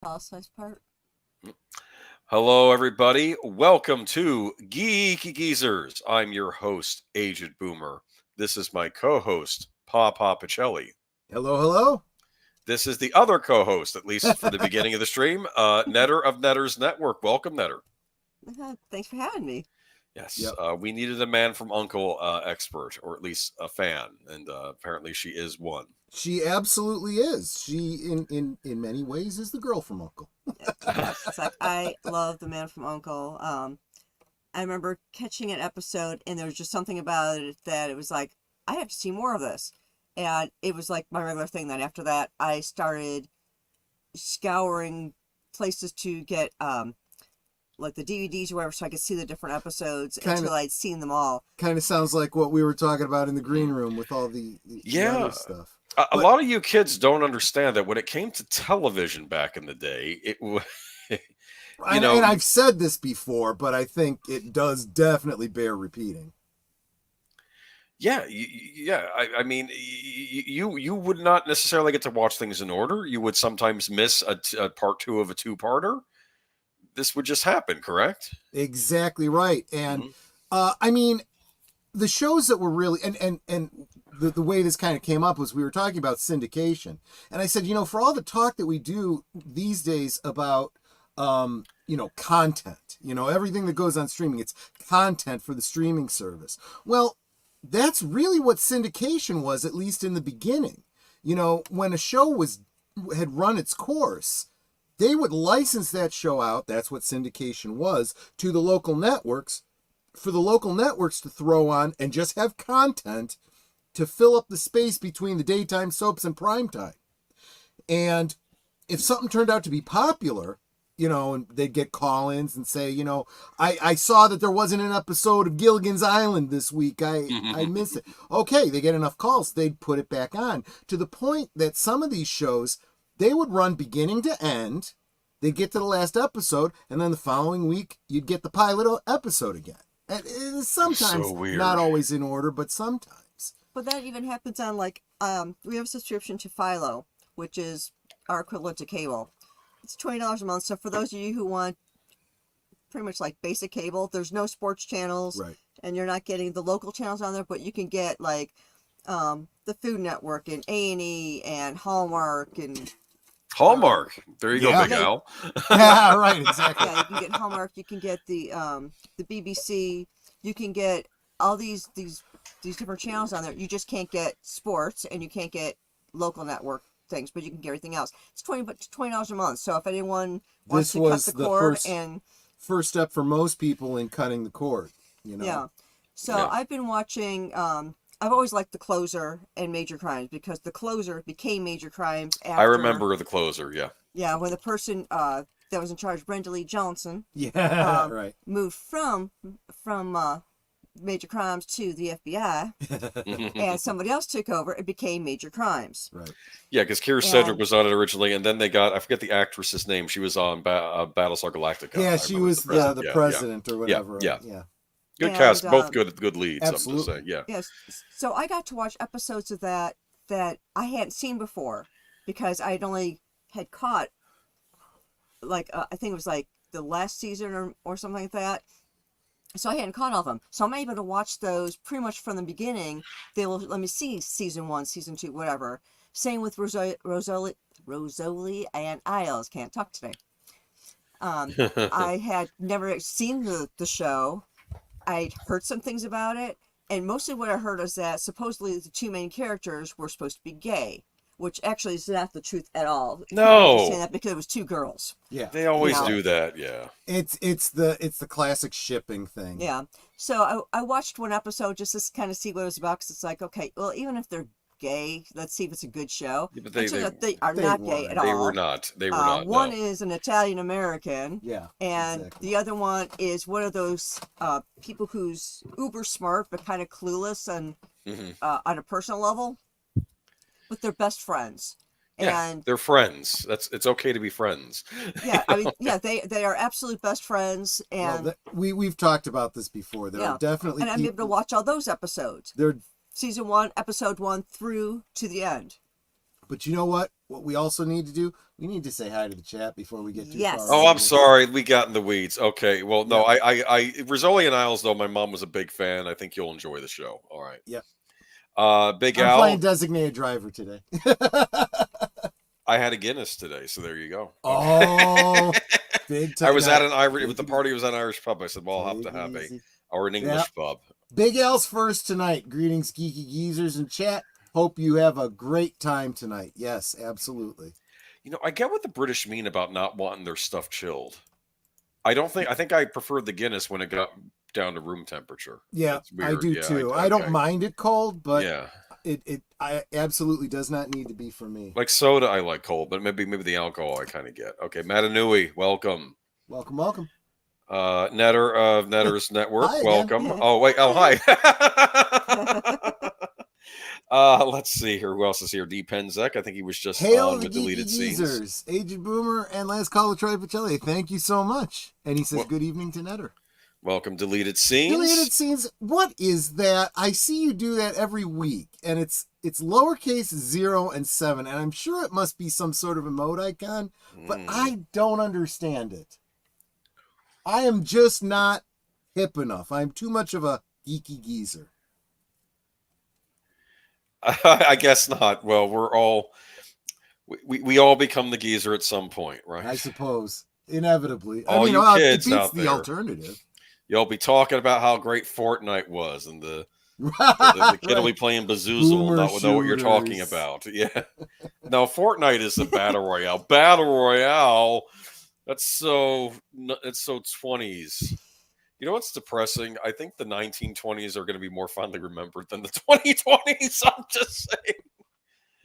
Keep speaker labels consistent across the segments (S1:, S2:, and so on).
S1: Size part.
S2: Hello, everybody. Welcome to Geeky Geezers. I'm your host, Aged Boomer. This is my co-host, Pacelli.
S3: Hello, hello.
S2: This is the other co-host, at least for the beginning of the stream, Netter of Netter's Network. Welcome, Netter.
S1: Thanks for having me.
S2: Yes,
S3: Yep.
S2: we needed a man from Uncle expert, or at least a fan, and apparently she is one.
S3: She absolutely is. She, in many ways, is the girl from Uncle.
S1: It's like I love the Man from Uncle. I remember catching an episode, and there was just something about it that it was like I have to see more of this, and it was like my regular thing. Then after that, I started scouring places to get like the DVDs or whatever, so I could see the different episodes until I'd seen them all.
S3: Kind of sounds like what we were talking about in the green room with all the other stuff.
S2: A lot of you kids don't understand that when it came to television back in the day, it was.
S3: And I've said this before, but I think it does definitely bear repeating.
S2: Yeah. I mean, you would not necessarily get to watch things in order. You would sometimes miss a part two of a two-parter. This would just happen, correct?
S3: Exactly right. And I mean, the shows that were really and the way this kind of came up was we were talking about syndication, and I said, for all the talk that we do these days about content, everything that goes on streaming, it's content for the streaming service. Well, that's really what syndication was, at least in the beginning. When a show had run its course, they would license that show out. That's what syndication was, to the local networks, for the local networks to throw on and just have content to fill up the space between the daytime soaps and primetime. And if something turned out to be popular, and they'd get call-ins and say, I saw that there wasn't an episode of Gilligan's Island this week. I missed it. Okay, they get enough calls, they'd put it back on, to the point that some of these shows, they would run beginning to end. They'd get to the last episode, and then the following week, you'd get the pilot episode again. And sometimes,
S2: so weird.
S3: Not always in order, but sometimes.
S1: But that even happens on we have a subscription to Philo, which is our equivalent to cable. It's $20 a month. So for those of you who want pretty much like basic cable, there's no sports channels,
S3: right,
S1: and you're not getting the local channels on there, but you can get the Food Network and A&E and Hallmark and
S2: Hallmark. There you go, Big Al.
S3: Yeah, right, exactly.
S1: Yeah, you can get Hallmark. You can get the BBC. You can get all these different channels on there. You just can't get sports, and you can't get local network things, but you can get everything else. It's $20 a month. So if anyone wants to cut the cord,
S3: first step for most people in cutting the cord,
S1: Yeah. So I've been watching. I've always liked The Closer and Major Crimes, because The Closer became Major Crimes after...
S2: I remember The Closer, yeah.
S1: Yeah, when the person that was in charge, Brenda Lee Johnson,
S3: right,
S1: moved from Major Crimes to the FBI, and somebody else took over, it became Major Crimes.
S3: Right.
S2: Yeah, because Keira Sedgwick was on it originally, and then they got, I forget the actress's name, she was on Battlestar Galactica.
S3: Yeah, she was the president or whatever.
S2: Yeah. Good cast, both good leads.
S3: Absolutely.
S2: I'm just saying,
S1: Yes. So I got to watch episodes of that I hadn't seen before, because I'd only had caught I think it was like the last season or something like that. So I hadn't caught all of them. So I'm able to watch those pretty much from the beginning. They will let me see season 1, season 2, whatever. Same with Rosalie and Isles. Can't talk today. I had never seen the show. I'd heard some things about it, and mostly what I heard is that supposedly the two main characters were supposed to be gay, which actually is not the truth at all.
S2: No,
S1: I'm just saying that because it was 2 girls.
S3: Yeah,
S2: they always do that. Yeah,
S3: it's the classic shipping thing.
S1: Yeah, so I watched one episode just to kind of see what it was about, because it's like, okay, well, even if they're gay, let's see if it's a good show.
S2: Yeah, but
S1: they are not gay at all.
S2: They were not. They were not.
S1: One is an Italian American.
S3: Yeah.
S1: And
S3: exactly.
S1: The other one is one of those people who's uber smart but kind of clueless and on a personal level. But they're best friends.
S2: Yeah,
S1: And
S2: they're friends. It's okay to be friends.
S1: yeah, I mean, yeah, they are absolute best friends, and
S3: we've talked about this before. There are definitely,
S1: and I'm able to watch all those episodes.
S3: They're
S1: Season 1, episode 1 through to the end.
S3: But you know what? What we also need to do, we need to say hi to the chat before we get too
S1: Yes.
S3: far.
S2: Oh,
S3: into
S2: I'm
S3: this.
S2: sorry. We got in the weeds. Okay. Well, no,
S3: Yep.
S2: Rizzoli and Isles, though, my mom was a big fan. I think you'll enjoy the show. All right.
S3: Yep.
S2: Big
S3: I'm
S2: Al.
S3: playing designated driver today.
S2: I had a Guinness today, so there you go.
S3: Oh, big time.
S2: I was at an Irish.
S3: Take
S2: The
S3: it
S2: party was at an Irish pub. I said, "Well, I'll have
S3: Take
S2: to
S3: it
S2: have
S3: easy.
S2: or an English pub."
S3: Big L's first tonight. Greetings, Geeky Geezers in chat. Hope you have a great time tonight. Yes, absolutely.
S2: You know, I get what the British mean about not wanting their stuff chilled. I think I preferred the Guinness when it got down to room temperature.
S3: Yeah,
S2: It's weird.
S3: I do
S2: Yeah,
S3: too.
S2: okay.
S3: I don't mind it cold, but
S2: yeah,
S3: it absolutely does not need to be for me.
S2: like soda, I like cold, but maybe the alcohol I kind of get. Okay, Matanui, welcome.
S3: Welcome.
S2: Netter of Netter's Network,
S3: Hi again.
S2: welcome. Oh wait, oh hi. Let's see here. Who else is here? D. Penzek. I think he was just
S3: Hail
S2: on
S3: the
S2: with
S3: Geeky
S2: deleted scenes.
S3: Geezers, Aged Boomer, and last caller Troy Pacelli. Thank you so much. And he says,
S2: Well-
S3: good evening to Netter.
S2: Welcome, deleted scenes.
S3: Deleted scenes. What is that? I see you do that every week, and it's lowercase 0 and 7, and I'm sure it must be some sort of emoticon, but I don't understand it. I am just not hip enough. I'm too much of a geeky geezer.
S2: I guess not. Well, we all become the geezer at some point, right?
S3: I suppose, inevitably.
S2: All you
S3: it
S2: kids
S3: beats
S2: out
S3: the
S2: there.
S3: alternative.
S2: You'll be talking about how great Fortnite was, and the kid will be playing Bazoozle
S3: Boomer
S2: and not know what you're talking
S3: shooters.
S2: about. Yeah. No, Fortnite is a battle royale. Battle royale. It's so 20s. You know what's depressing? I think the 1920s are going to be more fondly remembered than the 2020s. I'm just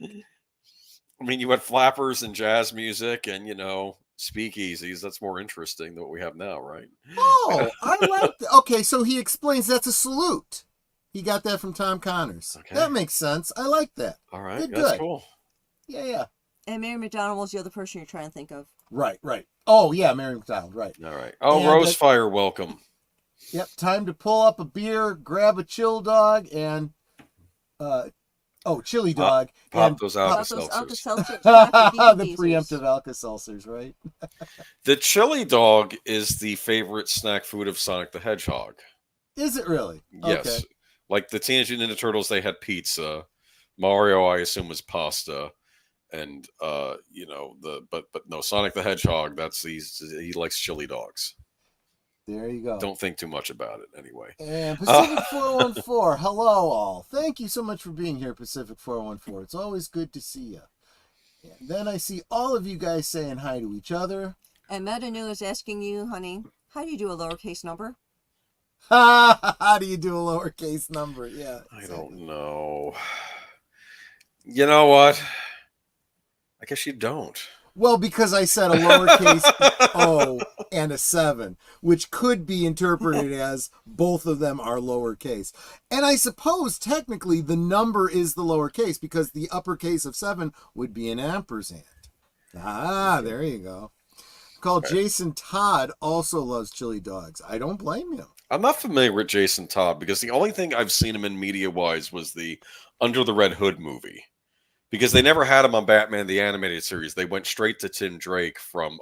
S2: saying. I mean, you had flappers and jazz music and, speakeasies. That's more interesting than what we have now, right?
S3: Oh, I like that. Okay, so he explains that's a salute. He got that from Tom Connors.
S2: Okay.
S3: That makes sense. I like that.
S2: All right.
S3: Good,
S2: That's
S3: good.
S2: cool.
S3: Yeah.
S1: And Mary McDonald was the other person you're trying to think of.
S3: Right. Oh, yeah, Mary McDonald, right.
S2: All right. Oh,
S3: And
S2: Rosefire, welcome.
S3: Yep, time to pull up a beer, grab a chill dog, and chili dog.
S2: Pop
S3: and
S2: those
S1: Pop
S2: Alka
S1: those
S2: Seltzers.
S1: Alka-Seltzers.
S3: the preemptive Alka-Seltzers, right?
S2: The chili dog is the favorite snack food of Sonic the Hedgehog.
S3: Is it really?
S2: Yes.
S3: Okay.
S2: Like the Teenage Mutant Ninja Turtles, they had pizza. Mario, I assume, was pasta. And but no, Sonic the Hedgehog, he likes chili dogs.
S3: There you go.
S2: Don't think too much about it anyway.
S3: And Pacific 414, hello all. Thank you so much for being here, Pacific 414. It's always good to see you. And then I see all of you guys saying hi to each other.
S1: And Metanu is asking you, honey, how do you do a lowercase number?
S3: How do you do a lowercase number? Yeah.
S2: I don't know. You know what? I guess you don't.
S3: Well, because I said a lowercase o and a 7, which could be interpreted as both of them are lowercase. And I suppose technically the number is the lowercase because the uppercase of 7 would be an ampersand. There you go. Called Jason Todd also loves chili dogs. I don't blame him.
S2: I'm not familiar with Jason Todd because the only thing I've seen him in media-wise was the Under the Red Hood movie. Because they never had him on Batman the Animated Series. They went straight to Tim Drake from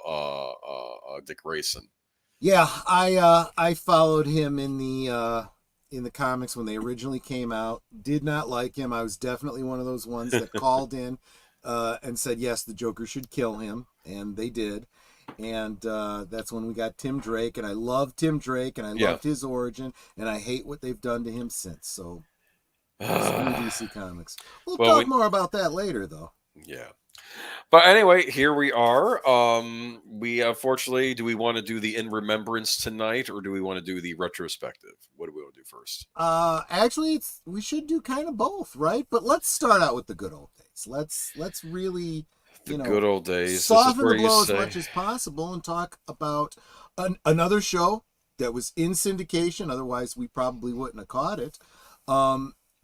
S2: Dick Grayson.
S3: Yeah, I followed him in the comics when they originally came out. Did not like him. I was definitely one of those ones that called in and said, yes, the Joker should kill him. And they did. And that's when we got Tim Drake. And I loved Tim Drake. And I loved his origin. And I hate what they've done to him since. So... DC Comics. We'll talk more about that later, though.
S2: Yeah. But anyway, here we are. We unfortunately, do we want to do the In Remembrance tonight, or do we want to do the retrospective? What do we want to do first?
S3: Actually, we should do kind of both, right? But let's start out with the good old days. Let's really,
S2: good old days.
S3: Soften the blow as much as possible and talk about another show that was in syndication. Otherwise, we probably wouldn't have caught it.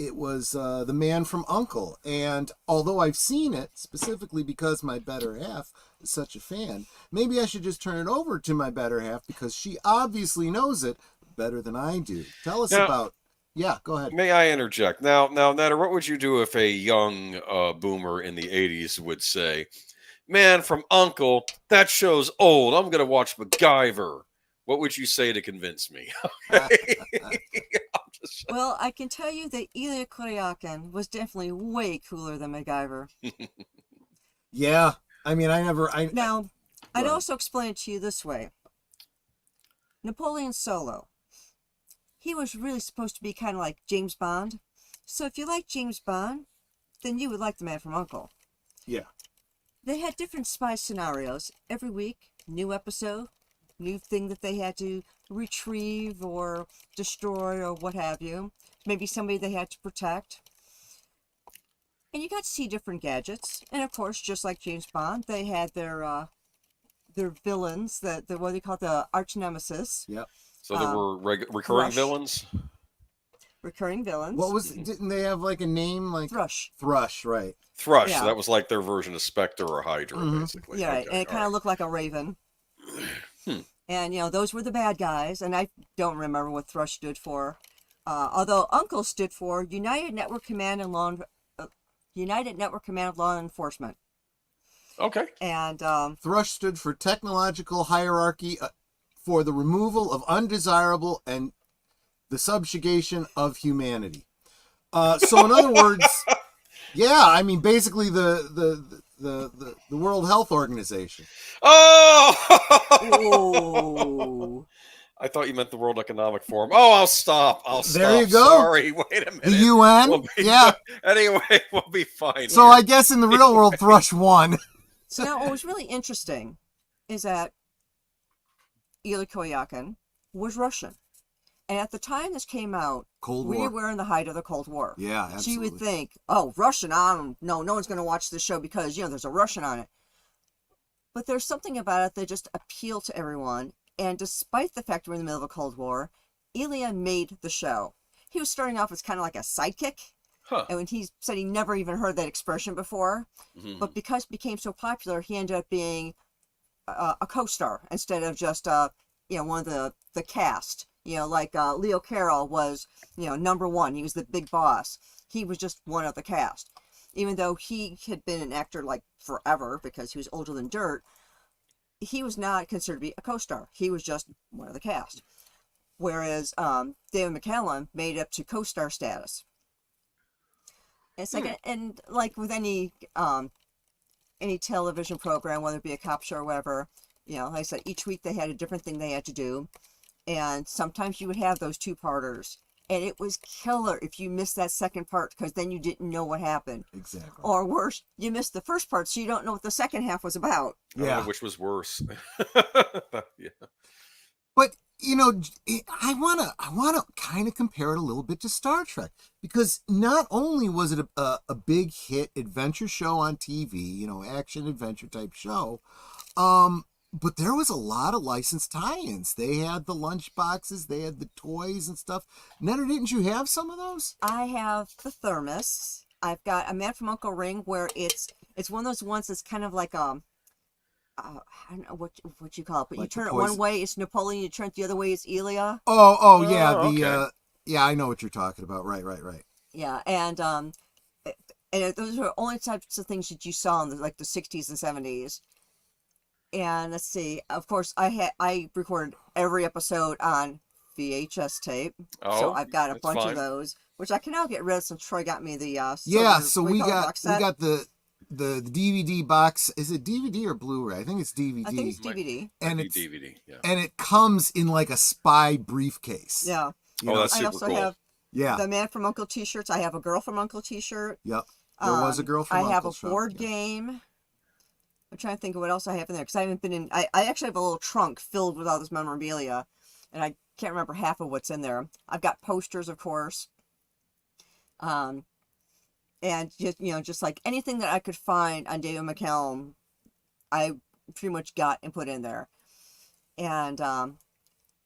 S3: It was The Man from U.N.C.L.E. And although I've seen it, specifically because my better half is such a fan, maybe I should just turn it over to my better half because she obviously knows it better than I do. Tell us about Yeah, go ahead.
S2: May I interject? Now, Natter, what would you do if a young boomer in the 80s would say, man, from Uncle, that show's old. I'm going to watch MacGyver. What would you say to convince me? Okay.
S1: Well, I can tell you that Ilya Kuryakin was definitely way cooler than MacGyver.
S3: Yeah, I mean,
S1: Now, I'd
S3: Right.
S1: also explain it to you this way. Napoleon Solo, he was really supposed to be kind of like James Bond. So if you like James Bond, then you would like The Man from U.N.C.L.E.
S3: Yeah.
S1: They had different spy scenarios every week, new episode, new thing that they had to retrieve or destroy or what have you. Maybe somebody they had to protect. And you got to see different gadgets. And of course, just like James Bond, they had their villains, the what do they call it, the arch nemesis,
S3: Yep.
S2: So there were recurring
S1: Thrush.
S2: villains?
S1: recurring villains.
S3: What was? Didn't they have like a name like
S1: Thrush?
S3: Thrush? Right.
S2: Thrush.
S1: Yeah.
S2: So that was like their version of Spectre or Hydra,
S3: Mhm.
S2: basically.
S1: Yeah, right.
S2: Okay,
S1: And it kind of
S2: all
S1: looked like a raven.
S2: Hmm.
S1: And those were the bad guys, and I don't remember what Thrush stood for. Although Uncle stood for United Network Command and United Network Command of Law Enforcement.
S2: right. Okay.
S1: And
S3: Thrush stood for technological hierarchy for the removal of undesirable and the subjugation of humanity. So in other words, yeah, I mean basically the World Health Organization.
S2: Oh!
S1: oh,
S2: I thought you meant the World Economic Forum. Oh, I'll stop.
S3: There you go.
S2: Sorry. Wait a minute.
S3: The UN?
S2: We'll be-
S3: Yeah.
S2: Anyway, we'll be fine.
S3: So
S2: here.
S3: I guess in the real world, Thrush won.
S1: so now what was really interesting is that Ilya Kuryakin was Russian, and at the time this came out,
S3: Cold
S1: we
S3: War.
S1: were in the height of the Cold War.
S3: Yeah,
S1: So
S3: absolutely.
S1: you would think, oh, Russian, no one's going to watch this show because, there's a Russian on it. But there's something about it that just appealed to everyone. And despite the fact we're in the middle of a Cold War, Ilya made the show. He was starting off as kind of like a sidekick.
S2: Huh.
S1: And when he said he never even heard that expression before.
S2: Mhm.
S1: But because it became so popular, he ended up being a co-star instead of just, one of the cast. Like Leo Carroll was, number one. He was the big boss. He was just one of the cast. Even though he had been an actor like forever because he was older than dirt, he was not considered to be a co-star. He was just one of the cast. Whereas David McCallum made it up to co-star status. It's like, and like with any television program, whether it be a cop show or whatever, like I said, each week they had a different thing they had to do. And sometimes you would have those two-parters. And it was killer if you missed that second part because then you didn't know what happened.
S3: Exactly.
S1: Or worse, you missed the first part so you don't know what the second half was about.
S2: I don't know
S3: Yeah.
S2: which was worse. Yeah.
S3: But I wanna kind of compare it a little bit to Star Trek because not only was it a big hit adventure show on TV, action adventure type show, but there was a lot of licensed tie-ins. They had the lunch boxes, they had the toys and stuff. Netter, didn't you have some of those?
S1: I have the thermos. I've got a Man from U.N.C.L.E. ring where it's one of those ones that's kind of like I don't know what you call it, but
S3: Like
S1: you turn
S3: the
S1: it one
S3: poison-
S1: way, it's Napoleon. You turn it the other way, it's Ilya.
S3: Oh yeah,
S2: okay.
S3: Yeah, I know what you're talking about. Right.
S1: Yeah, and those are only types of things that you saw in the 60s and 70s. And let's see, of course, I recorded every episode on VHS tape,
S2: Oh,
S1: so I've got a
S2: that's
S1: bunch
S2: fine.
S1: of those, which I can now get rid of since Troy got me the
S3: Yeah,
S1: silver-
S3: so
S1: what do
S3: we
S1: you call it,
S3: got
S1: box set?
S3: the DVD box. Is it DVD or Blu-ray? I think it's DVD.
S1: I think it's DVD.
S3: and
S2: Might
S3: it's
S2: be DVD. Yeah.
S3: and it comes in like a spy briefcase.
S1: Yeah.
S3: You
S2: Oh,
S3: know?
S2: that's
S1: I
S2: super
S1: also
S2: cool.
S1: have
S3: Yeah.
S1: the Man from U.N.C.L.E. t-shirts. I have a Girl from U.N.C.L.E. t-shirt.
S3: Yep. There was a girl from
S1: I have a
S3: Uncle Shop,
S1: board
S3: yeah.
S1: game. I'm trying to think of what else I have in there because I haven't been in. I actually have a little trunk filled with all this memorabilia, and I can't remember half of what's in there. I've got posters, of course, and just like anything that I could find on David McCallum, I pretty much got and put in there, and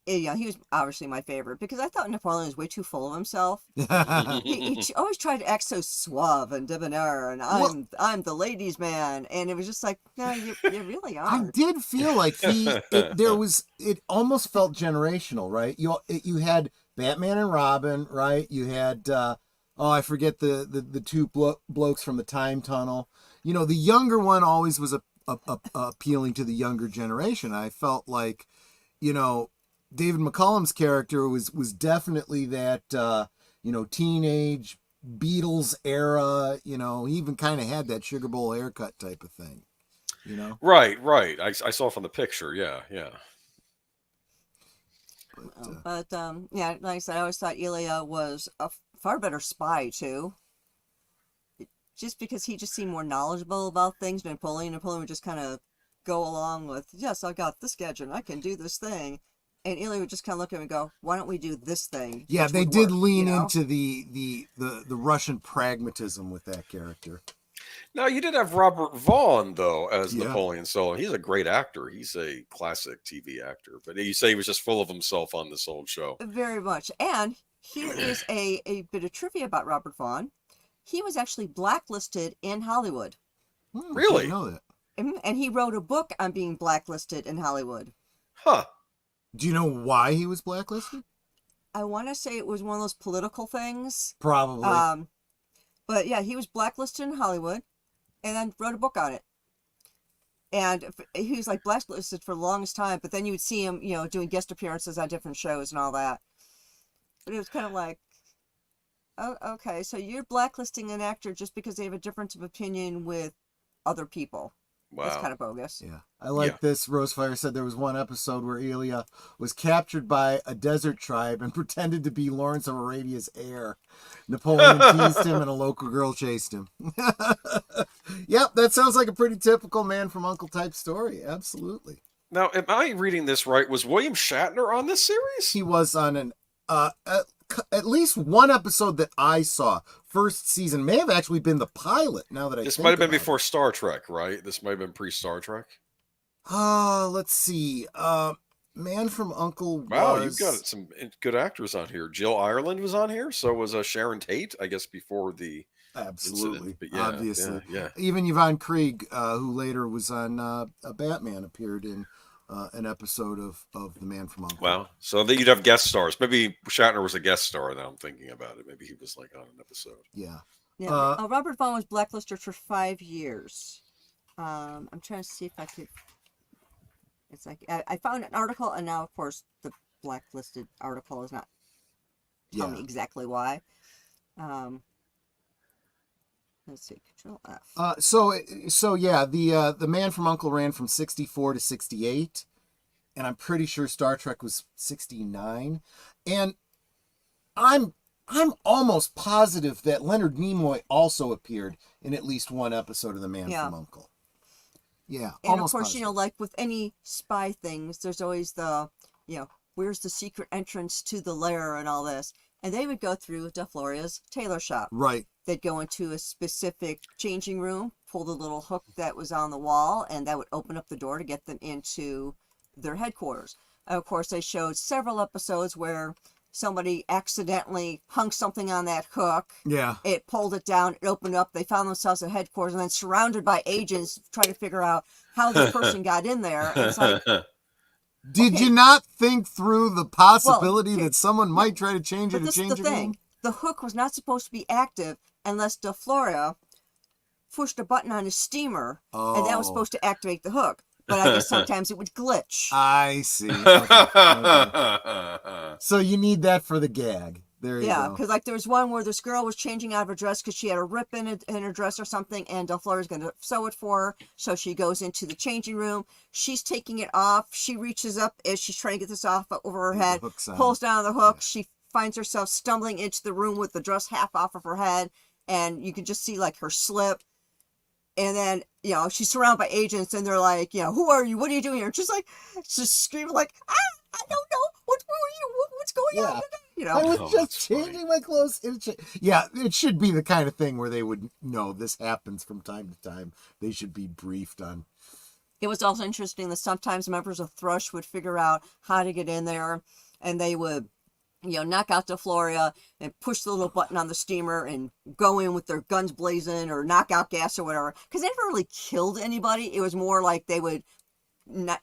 S1: he was obviously my favorite because I thought Napoleon was way too full of himself. He always tried to act so suave and debonair, and I'm the ladies' man, and it was just like, no, you really are.
S3: I did feel like it almost felt generational, right? You had Batman and Robin, right? You had I forget the two blokes from the time tunnel. You know, the younger one always was appealing to the younger generation. I felt like, you know, David McCallum's character was definitely that teenage Beatles era. You know, he even kind of had that sugar bowl haircut type of thing. You know,
S2: Right. I saw from the picture. Yeah.
S3: but,
S1: Yeah, like I said, I always thought Ilya was a far better spy too. Just because he just seemed more knowledgeable about things than Napoleon would just kind of go along with, yes, I got this gadget, I can do this thing. And Ilya would just kind of look at him and go, why don't we do this thing?
S3: yeah,
S1: which
S3: they
S1: would
S3: did
S1: work,
S3: lean
S1: you know?
S3: into the Russian pragmatism with that character.
S2: Now you did have Robert Vaughn though as
S3: Yeah.
S2: Napoleon Solo. He's a great actor. He's a classic TV actor. But you say he was just full of himself on this old show.
S1: Very much. And here is a bit of trivia about Robert Vaughn. He was actually blacklisted in Hollywood.
S2: Really?
S3: I know that.
S1: And he wrote a book on being blacklisted in Hollywood.
S2: Huh.
S3: Do you know why he was blacklisted?
S1: I want to say it was one of those political things.
S3: Probably.
S1: But yeah, he was blacklisted in Hollywood and then wrote a book on it. And he was like blacklisted for the longest time, but then you would see him, you know, doing guest appearances on different shows and all that. But it was kind of like, oh, okay, so you're blacklisting an actor just because they have a difference of opinion with other people.
S2: Wow.
S1: That's kind of bogus.
S3: Yeah. I like this. Rosefire said there was one episode where Ilya was captured by a desert tribe and pretended to be Lawrence of Arabia's heir. Napoleon teased him and a local girl chased him. Yep, that sounds like a pretty typical Man from U.N.C.L.E. type story. Absolutely.
S2: Now, am I reading this right? Was William Shatner on this series?
S3: He was on an at least one episode that I saw. First season may have actually been the pilot. Now that
S2: This
S3: think
S2: might have been
S3: about
S2: before Star Trek, right? This might have been pre-Star Trek.
S3: Let's see. Man from U.N.C.L.E.
S2: Wow,
S3: was...
S2: you've got some good actors on here. Jill Ireland was on here. So was Sharon Tate, I guess, before the
S3: Absolutely,
S2: incident. But yeah,
S3: obviously.
S2: yeah.
S3: Even Yvonne Krieg, who later was on Batman, appeared in an episode of The Man from U.N.C.L.E.
S2: Wow. So that you'd have guest stars. Maybe Shatner was a guest star. Now I'm thinking about it. Maybe he was like on an episode.
S3: Yeah.
S1: Yeah. Robert Vaughn was blacklisted for 5 years. I'm trying to see if I could. It's like I found an article, and now of course the blacklisted article is not telling me exactly why. Let's see, Control F.
S3: So yeah, the Man from U.N.C.L.E. ran from 64 to 68, and I'm pretty sure Star Trek was 69, and I'm almost positive that Leonard Nimoy also appeared in at least one episode of The Man from U.N.C.L.E. Yeah,
S1: and
S3: almost
S1: of course,
S3: positive.
S1: you know, like with any spy things, there's always the, you know, where's the secret entrance to the lair and all this. And they would go through DeFloria's tailor shop.
S3: Right.
S1: They'd go into a specific changing room, pull the little hook that was on the wall, and that would open up the door to get them into their headquarters. And of course, they showed several episodes where somebody accidentally hung something on that hook.
S3: Yeah.
S1: It pulled it down, it opened up, they found themselves at headquarters, and then surrounded by agents trying to figure out how this person got in there. And it's like,
S3: Did you not think through the possibility that someone might try to change it
S1: but
S3: and
S1: this is
S3: change
S1: the
S3: it?
S1: thing. The hook was not supposed to be active unless DeFloria pushed a button on his steamer, and that was supposed to activate the hook. But I guess sometimes it would glitch.
S3: I see. Okay. So you need that for the gag. There you
S1: Yeah,
S3: go.
S1: because like there was one where this girl was changing out of her dress because she had a rip in her dress or something, and DeFloria's going to sew it for her. So she goes into the changing room. She's taking it off. She reaches up as she's trying to get this off over her head, pulls down the hook. Yeah. She finds herself stumbling into the room with the dress half off of her head, and you can just see like her slip. And then, you know, she's surrounded by agents, and they're like, you know, who are you? What are you doing here? And she's like, just screaming like, I don't know. Who are you? What's going on? You know,
S3: I was just changing my clothes. Yeah, it should be the kind of thing where they would know this happens from time to time. They should be briefed on.
S1: It was also interesting that sometimes members of Thrush would figure out how to get in there, and they would, you know, knock out DeFloria and push the little button on the steamer and go in with their guns blazing or knock out gas or whatever. Because they never really killed anybody. It was more like they would not,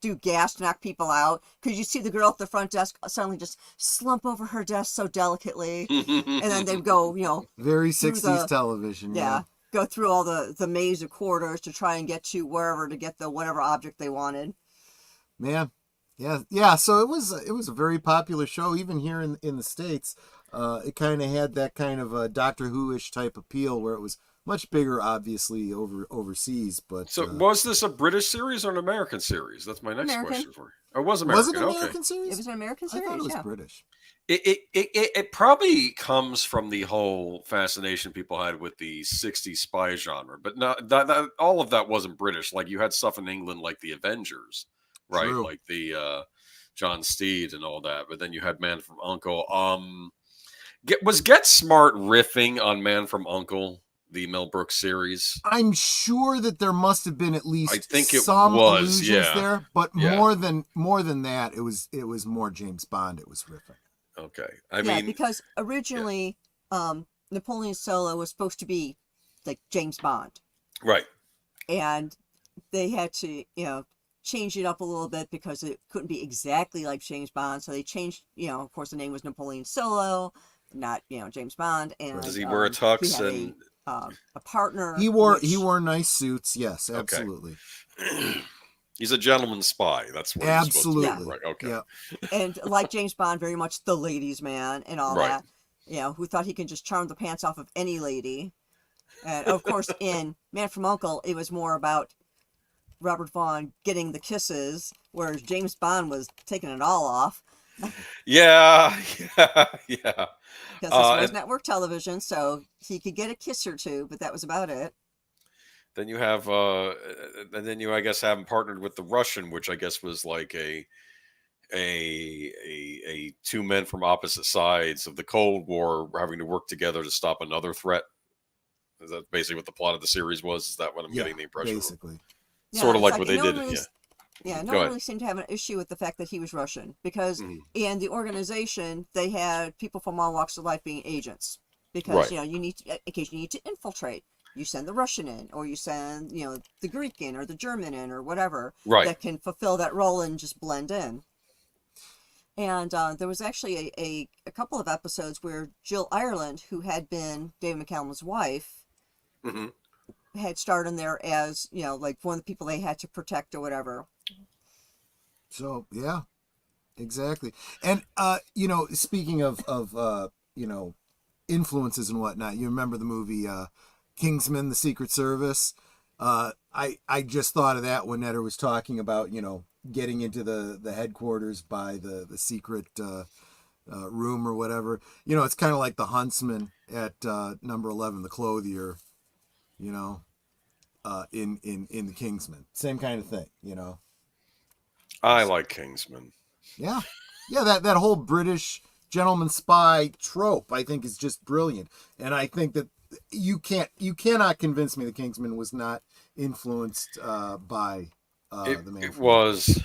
S1: do gas to knock people out. Because you see the girl at the front desk suddenly just slump over her desk so delicately, and then they go,
S3: Very
S1: through
S3: 60s television.
S1: yeah, go through all the maze of corridors to try and get to wherever to get the whatever object they wanted.
S3: Man, yeah. So it was a very popular show, even here in the States. It kind of had that kind of a Doctor Who-ish type appeal, where it was much bigger, obviously, overseas. But
S2: So was this a British series or an American series? That's my next
S1: American.
S2: question for you. Oh, it was American.
S3: was it an
S2: Okay.
S3: American series?
S1: It was an American series.
S3: I thought it was
S1: yeah.
S3: British.
S2: It probably comes from the whole fascination people had with the 60s spy genre, but not that all of that wasn't British. Like you had stuff in England like the Avengers, right?
S3: True.
S2: Like the John Steed and all that. But then you had Man from Uncle. Was Get Smart riffing on Man from Uncle, the Mel Brooks series?
S3: I'm sure that there must have been at least
S2: I think it
S3: some
S2: was,
S3: allusions
S2: yeah.
S3: there, but
S2: Yeah.
S3: more than that, it was more James Bond. It was riffing.
S2: Okay, I mean,
S1: because originally, Napoleon Solo was supposed to be like James Bond,
S2: right.
S1: and they had to, change it up a little bit because it couldn't be exactly like James Bond. So they changed, of course, the name was Napoleon Solo, not James Bond. And
S2: Does he wear a tux
S1: he had a partner?
S3: He wore nice suits. Yes, absolutely.
S2: He's a gentleman spy. That's what
S3: Absolutely.
S2: He's supposed to be. Right. Okay.
S3: Yeah.
S1: And like James Bond, very much the ladies' man and all
S2: Right.
S1: that. Who thought he could just charm the pants off of any lady. And of course, in Man from Uncle, it was more about Robert Vaughn getting the kisses, whereas James Bond was taking it all off.
S2: Yeah.
S1: Because this was network television, so he could get a kiss or two, but that was about it.
S2: Then you have, and then you, I guess, have him partnered with the Russian, which I guess was like a two men from opposite sides of the Cold War having to work together to stop another threat. Is that basically what the plot of the series was? Is that what I'm getting the impression?
S3: Basically.
S2: Sort of like what they did.
S1: No one really seemed to have an issue with the fact that he was Russian, because in the organization they had people from all walks of life being agents, because you need to, occasionally you need to infiltrate. You send the Russian in, or you send the Greek in, or the German in, or whatever that can fulfill that role and just blend in. And there was actually a couple of episodes where Jill Ireland, who had been David McCallum's wife, had starred in there as like one of the people they had to protect or whatever.
S3: So yeah, exactly. And speaking of influences and whatnot, you remember the movie Kingsman: The Secret Service? I just thought of that when Netter was talking about getting into the headquarters by the secret room or whatever. It's kind of like the huntsman at number 11, the clothier. In the Kingsman, same kind of thing.
S2: I like Kingsman.
S3: Yeah, that whole British gentleman spy trope, I think, is just brilliant, and I think that you cannot convince me the Kingsman was not influenced by the man.
S2: It was.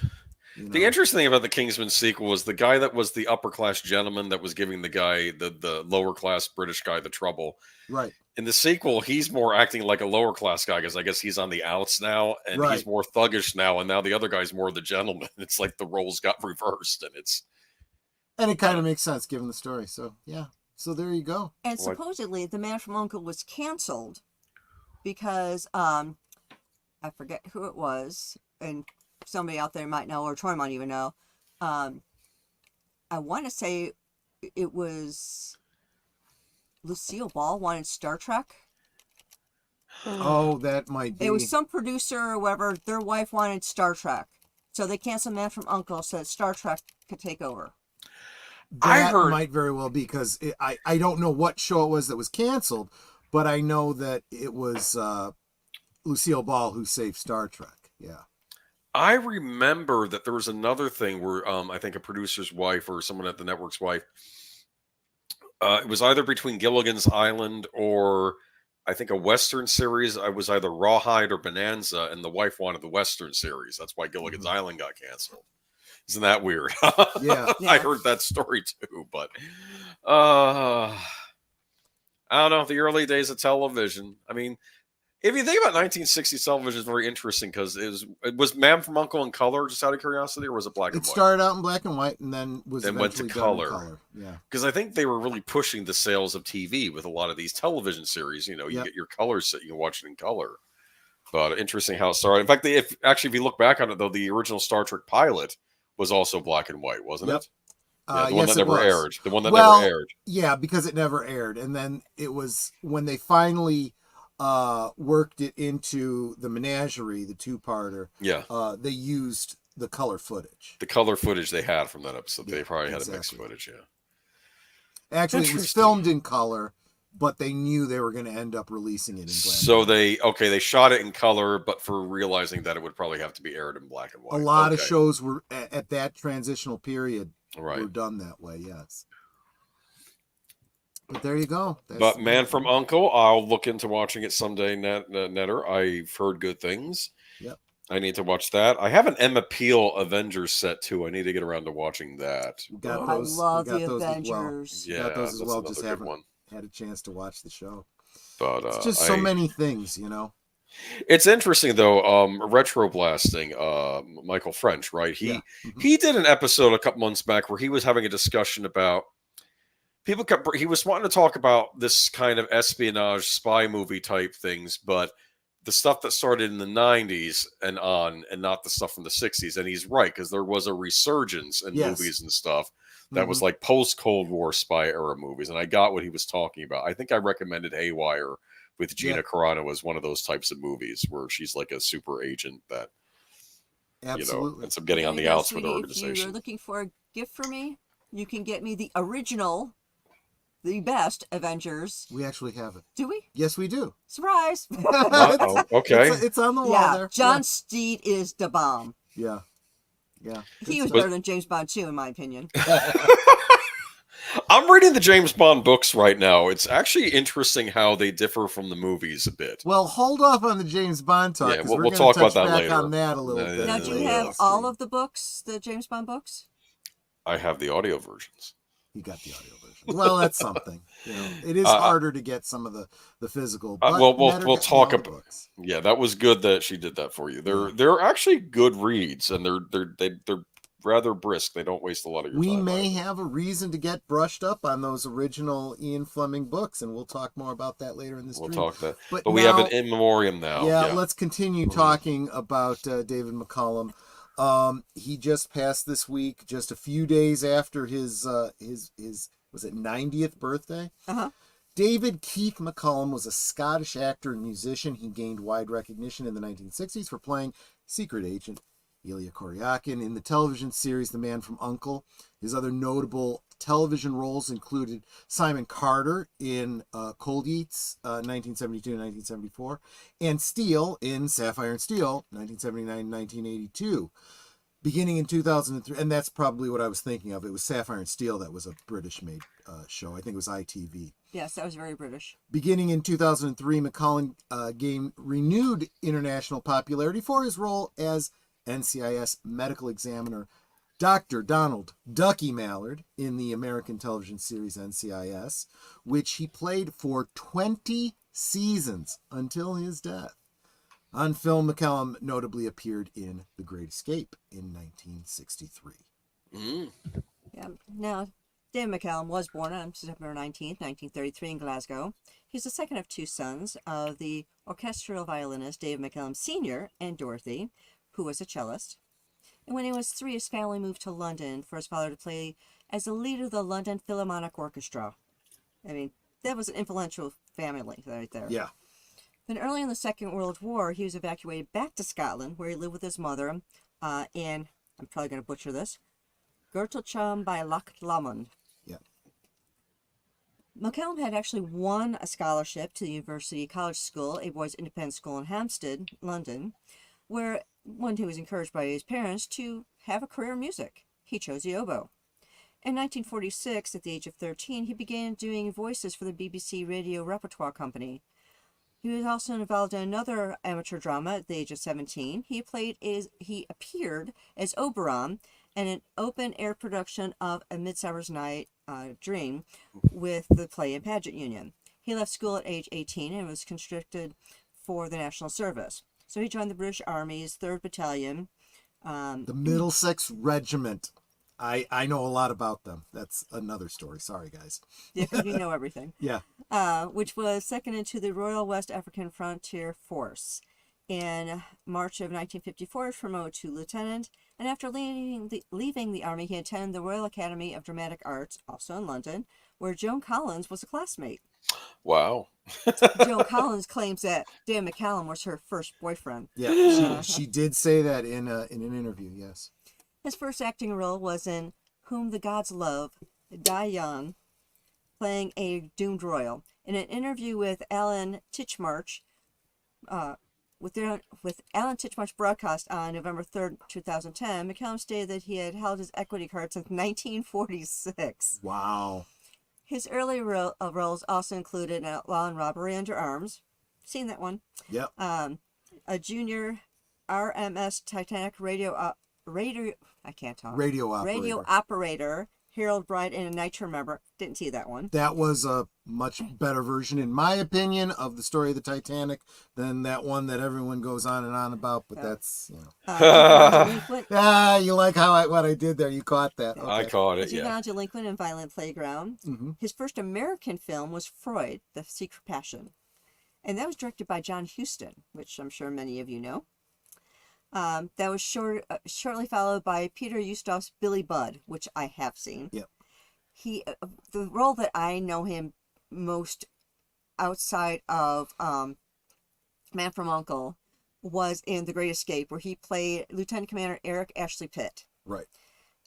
S2: The interesting thing about the Kingsman sequel was the guy that was the upper class gentleman that was giving the guy, the lower class British guy, the trouble.
S3: Right.
S2: In the sequel, he's more acting like a lower class guy because I guess he's on the outs now, and he's more thuggish now, and now the other guy's more the gentleman. It's like the roles got reversed, and
S3: it kind of makes sense given the story. So yeah. So there you go.
S1: And supposedly the Man from Uncle was canceled because I forget who it was, and somebody out there might know, or Troy might even know. I want to say it was Lucille Ball wanted Star Trek.
S3: Oh, that might be.
S1: It was some producer or whoever. Their wife wanted Star Trek, so they canceled Man from Uncle so that Star Trek could take over.
S3: That might very well be, because I don't know what show it was that was canceled, but I know that it was Lucille Ball who saved Star Trek. Yeah.
S2: I remember that there was another thing where I think a producer's wife or someone at the network's wife, it was either between Gilligan's Island or I think a Western series. I was either Rawhide or Bonanza, and the wife wanted the Western series. That's why Gilligan's Island got canceled. Isn't that weird?
S3: Yeah.
S2: I heard that story too, but I don't know. The early days of television. I mean, If you think about 1960s television, it's very interesting because it was Man from Uncle in color, just out of curiosity, or was it black and
S3: It
S2: white?
S3: started out in black and white and then was
S2: Then went to
S3: eventually done in
S2: color.
S3: color. Yeah.
S2: Because I think they were really pushing the sales of TV with a lot of these television series. You know, you
S3: Yep.
S2: get your colors set, you can watch it in color. But interesting how it started. In fact, if you look back on it, though, the original Star Trek pilot was also black and white, wasn't
S3: Yep.
S2: it? Yeah, the one
S3: Yes,
S2: that
S3: it
S2: never
S3: was.
S2: aired. The one that
S3: Well,
S2: never aired.
S3: Yeah, because it never aired. And then it was when they finally worked it into the Menagerie, the two-parter,
S2: Yeah.
S3: they used the color footage.
S2: The color footage they had from that episode,
S3: Yeah,
S2: they probably had a
S3: exactly.
S2: mixed footage, yeah.
S3: Actually, it was
S2: Interesting.
S3: filmed in color, but they knew they were going to end up releasing it in black
S2: So
S3: and white.
S2: they shot it in color, but for realizing that it would probably have to be aired in black and
S3: A
S2: white.
S3: lot of
S2: Okay.
S3: shows were at that transitional period
S2: Right.
S3: were done that way, yes. But there you go.
S2: But Man from Uncle, I'll look into watching it someday, Netter. I've heard good things.
S3: Yep.
S2: I need to watch that. I have an Emma Peel Avengers set too. I need to get around to watching that.
S3: We got
S1: I
S3: those.
S1: love
S3: we got
S1: the
S3: those
S1: Avengers.
S3: As well.
S2: Yeah,
S3: Got those as
S2: that's
S3: well.
S2: another
S3: Just
S2: good
S3: haven't
S2: one.
S3: had a chance to watch the show.
S2: But
S3: It's just so many things, you know.
S2: It's interesting though. Retro blasting. Michael French, right?
S3: Yeah.
S2: He did an episode a couple months back where he was having a discussion about he was wanting to talk about this kind of espionage spy movie type things, but the stuff that started in the 90s and on, and not the stuff from the 60s. And he's right, because there was a resurgence in
S3: Yes.
S2: movies and stuff that was like post Cold War spy era movies. And I got what he was talking about. I think I recommended Haywire with Gina Carano as one of those types of movies where she's like a super agent that
S3: Absolutely.
S2: ends up getting on
S1: There
S2: the
S1: you go,
S2: outs with the
S1: sweetie. If
S2: organization.
S1: you're looking for a gift for me, you can get me the original, the best Avengers.
S3: We actually have it.
S1: Do we?
S3: Yes, we do.
S1: Surprise!
S2: Uh-oh, okay.
S3: It's on the wall
S1: Yeah,
S3: there.
S1: John Steed is the bomb.
S3: Yeah. Yeah.
S1: He was better than James Bond too, in my opinion.
S2: I'm reading the James Bond books right now. It's actually interesting how they differ from the movies a bit.
S3: Well, hold off on the James Bond talk.
S2: Yeah,
S3: 'cause
S2: we'll
S3: we're gonna
S2: talk about
S3: touch
S2: that
S3: back
S2: later.
S3: on that a little bit.
S1: Now, do you
S2: later
S1: have
S2: on.
S1: all of the books, the James Bond books?
S2: I have the audio versions.
S3: You got the audio version. Well, that's something. You know, it is harder to get some of the physical. But
S2: we'll
S3: Matter
S2: we'll
S3: got
S2: talk
S3: all the
S2: about.
S3: books.
S2: Yeah, that was good that she did that for you. They're actually good reads, and they're rather brisk. They don't waste a lot of your
S3: We
S2: time.
S3: may have a reason to get brushed up on those original Ian Fleming books, and we'll talk more about that later in the stream.
S2: We'll talk that.
S3: But
S2: we have
S3: now-
S2: an in memoriam now.
S3: Yeah, let's continue talking about David McCallum. He just passed this week, just a few days after his was it 90th birthday?
S1: Uh-huh.
S3: David Keith McCallum was a Scottish actor and musician. He gained wide recognition in the 1960s for playing secret agent Elia Koryakin in the television series The Man from U.N.C.L.E. His other notable television roles included Simon Carter in Cold Eats, 1972 and 1974, and Steel in Sapphire and Steel, 1979 and 1982. Beginning in 2003, and that's probably what I was thinking of. It was Sapphire and Steel that was a British-made show. I think it was ITV.
S1: Yes, that was very British.
S3: Beginning in 2003, McCallum gained renewed international popularity for his role as NCIS medical examiner Dr. Donald Ducky Mallard in the American television series NCIS, which he played for 20 seasons until his death. On film, McCallum notably appeared in The Great Escape in 1963.
S1: Yeah. Now, David McCallum was born on September 19th, 1933 in Glasgow. He's the second of two sons of the orchestral violinist David McCallum Sr. and Dorothy, who was a cellist. And when he was 3, his family moved to London for his father to play as the leader of the London Philharmonic Orchestra. I mean, that was an influential family right there.
S3: Yeah.
S1: Then early in the Second World War, he was evacuated back to Scotland, where he lived with his mother in, I'm probably going to butcher this, Gertlecham by Loch Lomond.
S3: Yeah.
S1: McCallum had actually won a scholarship to the University College School, a boys' independent school in Hampstead, London, where when he was encouraged by his parents to have a career in music. He chose the oboe. In 1946, at the age of 13, he began doing voices for the BBC Radio Repertoire Company. He was also involved in another amateur drama at the age of 17. He appeared as Oberon in an open-air production of A Midsummer's Night Dream with the Play and Pageant Union. He left school at age 18 and was conscripted for the national service. So he joined the British Army's 3rd Battalion.
S3: The Middlesex Regiment. I know a lot about them. That's another story. Sorry, guys.
S1: Yeah, you know everything.
S3: Yeah.
S1: Which was seconded to the Royal West African Frontier Force. In March of 1954, he was promoted to lieutenant, and after leaving the Army, he attended the Royal Academy of Dramatic Arts, also in London, where Joan Collins was a classmate.
S2: Wow.
S1: Joan Collins claims that Dan McCallum was her first boyfriend.
S3: Yeah, she did say that in an interview, yes.
S1: His first acting role was in Whom the Gods Love, Die Young, playing a doomed royal. In an interview with Alan Titchmarsh, with Alan Titchmarsh broadcast on November 3rd, 2010, McCallum stated that he had held his equity card since 1946.
S3: Wow.
S1: His early roles also included an Outlaw and Robbery Under Arms. Seen that one.
S3: Yep.
S1: A junior RMS Titanic radio operator, Harold Bride in A Night to Remember. Didn't see that one.
S3: That was a much better version, in my opinion, of the story of the Titanic than that one that everyone goes on and on about. But that's, you like what I did there. You caught that.
S1: Yeah.
S3: Okay.
S2: I caught it, yeah.
S1: Juvenile Delinquent and Violent Playground.
S3: Mm-hmm.
S1: His first American film was Freud, The Secret Passion. And that was directed by John Huston, which I'm sure many of you know. That was shortly followed by Peter Ustin's Billy Budd, which I have seen.
S3: Yep.
S1: The role that I know him most outside of Man from U.N.C.L.E. was in The Great Escape, where he played Lieutenant Commander Eric Ashley Pitt.
S3: Right.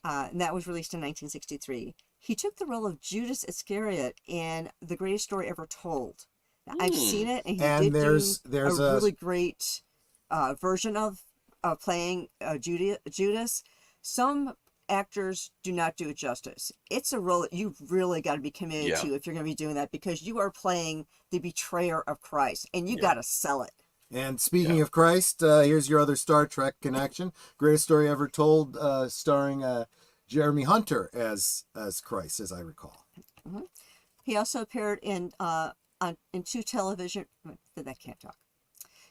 S1: And that was released in 1963. He took the role of Judas Iscariot in The Greatest Story Ever Told. Now, I've seen it, and he did
S3: there's
S1: a really great version of playing Judas. Some actors do not do it justice. It's a role that you've really got to be committed to if you're going to be doing that, because you are playing the betrayer of Christ, and you got to sell it.
S3: And speaking of Christ, here's your other Star Trek connection. Greatest Story Ever Told, starring Jeremy Hunter as Christ, as I recall.
S1: Mm-hmm. He also appeared in two television... I can't talk.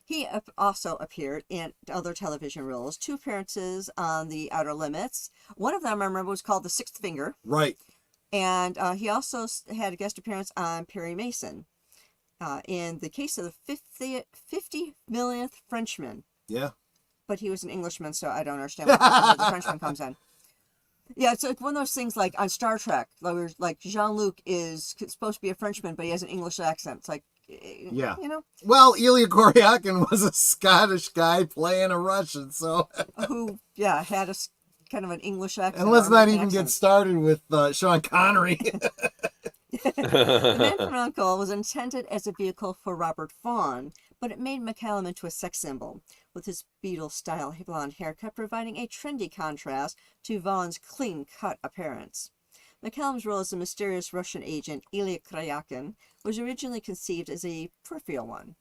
S1: He also appeared in other television roles, 2 appearances on The Outer Limits. One of them, I remember, was called The Sixth Finger.
S3: Right.
S1: And he also had a guest appearance on Perry Mason in The Case of the 50 Millionth Frenchman.
S3: Yeah.
S1: But he was an Englishman, so I don't understand where the Frenchman comes in. Yeah, it's like one of those things like on Star Trek, like Jean-Luc is supposed to be a Frenchman, but he has an English accent. It's like,
S3: yeah.
S1: You know?
S3: Well, Ilya Kuryakin was a Scottish guy playing a Russian, so.
S1: Who, had a kind of an English accent.
S3: And let's not even get started with Sean Connery.
S1: The Man from U.N.C.L.E. was intended as a vehicle for Robert Vaughn, but it made McCallum into a sex symbol, with his Beatles-style blonde haircut providing a trendy contrast to Vaughn's clean-cut appearance. McCallum's role as the mysterious Russian agent Ilya Kuryakin was originally conceived as a peripheral one.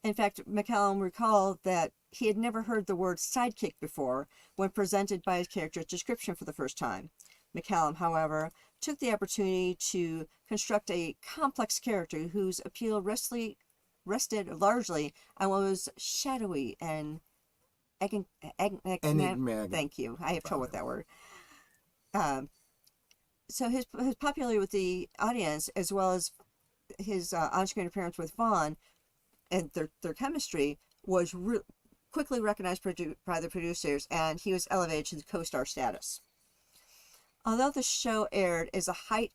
S1: In fact, McCallum recalled that he had never heard the word sidekick before when presented by his character's description for the first time. McCallum, however, took the opportunity to construct a complex character whose appeal rested largely on what was shadowy and
S3: enigmatic.
S1: Thank you. I have trouble with that word. So his popularity with the audience, as well as his on-screen appearance with Vaughn and their chemistry, was quickly recognized by the producers, and he was elevated to the co-star status. Although the show aired at the height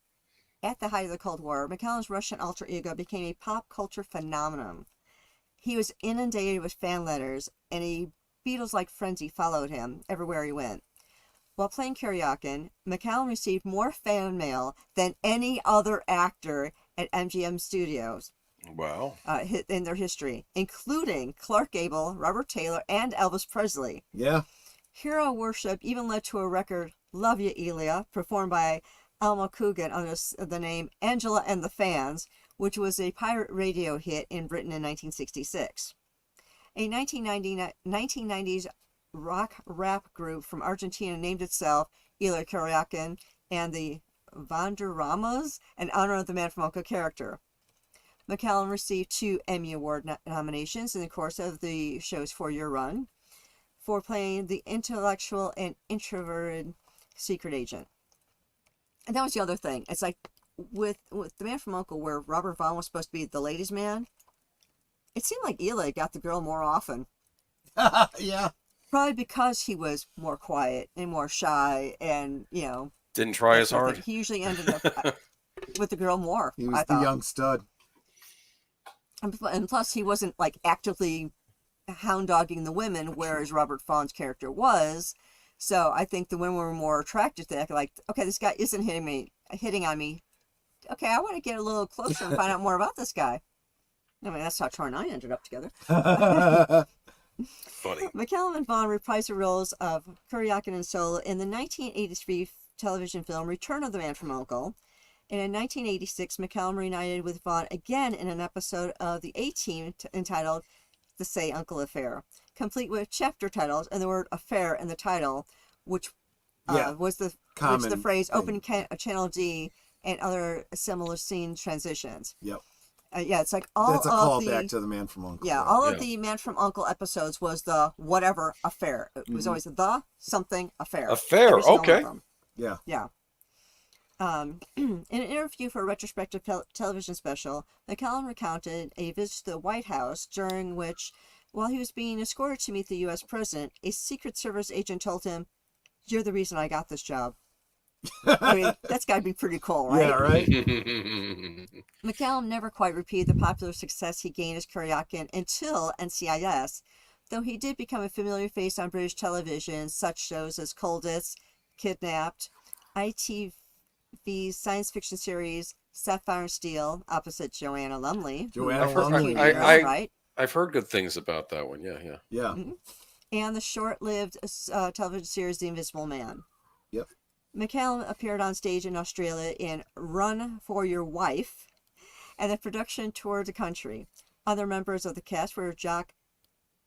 S1: of the Cold War, McCallum's Russian alter ego became a pop culture phenomenon. He was inundated with fan letters, and a Beatles-like frenzy followed him everywhere he went. While playing Kuryakin, McCallum received more fan mail than any other actor at MGM Studios.
S2: Wow.
S1: In their history, including Clark Gable, Robert Taylor, and Elvis Presley.
S3: Yeah.
S1: Hero worship even led to a record, Love Ya Elia, performed by Alma Coogan under the name Angela and the Fans, which was a pirate radio hit in Britain in 1966. A 1990s rock rap group from Argentina named itself Ilya Kuryakin and the Vanderramas in honor of the Man from U.N.C.L.E. character. McCallum received 2 Emmy Award nominations in the course of the show's 4-year run for playing the intellectual and introverted secret agent. And that was the other thing. It's like with The Man from U.N.C.L.E., where Robert Vaughn was supposed to be the ladies' man, it seemed like Eli got the girl more often.
S3: Yeah.
S1: Probably because he was more quiet and more shy and,
S2: Didn't try
S1: that
S2: as
S1: sort of
S2: hard.
S1: thing. He usually ended up with the girl more,
S3: He
S1: I
S3: was the
S1: thought.
S3: young stud.
S1: And plus, he wasn't like actively hound dogging the women, whereas Robert Vaughn's character was. So I think the women were more attracted to that. Like, okay, this guy isn't hitting on me. Okay, I want to get a little closer and find out more about this guy. I mean, that's how Troy and I ended up together.
S2: Funny.
S1: McCallum and Vaughn reprised the roles of Kuryakin and Solo in the 1983 television film Return of the Man from U.N.C.L.E. And in 1986, McCallum reunited with Vaughn again in an episode of the A-Team entitled The Say Uncle Affair, complete with chapter titles and the word affair in the title, which was the phrase
S3: thing.
S1: open Channel D and other similar scene transitions.
S3: Yep.
S1: It's like all
S3: That's a
S1: of
S3: callback to the Man from U.N.C.L.E.
S1: Yeah, all of the Man from U.N.C.L.E. episodes was the whatever affair. It was always the something affair.
S2: Affair,
S1: Every single one
S2: okay.
S1: of them.
S3: Yeah.
S1: Yeah. In an interview for a retrospective television special, McCallum recounted a visit to the White House during which, while he was being escorted to meet the U.S. president, a Secret Service agent told him, "You're the reason I got this job." I mean, that's got to be pretty cool, right?
S3: Yeah, right?
S1: McCallum never quite repeated the popular success he gained as Kuryakin until NCIS, though he did become a familiar face on British television, such shows as Colditz, Kidnapped, ITV's science fiction series Sapphire and Steel, opposite Joanna Lumley.
S3: Joanna
S1: who was
S3: Lumley,
S1: Queen
S3: yeah.
S1: Mary, right?
S2: I've heard good things about that one. Yeah.
S3: Yeah.
S1: And the short-lived television series The Invisible Man.
S3: Yep.
S1: McCallum appeared on stage in Australia in Run for Your Wife, and the production toured the country. Other members of the cast were Jock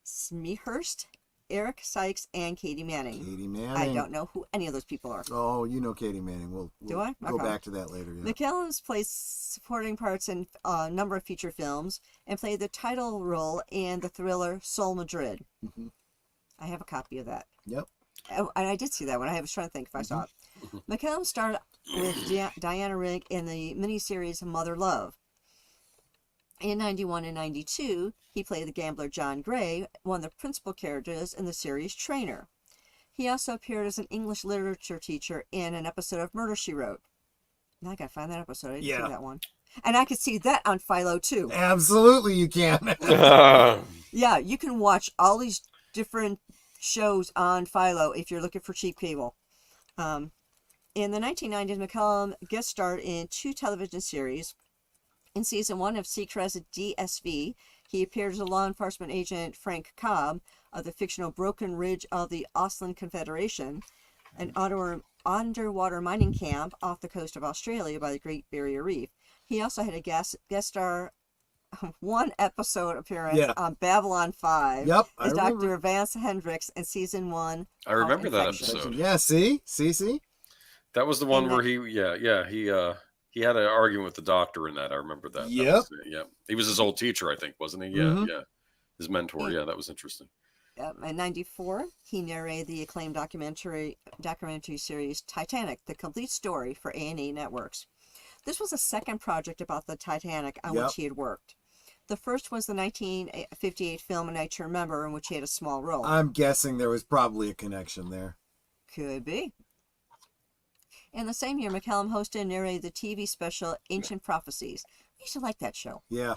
S1: Smethurst, Eric Sykes, and Katie Manning.
S3: Katie Manning.
S1: I don't know who any of those people are.
S3: Oh, you know Katie Manning. We'll
S1: Do I?
S3: go
S1: Okay.
S3: back to that later. Yeah.
S1: McCallum's played supporting parts in a number of feature films and played the title role in the thriller Soul Madrid.
S3: Mhm.
S1: I have a copy of that.
S3: Yep.
S1: Oh, and I did see that one. I was trying to think if I saw it. McCallum started with Diana Rigg in the miniseries Mother Love. In 91 and 92, he played the gambler John Gray, one of the principal characters in the series Trainer. He also appeared as an English literature teacher in an episode of Murder, She Wrote. Now I gotta find that episode. I didn't see that one. And I could see that on Philo, too.
S3: Absolutely, you can.
S1: Yeah, you can watch all these different shows on Philo if you're looking for cheap cable. In the 1990s, McCallum guest starred in 2 television series. In season 1 of Seacrest DSV, he appeared as a law enforcement agent Frank Cobb of the fictional Broken Ridge of the Auckland Confederation, an underwater mining camp off the coast of Australia by the Great Barrier Reef. He also had a guest star 1 episode appearance on Babylon 5
S3: Yep,
S1: as
S3: I
S1: Dr.
S3: remember.
S1: Vance Hendricks in season 1.
S2: I remember that
S1: Infection.
S2: episode.
S3: Yeah, see?
S2: That was the one
S1: And
S2: where he had an argument with the doctor in that. I remember that.
S3: Yep.
S2: That was it, yeah. He was his old teacher, I think, wasn't he? Yeah,
S3: Mhm.
S2: yeah. His mentor. Yeah, that was interesting.
S1: In 94, he narrated the acclaimed documentary series Titanic, the complete story for A&E Networks. This was a second project about the Titanic on which he had worked. The first was the 1958 film A Night to Remember, in which he had a small role.
S3: I'm guessing there was probably a connection there.
S1: Could be. In the same year, McCallum hosted and narrated the TV special Ancient Prophecies. I used to like that show.
S3: Yeah.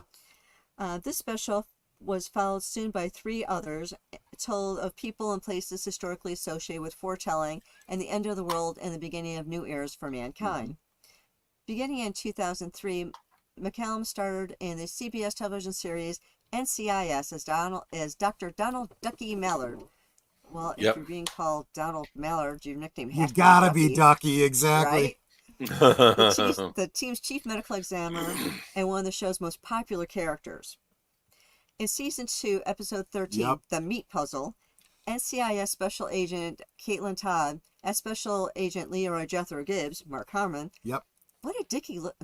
S1: This special was followed soon by 3 others, told of people and places historically associated with foretelling and the end of the world and the beginning of new eras for mankind. Beginning in 2003, McCallum starred in the CBS television series NCIS as Dr. Donald Ducky Mallard. Well, if you're being called Donald Mallard, your nickname has
S3: You
S1: to
S3: gotta
S1: be
S3: be Ducky, exactly.
S1: right? The team's chief medical examiner and one of the show's most popular characters. In season 2, episode 13, The Meat Puzzle, NCIS Special Agent Caitlin Todd as Special Agent Leroy Jethro Gibbs, Mark Harmon.
S3: Yep.
S1: What did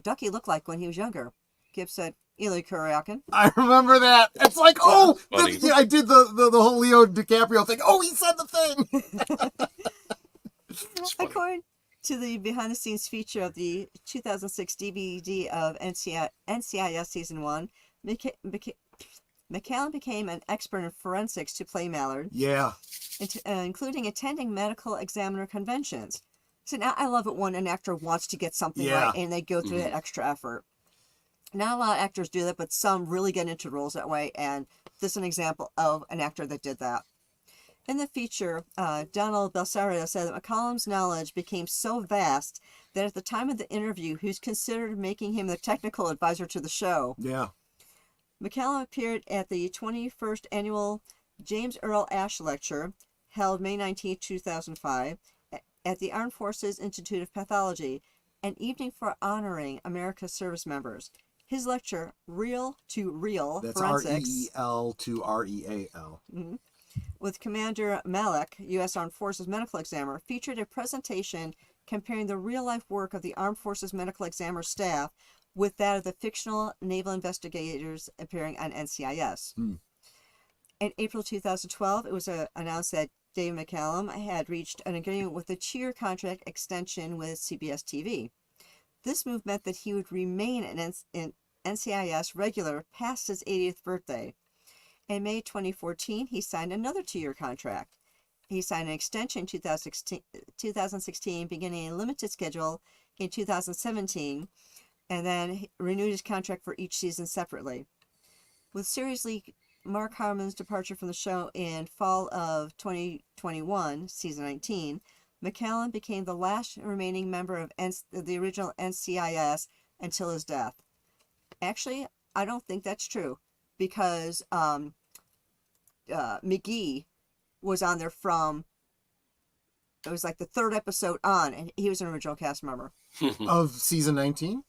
S1: Ducky look like when he was younger? Gibbs said, Eli Kuryakin.
S3: I remember that. It's like, oh,
S2: Funny.
S3: I did the whole Leo DiCaprio thing. Oh, he said the thing.
S2: It's funny.
S1: According to the behind-the-scenes feature of the 2006 DVD of NCIS Season 1, McCallum became an expert in forensics to play Mallard,
S3: Yeah.
S1: including attending medical examiner conventions. So now I love it when an actor wants to get something
S3: Yeah.
S1: right and they go through that extra effort. Not a lot of actors do that, but some really get into roles that way, and this is an example of an actor that did that. In the feature, Donald Belsario said that McCallum's knowledge became so vast that at the time of the interview, he was considered making him the technical advisor to the show.
S3: Yeah.
S1: McCallum appeared at the 21st annual James Earl Ashe Lecture, held May 19, 2005, at the Armed Forces Institute of Pathology, an evening for honoring America's service members. His lecture, Real to Real
S3: That's
S1: Forensics,
S3: REEL to REAL.
S1: with Commander Malek, U.S. Armed Forces Medical Examiner, featured a presentation comparing the real-life work of the Armed Forces Medical Examiner staff with that of the fictional naval investigators appearing on NCIS. In April 2012, it was announced that Dave McCallum had reached an agreement with a 2-year contract extension with CBS TV. This move meant that he would remain an NCIS regular past his 80th birthday. In May 2014, he signed another 2-year contract. He signed an extension in 2016, beginning a limited schedule in 2017, and then renewed his contract for each season separately. With series lead Mark Harmon's departure from the show in fall of 2021, season 19, McCallum became the last remaining member of the original NCIS until his death. Actually, I don't think that's true, because McGee was on there from, it was like the 3rd episode on, and he was an original cast member.
S3: Of season 19?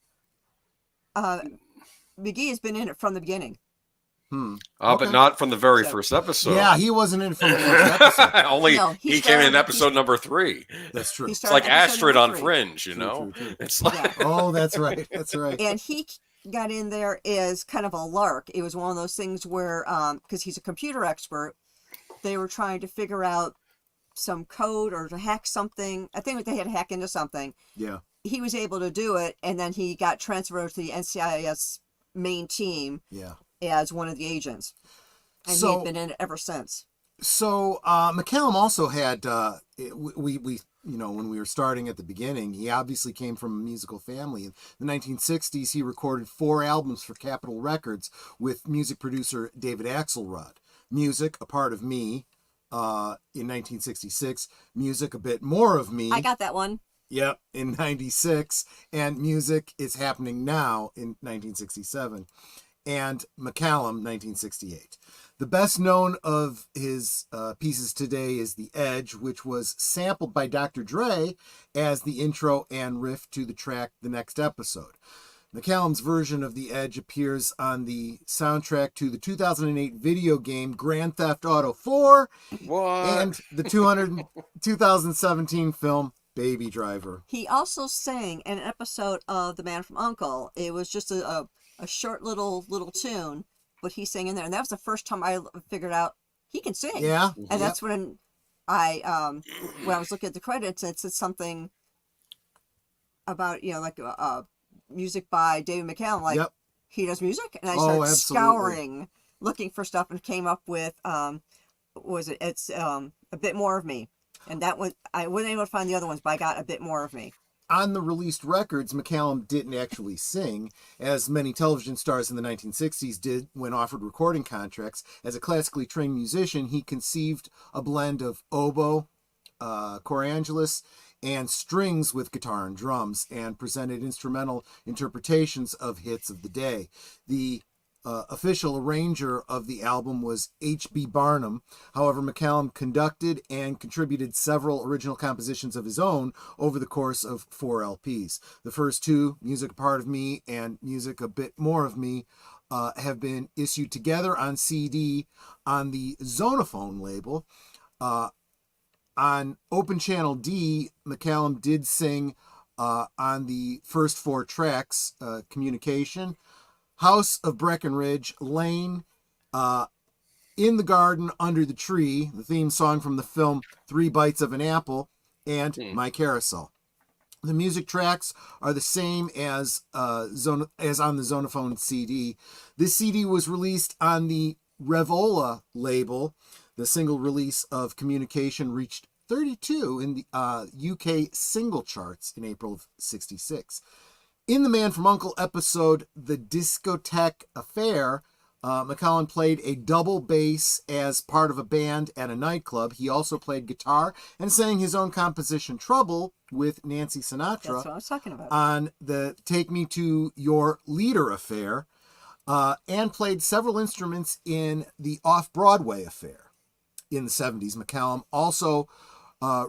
S1: McGee has been in it from the beginning.
S2: But
S3: Okay.
S2: not from the very
S1: So-
S2: first episode.
S3: Yeah, he wasn't in it from the first episode.
S2: Only
S1: No,
S2: he came in
S1: started-
S2: episode number 3.
S3: That's true.
S1: He
S2: It's
S1: started
S2: like
S1: episode
S2: Astrid
S1: number
S2: on
S1: 3.
S2: Fringe, you
S3: True,
S2: know?
S3: true, true.
S2: It's like
S1: Yeah.
S3: Oh, that's right. That's right.
S1: And he got in there as kind of a lark. It was one of those things where, because he's a computer expert, they were trying to figure out some code or to hack something. I think they had to hack into something.
S3: Yeah.
S1: He was able to do it, and then he got transferred to the NCIS main team
S3: Yeah.
S1: as one of the agents. And
S3: So-
S1: he'd been in it ever since.
S3: So McCallum also had we when we were starting at the beginning, he obviously came from a musical family. In the 1960s, he recorded 4 albums for Capitol Records with music producer David Axelrod. Music, A Part of Me, in 1966. Music, A Bit More of Me.
S1: I got that one.
S3: Yep, in 96. And Music Is Happening Now in 1967. And McCallum, 1968. The best known of his pieces today is The Edge, which was sampled by Dr. Dre as the intro and riff to the track The Next Episode. McCallum's version of The Edge appears on the soundtrack to the 2008 video game Grand Theft Auto 4
S2: what?
S3: and the 2017 film Baby Driver.
S1: He also sang in an episode of The Man from U.N.C.L.E. It was just a short little tune, but he sang in there, and that was the first time I figured out he can sing.
S3: Yeah.
S1: And that's when I was looking at the credits, it said something about, like music by David McCallum, like
S3: Yep.
S1: he does music, and I
S3: Oh,
S1: started
S3: absolutely.
S1: scouring, looking for stuff, and came up with it's A Bit More of Me, and that one I wasn't able to find the other ones, but I got A Bit More of Me.
S3: On the released records, McCallum didn't actually sing, as many television stars in the 1960s did when offered recording contracts. As a classically trained musician, he conceived a blend of oboe, chorangelus, and strings with guitar and drums, and presented instrumental interpretations of hits of the day. The official arranger of the album was H.B. Barnum. However, McCallum conducted and contributed several original compositions of his own over the course of 4 LPs. The first 2, Music, A Part of Me and Music, A Bit More of Me, have been issued together on CD on the Zonophone label. On Open Channel D, McCallum did sing on the first 4 tracks, Communication, House of Breckenridge, Lane, In the Garden, Under the Tree, the theme song from the film 3 Bites of an Apple, and My Carousel. The music tracks are the same as on the Zonophone CD. This CD was released on the Revola label. The single release of Communication reached 32 in the UK single charts in April of '66. In The Man from U.N.C.L.E. episode The Discotheque Affair, McCallum played a double bass as part of a band at a nightclub. He also played guitar and sang his own composition Trouble with Nancy Sinatra.
S1: That's what I was talking about.
S3: On the Take Me to Your Leader Affair, and played several instruments in the Off-Broadway Affair in the 70s. McCallum also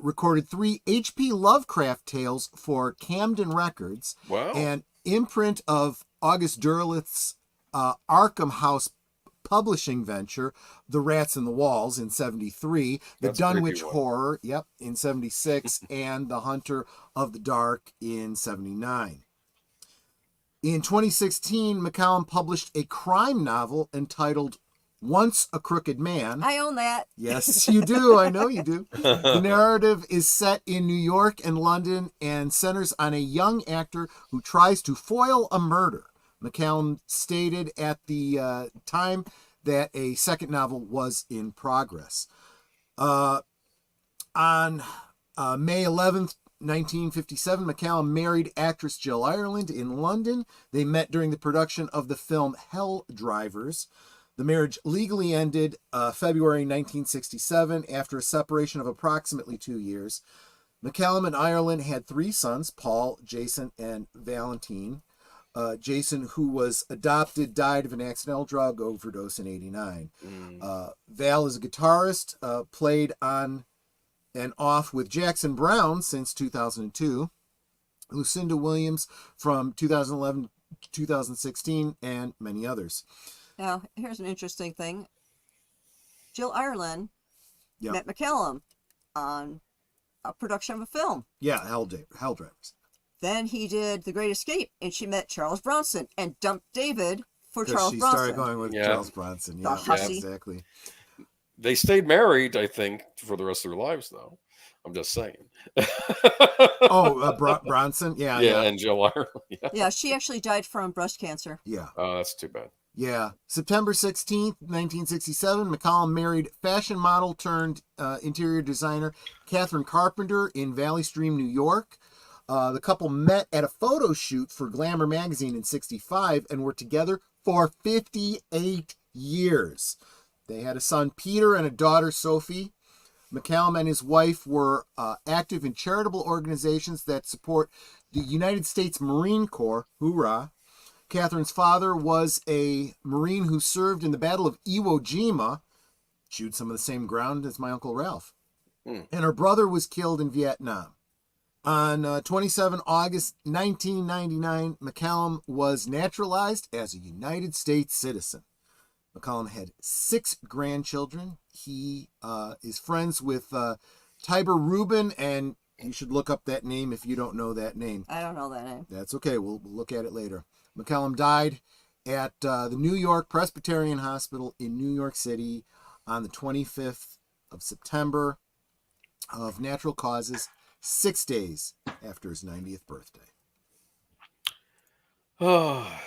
S3: recorded 3 H.P. Lovecraft tales for Camden Records,
S2: Wow.
S3: an imprint of August Derleth's Arkham House publishing venture, The Rats in the Walls in 73, The
S2: That's a creepy
S3: Dunwich
S2: one.
S3: Horror, in 76, and The Hunter of the Dark in 79. In 2016, McCallum published a crime novel entitled Once a Crooked Man.
S1: I own that.
S3: Yes, you do. I know you do. The narrative is set in New York and London and centers on a young actor who tries to foil a murder. McCallum stated at the time that a second novel was in progress. On May 11th, 1957, McCallum married actress Jill Ireland in London. They met during the production of the film Hell Drivers. The marriage legally ended February 1967 after a separation of approximately 2 years. McCallum and Ireland had 3 sons, Paul, Jason, and Valentine. Jason, who was adopted, died of an accidental drug overdose in '89. Val is a guitarist, played on and off with Jackson Browne since 2002. Lucinda Williams from 2011 to 2016, and many others.
S1: Now, here's an interesting thing. Jill Ireland
S3: Yep.
S1: met McCallum on a production of a film.
S3: Yeah, Hell Drivers.
S1: Then he did The Great Escape, and she met Charles Bronson and dumped David for
S3: Because
S1: Charles
S3: she
S1: Bronson.
S3: started going with
S2: Yeah.
S3: Charles Bronson.
S1: The
S3: Yeah,
S1: hussy.
S3: exactly.
S2: They stayed married, I think, for the rest of their lives, though. I'm just saying.
S3: Oh, Bronson? Yeah,
S2: yeah, and Jill Ireland. Yeah.
S1: Yeah, she actually died from breast cancer.
S3: Yeah.
S2: Oh, that's too bad.
S3: Yeah. September 16th, 1967, McCallum married fashion model turned interior designer Catherine Carpenter in Valley Stream, New York. The couple met at a photo shoot for Glamour magazine in '65 and were together for 58 years. They had a son, Peter, and a daughter, Sophie. McCallum and his wife were active in charitable organizations that support the United States Marine Corps. Hoorah. Catherine's father was a Marine who served in the Battle of Iwo Jima, chewed some of the same ground as my Uncle Ralph. And her brother was killed in Vietnam. On 27 August 1999, McCallum was naturalized as a United States citizen. McCallum had 6 grandchildren. He is friends with Tiber Rubin, and you should look up that name if you don't know that name.
S1: I don't know that name.
S3: That's okay. We'll look at it later. McCallum died at the New York Presbyterian Hospital in New York City on the 25th of September of natural causes, 6 days after his 90th birthday.
S2: Oh,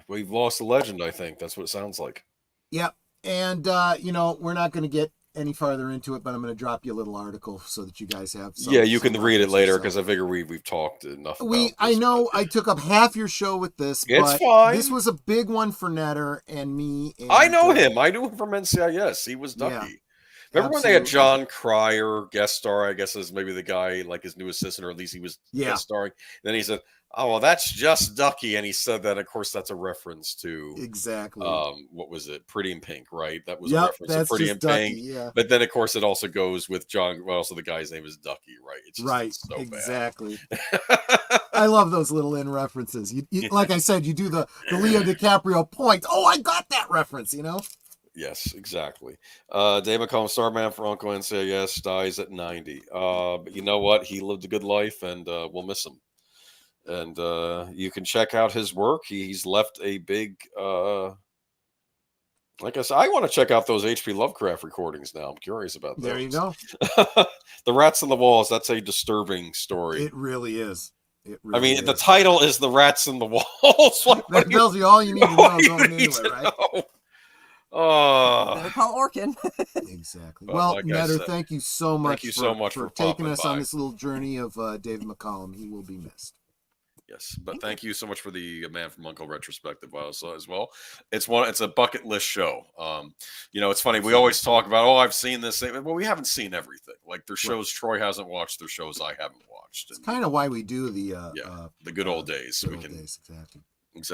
S2: we've lost a legend, I think. That's what it sounds like.
S3: Yep. And, we're not going to get any farther into it, but I'm going to drop you a little article so that you guys have some.
S2: Yeah, you can read it later
S3: because
S2: because I figure we've talked enough about
S3: I
S2: this,
S3: know
S2: but-
S3: I took up half your show with this,
S2: It's
S3: but
S2: fine.
S3: this was a big one for Netter and me. And,
S2: I know him. I knew him from NCIS. He was Ducky.
S3: Yeah,
S2: Remember when they had
S3: absolutely.
S2: John Cryer guest star, I guess is maybe the guy, like his new assistant, or at least he was guest starring. Then he said, "Oh, well, that's just Ducky." And he said that, of course, that's a reference to
S3: Exactly.
S2: what was it? Pretty in Pink, right? That was a
S3: Yep,
S2: reference to
S3: that's
S2: Pretty
S3: just
S2: in
S3: Ducky,
S2: Pink.
S3: yeah.
S2: But then, of course, it also goes with John. Well, also the guy's name is Ducky, right? It's just,
S3: Right,
S2: it's so
S3: exactly.
S2: bad.
S3: I love those little in references. You, like I said, you do the Leo DiCaprio point. Oh, I got that reference,
S2: Yes, exactly. Dave McCallum, Starman for Uncle NCIS, dies at 90. But you know what? He lived a good life, and we'll miss him. And you can check out his work. He's left a big, like I said, I want to check out those H.P. Lovecraft recordings now. I'm curious about those.
S3: There you go.
S2: The Rats on the Walls, that's a disturbing story.
S3: It really is. It
S2: I
S3: really
S2: mean, the
S3: is.
S2: title is The Rats in the Walls.
S3: That tells you all you need to know going into it, right?
S1: Better call Orkin.
S3: Exactly.
S2: But
S3: well,
S2: like I
S3: Netter,
S2: said,
S3: thank you so much for taking us on
S2: by.
S3: this little journey of David McCallum. He will be missed.
S2: Yes, but thank you so much for the Man from Uncle retrospective as well. It's a bucket list show. It's funny. We always talk about, I've seen this. Well, we haven't seen everything. Like there's shows Troy hasn't watched. There's shows I haven't watched.
S3: It's kind of why we do the
S2: good old days. Exactly.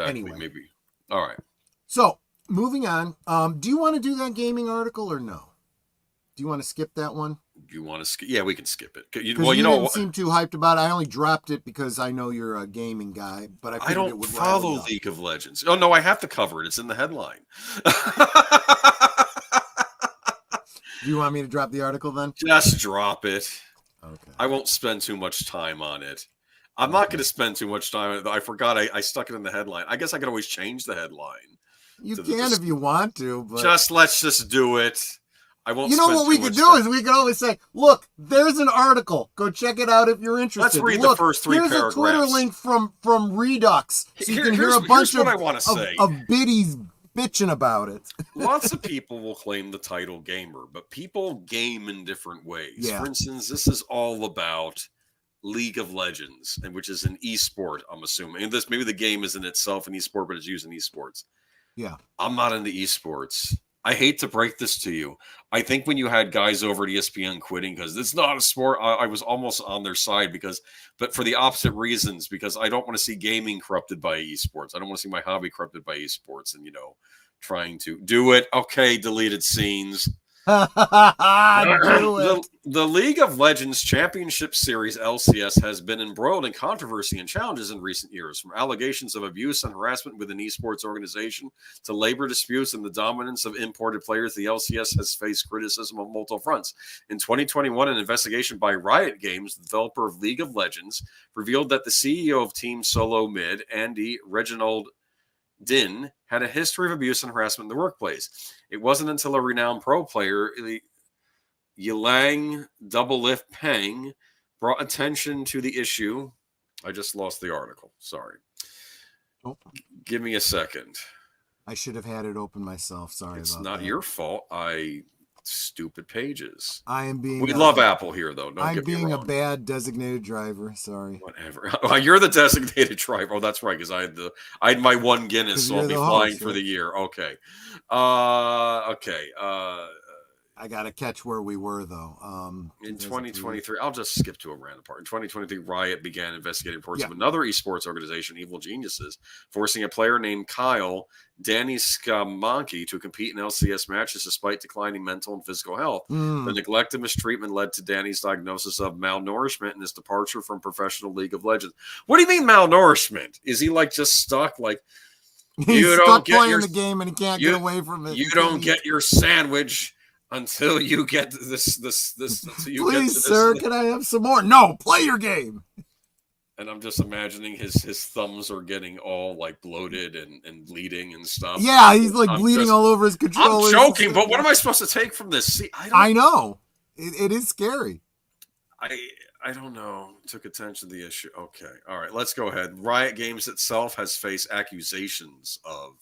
S3: Anyway.
S2: Maybe. All right.
S3: So moving on. Do you want to do that gaming article or no? Do you want to skip that one?
S2: Do you want to skip? Yeah, we can skip it.
S3: You didn't seem too hyped about it. I only dropped it because I know you're a gaming guy, but I
S2: don't
S3: it would
S2: follow League of Legends. Oh no, I have to cover it. It's in the headline.
S3: Do you want me to drop the article then?
S2: Just drop it.
S3: Okay.
S2: I won't spend too much time on it. I'm not going to spend too much time on it. I forgot I stuck it in the headline. I guess I could always change the headline.
S3: You can if you want to, but
S2: let's just do it. I won't.
S3: You know what we could do is we could always say, "Look, there's an article. Go check it out if you're interested."
S2: Let's read the first three paragraphs.
S3: Here's a Twitter link from Redux, so you can hear a bunch of biddies bitching about it.
S2: Lots of people will claim the title gamer, but people game in different ways.
S3: Yeah.
S2: For instance, this is all about League of Legends, and which is an esport. I'm assuming, and maybe the game isn't itself an esport, but it's used in esports.
S3: Yeah,
S2: I'm not into esports. I hate to break this to you. I think when you had guys over at ESPN quitting because it's not a sport, I was almost on their side but for the opposite reasons, because I don't want to see gaming corrupted by esports. I don't want to see my hobby corrupted by esports and, trying to do it. Okay, deleted scenes. The League of Legends Championship Series LCS has been embroiled in controversy and challenges in recent years, from allegations of abuse and harassment within esports organization to labor disputes and the dominance of imported players. The LCS has faced criticism on multiple fronts. In 2021, an investigation by Riot Games, the developer of League of Legends, revealed that the CEO of Team Solo Mid, Andy Reginald Din, had a history of abuse and harassment in the workplace. It wasn't until a renowned pro player, Yilang Double Lift Peng, brought attention to the issue. I just lost the article. Sorry. Oh. Give me a second.
S3: I should have had it open myself. Sorry
S2: it's
S3: about
S2: not
S3: that.
S2: Your fault. Stupid pages.
S3: I am being.
S2: We love Apple here, though.
S3: I'm being a bad designated driver. Sorry.
S2: Whatever. You're the designated driver. Oh, that's right. Because I had my one Guinness, so I'll be flying for the year. Okay. Okay.
S3: I gotta catch where we were though.
S2: In 2023, I'll just skip to a random part. In 2023, Riot began investigating reports of another esports organization, Evil Geniuses, forcing a player named Kyle Danny Skamanki to compete in LCS matches despite declining mental and physical health. The neglect and mistreatment led to Danny's diagnosis of malnourishment and his departure from professional League of Legends. What do you mean malnourishment? Is he just stuck?
S3: He's stuck playing the game and he can't get away from it.
S2: You don't get your sandwich until you get this.
S3: Please, sir, can I have some more? No, play your game.
S2: And I'm just imagining his thumbs are getting all bloated and bleeding and stuff.
S3: Yeah, he's bleeding all over his controller.
S2: I'm joking, but what am I supposed to take from this? See,
S3: I know. It is scary.
S2: I don't know. Took attention to the issue. Okay. All right, let's go ahead. Riot Games itself has faced accusations of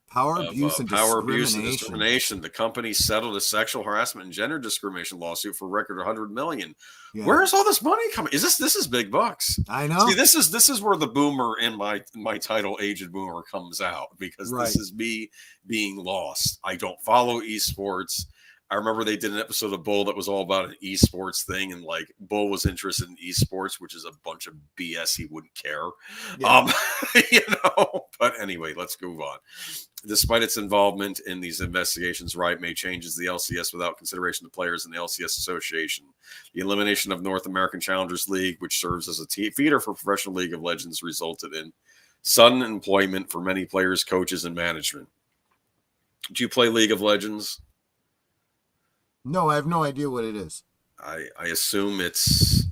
S3: power abuse and
S2: discrimination. The company settled a sexual harassment and gender discrimination lawsuit for a record $100 million. Yeah. Where is all this money coming? This is big bucks.
S3: I know.
S2: See, this is where the boomer in my title, Aged Boomer, comes out, because this is me being lost. I don't follow esports. I remember they did an episode of Bull that was all about an esports thing, and Bull was interested in esports, which is a bunch of BS. He wouldn't care. Yeah. But anyway, let's move on. Despite its involvement in these investigations, Riot made changes to the LCS without consideration of players in the LCS Association. The elimination of North American Challengers League, which serves as a feeder for professional League of Legends, resulted in sudden employment for many players, coaches, and management. Do you play League of Legends?
S3: No, I have no idea what it is.
S2: I assume it's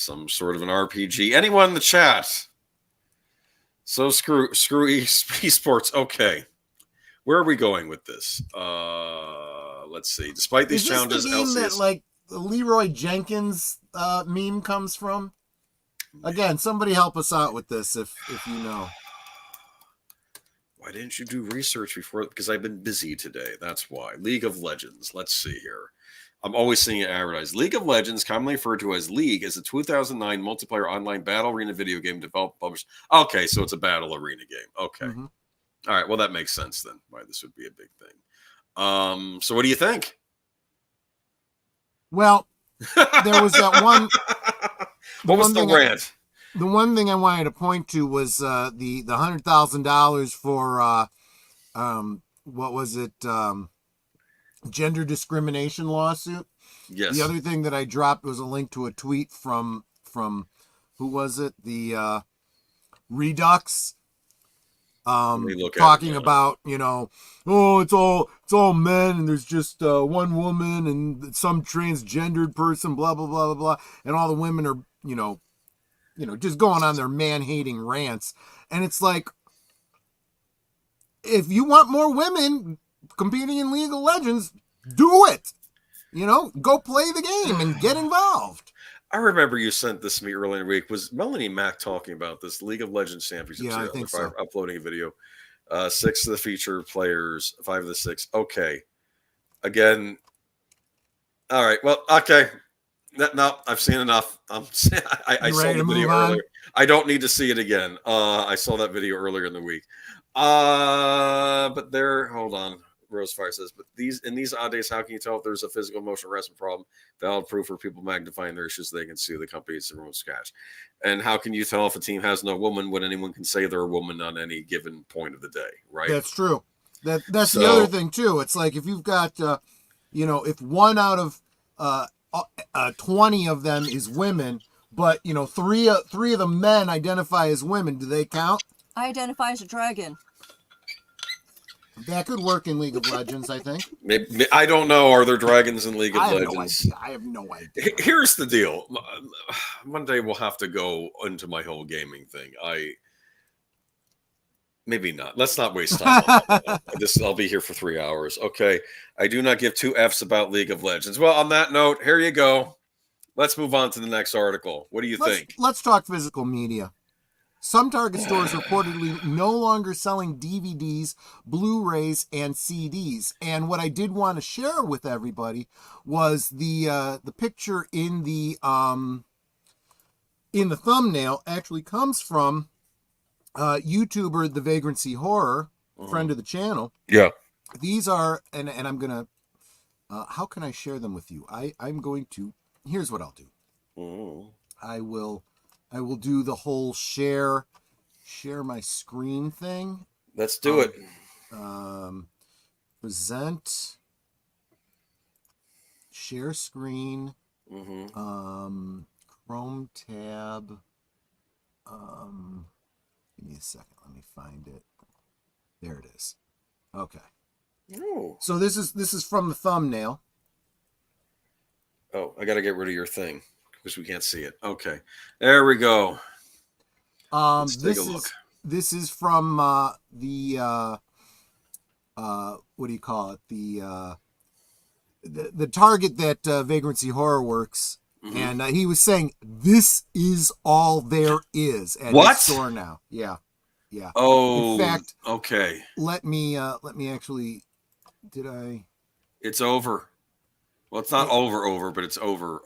S2: some sort of an RPG. Anyone in the chat? So screw esports. Okay, where are we going with this? Let's see. Despite these challenges,
S3: the game
S2: LCS...
S3: that like the Leroy Jenkins meme comes from? Again, somebody help us out with this if you know.
S2: Why didn't you do research before? Because I've been busy today. That's why. League of Legends. Let's see here. I'm always seeing it advertised. League of Legends, commonly referred to as League, is a 2009 multiplayer online battle arena video game developed, published. Okay, so it's a battle arena game. Okay.
S3: Mm-hmm.
S2: All right. Well, that makes sense then. Why this would be a big thing. So what do you think?
S3: Well, there was that one.
S2: What was the rant?
S3: The one thing I wanted to point to was the $100,000 for what was it? Gender discrimination lawsuit.
S2: Yes.
S3: The other thing that I dropped was a link to a tweet from who was it? The Redux. Talking about, oh, it's all men and there's just one woman and some transgendered person, blah blah blah blah blah, and all the women are just going on their man-hating rants. And it's like, if you want more women competing in League of Legends, do it. Go play the game and get involved.
S2: I remember you sent this to me earlier in the week. Was Melanie Mack talking about this League of Legends Championship?
S3: Yeah, I think so.
S2: Uploading a video. 6 of the featured players, 5 of the 6. Okay. Again. All right. Well, okay. No, I've seen enough. I saw the video earlier. I don't need to see it again. I saw that video earlier in the week. But hold on. Rosefire says, but in these odd days, how can you tell if there's a physical emotional harassment problem? Valid proof for people magnifying their issues, they can sue the company. It's their own scratch. And how can you tell if a team has no woman when anyone can say they're a woman on any given point of the day, right? That's
S3: true. That's the other thing too. It's like if you've got, if 1 out of 20 of them is women, but 3 of the men identify as women, do they count?
S1: I identify as a dragon.
S3: That could work in League of Legends, I think.
S2: Maybe, I don't know. Are there dragons in League of Legends?
S3: I have no idea.
S2: Here's the deal. One day we'll have to go into my whole gaming thing. Maybe not. Let's not waste time on that. I'll be here for 3 hours. Okay. I do not give 2 Fs about League of Legends. Well, on that note, here you go. Let's move on to the next article. What do you think?
S3: Let's talk physical media. Some Target stores reportedly no longer selling DVDs, Blu-rays, and CDs. And what I did want to share with everybody was the picture in the thumbnail actually comes from YouTuber The Vagrancy Horror, friend of the channel.
S2: Yeah.
S3: These are, and I'm gonna. How can I share them with you? I'm going to. Here's what I'll do. I will do the whole share my screen thing.
S2: Let's do it.
S3: Present, share screen, Chrome tab. Give me a second. Let me find it. There it is. Okay.
S2: Oh.
S3: So this is from the thumbnail.
S2: Oh, I got to get rid of your thing because we can't see it. Okay, there we go. Let's take a look.
S3: This is from the what do you call it? The Target that Vagrancy Horror works, and he was saying this is all there is at the store now. Yeah.
S2: Oh,
S3: in fact,
S2: okay.
S3: Let me actually. Did I?
S2: It's over. Well, it's not over, but it's over.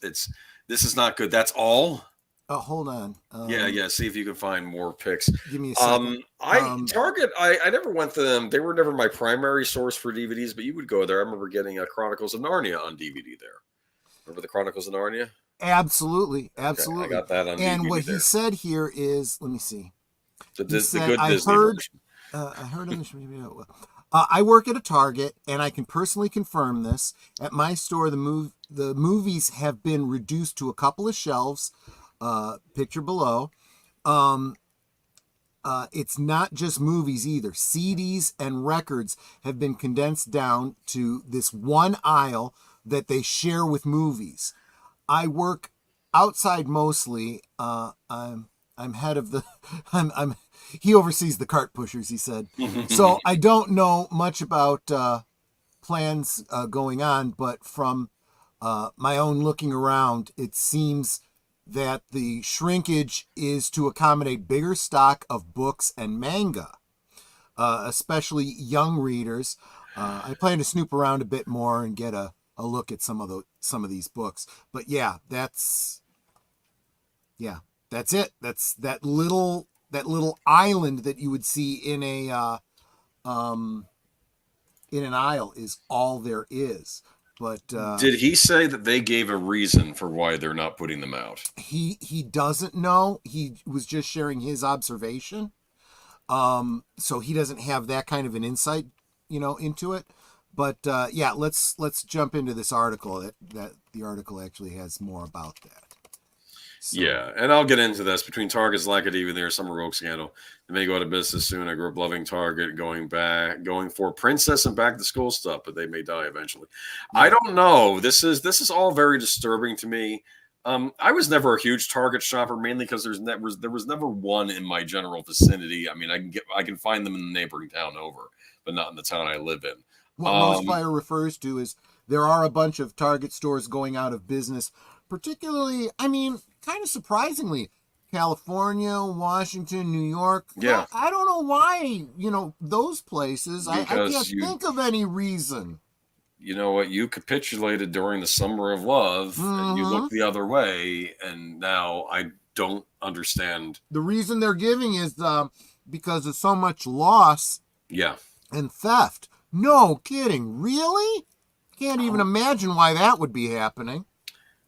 S2: It's. This is not good. That's all.
S3: Hold on.
S2: Yeah. See if you can find more pics.
S3: Give me a second.
S2: Target. I never went to them. They were never my primary source for DVDs, but you would go there. I remember getting Chronicles of Narnia on DVD there. Remember the Chronicles of Narnia?
S3: Absolutely.
S2: Okay, I got that on DVD.
S3: And what he said here is, let me see.
S2: The good Disney version.
S3: I heard on the I work at a Target, and I can personally confirm this. At my store, the movies have been reduced to a couple of shelves. Picture below. It's not just movies either. CDs and records have been condensed down to this one aisle that they share with movies. I work outside mostly. I'm head of the. I'm. He oversees the cart pushers. He said. So I don't know much about plans going on, but from my own looking around, it seems that the shrinkage is to accommodate bigger stock of books and manga, especially young readers. I plan to snoop around a bit more and get a look at some of these books. But that's it. That's that little island that you would see in an aisle is all there is. But
S2: Did he say that they gave a reason for why they're not putting them out?
S3: he doesn't know. He was just sharing his observation. So he doesn't have that kind of an insight, into it. But let's jump into this article. That the article actually has more about that. So.
S2: Yeah, and I'll get into this. Between Target's lack of DVD, their summer rogue scandal, they may go out of business soon. I grew up loving Target, going for princess and back to school stuff, but they may die eventually. Yeah. I don't know. This is all very disturbing to me. I was never a huge Target shopper, mainly because there was never one in my general vicinity. I mean, I can find them in the neighboring town over, but not in the town I live in.
S3: What Rosefire refers to is there are a bunch of Target stores going out of business, particularly, kind of surprisingly, California, Washington, New York.
S2: Yeah.
S3: I don't know why, those places. I can't think of any reason.
S2: You know what? You capitulated during the summer of love, and you looked the other way, and now I don't understand.
S3: The reason they're giving is because of so much loss and theft. No kidding. Really? Can't even imagine why that would be happening.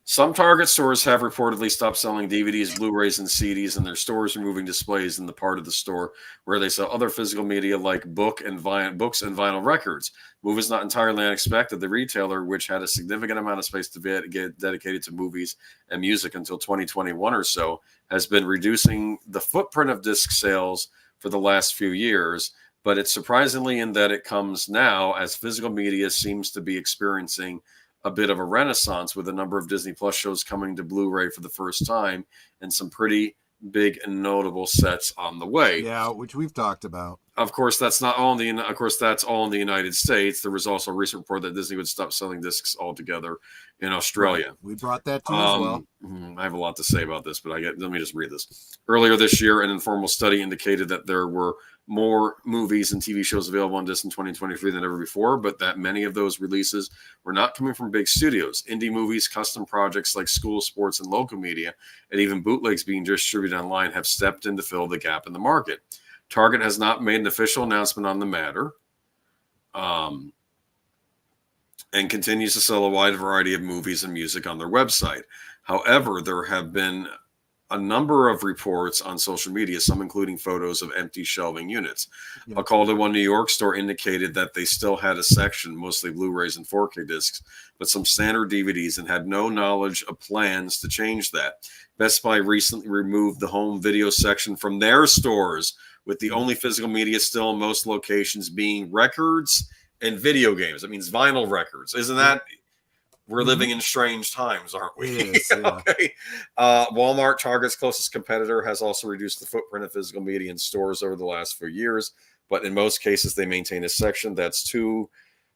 S2: Some Target stores have reportedly stopped selling DVDs, Blu-rays, and CDs, and their stores are moving displays in the part of the store where they sell other physical media like books and vinyl records. Move is not entirely unexpected. The retailer, which had a significant amount of space to get dedicated to movies and music until 2021 or so, has been reducing the footprint of disc sales for the last few years. But it's surprisingly in that it comes now as physical media seems to be experiencing a bit of a renaissance, with a number of Disney Plus shows coming to Blu-ray for the first time and some pretty big and notable sets on the way.
S3: Yeah, which we've talked about.
S2: Of course, that's all in the United States. There was also a recent report that Disney would stop selling discs altogether in Australia.
S3: Right. We brought that too as well.
S2: I have a lot to say about this, but let me just read this. Earlier this year, an informal study indicated that there were more movies and TV shows available on disc in 2023 than ever before, but that many of those releases were not coming from big studios. Indie movies, custom projects like school, sports, and local media, and even bootlegs being distributed online have stepped in to fill the gap in the market. Target has not made an official announcement on the matter, and continues to sell a wide variety of movies and music on their website. However, there have been a number of reports on social media, some including photos of empty shelving units. Yeah. A call to one New York store indicated that they still had a section, mostly Blu-rays and 4K discs, but some standard DVDs, and had no knowledge of plans to change that. Best Buy recently removed the home video section from their stores, with the only physical media still in most locations being records and video games. That means vinyl records. Isn't that... We're living in strange times, aren't we?
S3: It is, yeah.
S2: Okay. Walmart, Target's closest competitor, has also reduced the footprint of physical media in stores over the last few years, but in most cases, they maintain a section that's 2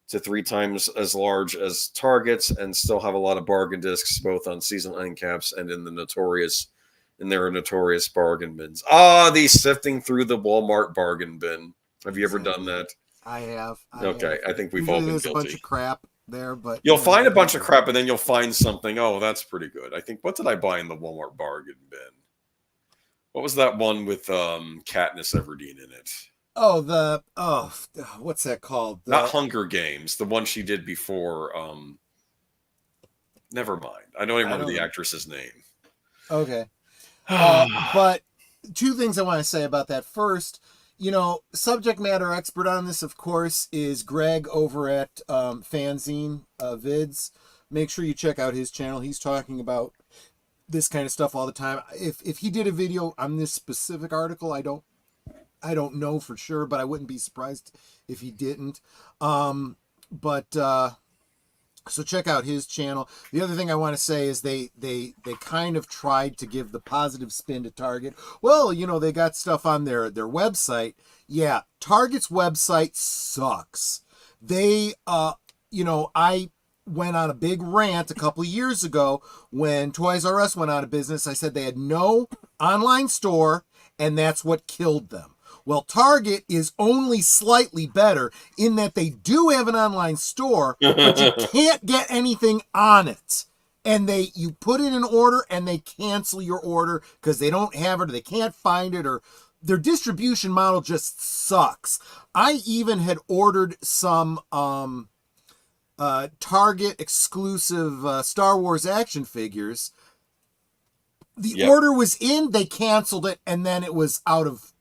S2: to 3 times as large as Target's, and still have a lot of bargain discs, both on seasonal end caps and in their notorious bargain bins. The sifting through the Walmart bargain bin. Have you ever done that?
S3: I have.
S2: I think we've all been guilty.
S3: There's a bunch of crap there, but
S2: you'll find a bunch of crap, and then you'll find something. Oh, that's pretty good. I think, what did I buy in the Walmart bargain bin? What was that one with Katniss Everdeen in it?
S3: What's that called?
S2: Not Hunger Games. The one she did before. Never mind. I don't even remember the actress's name.
S3: Okay. But 2 things I want to say about that. First, subject matter expert on this, of course, is Greg over at Fanzine Vids. Make sure you check out his channel. He's talking about this kind of stuff all the time. If he did a video on this specific article, I don't know for sure, but I wouldn't be surprised if he didn't. But So check out his channel. The other thing I want to say is they kind of tried to give the positive spin to Target. Well, they got stuff on their website. Yeah, Target's website sucks. They I went on a big rant a couple of years ago when Toys R Us went out of business. I said they had no online store, and that's what killed them. Well, Target is only slightly better in that they do have an online store, but you can't get anything on it. And you put in an order and they cancel your order because they don't have it or they can't find it, or their distribution model just sucks. I even had ordered some Target exclusive Star Wars action figures. The order was in, they canceled it, and then it was out of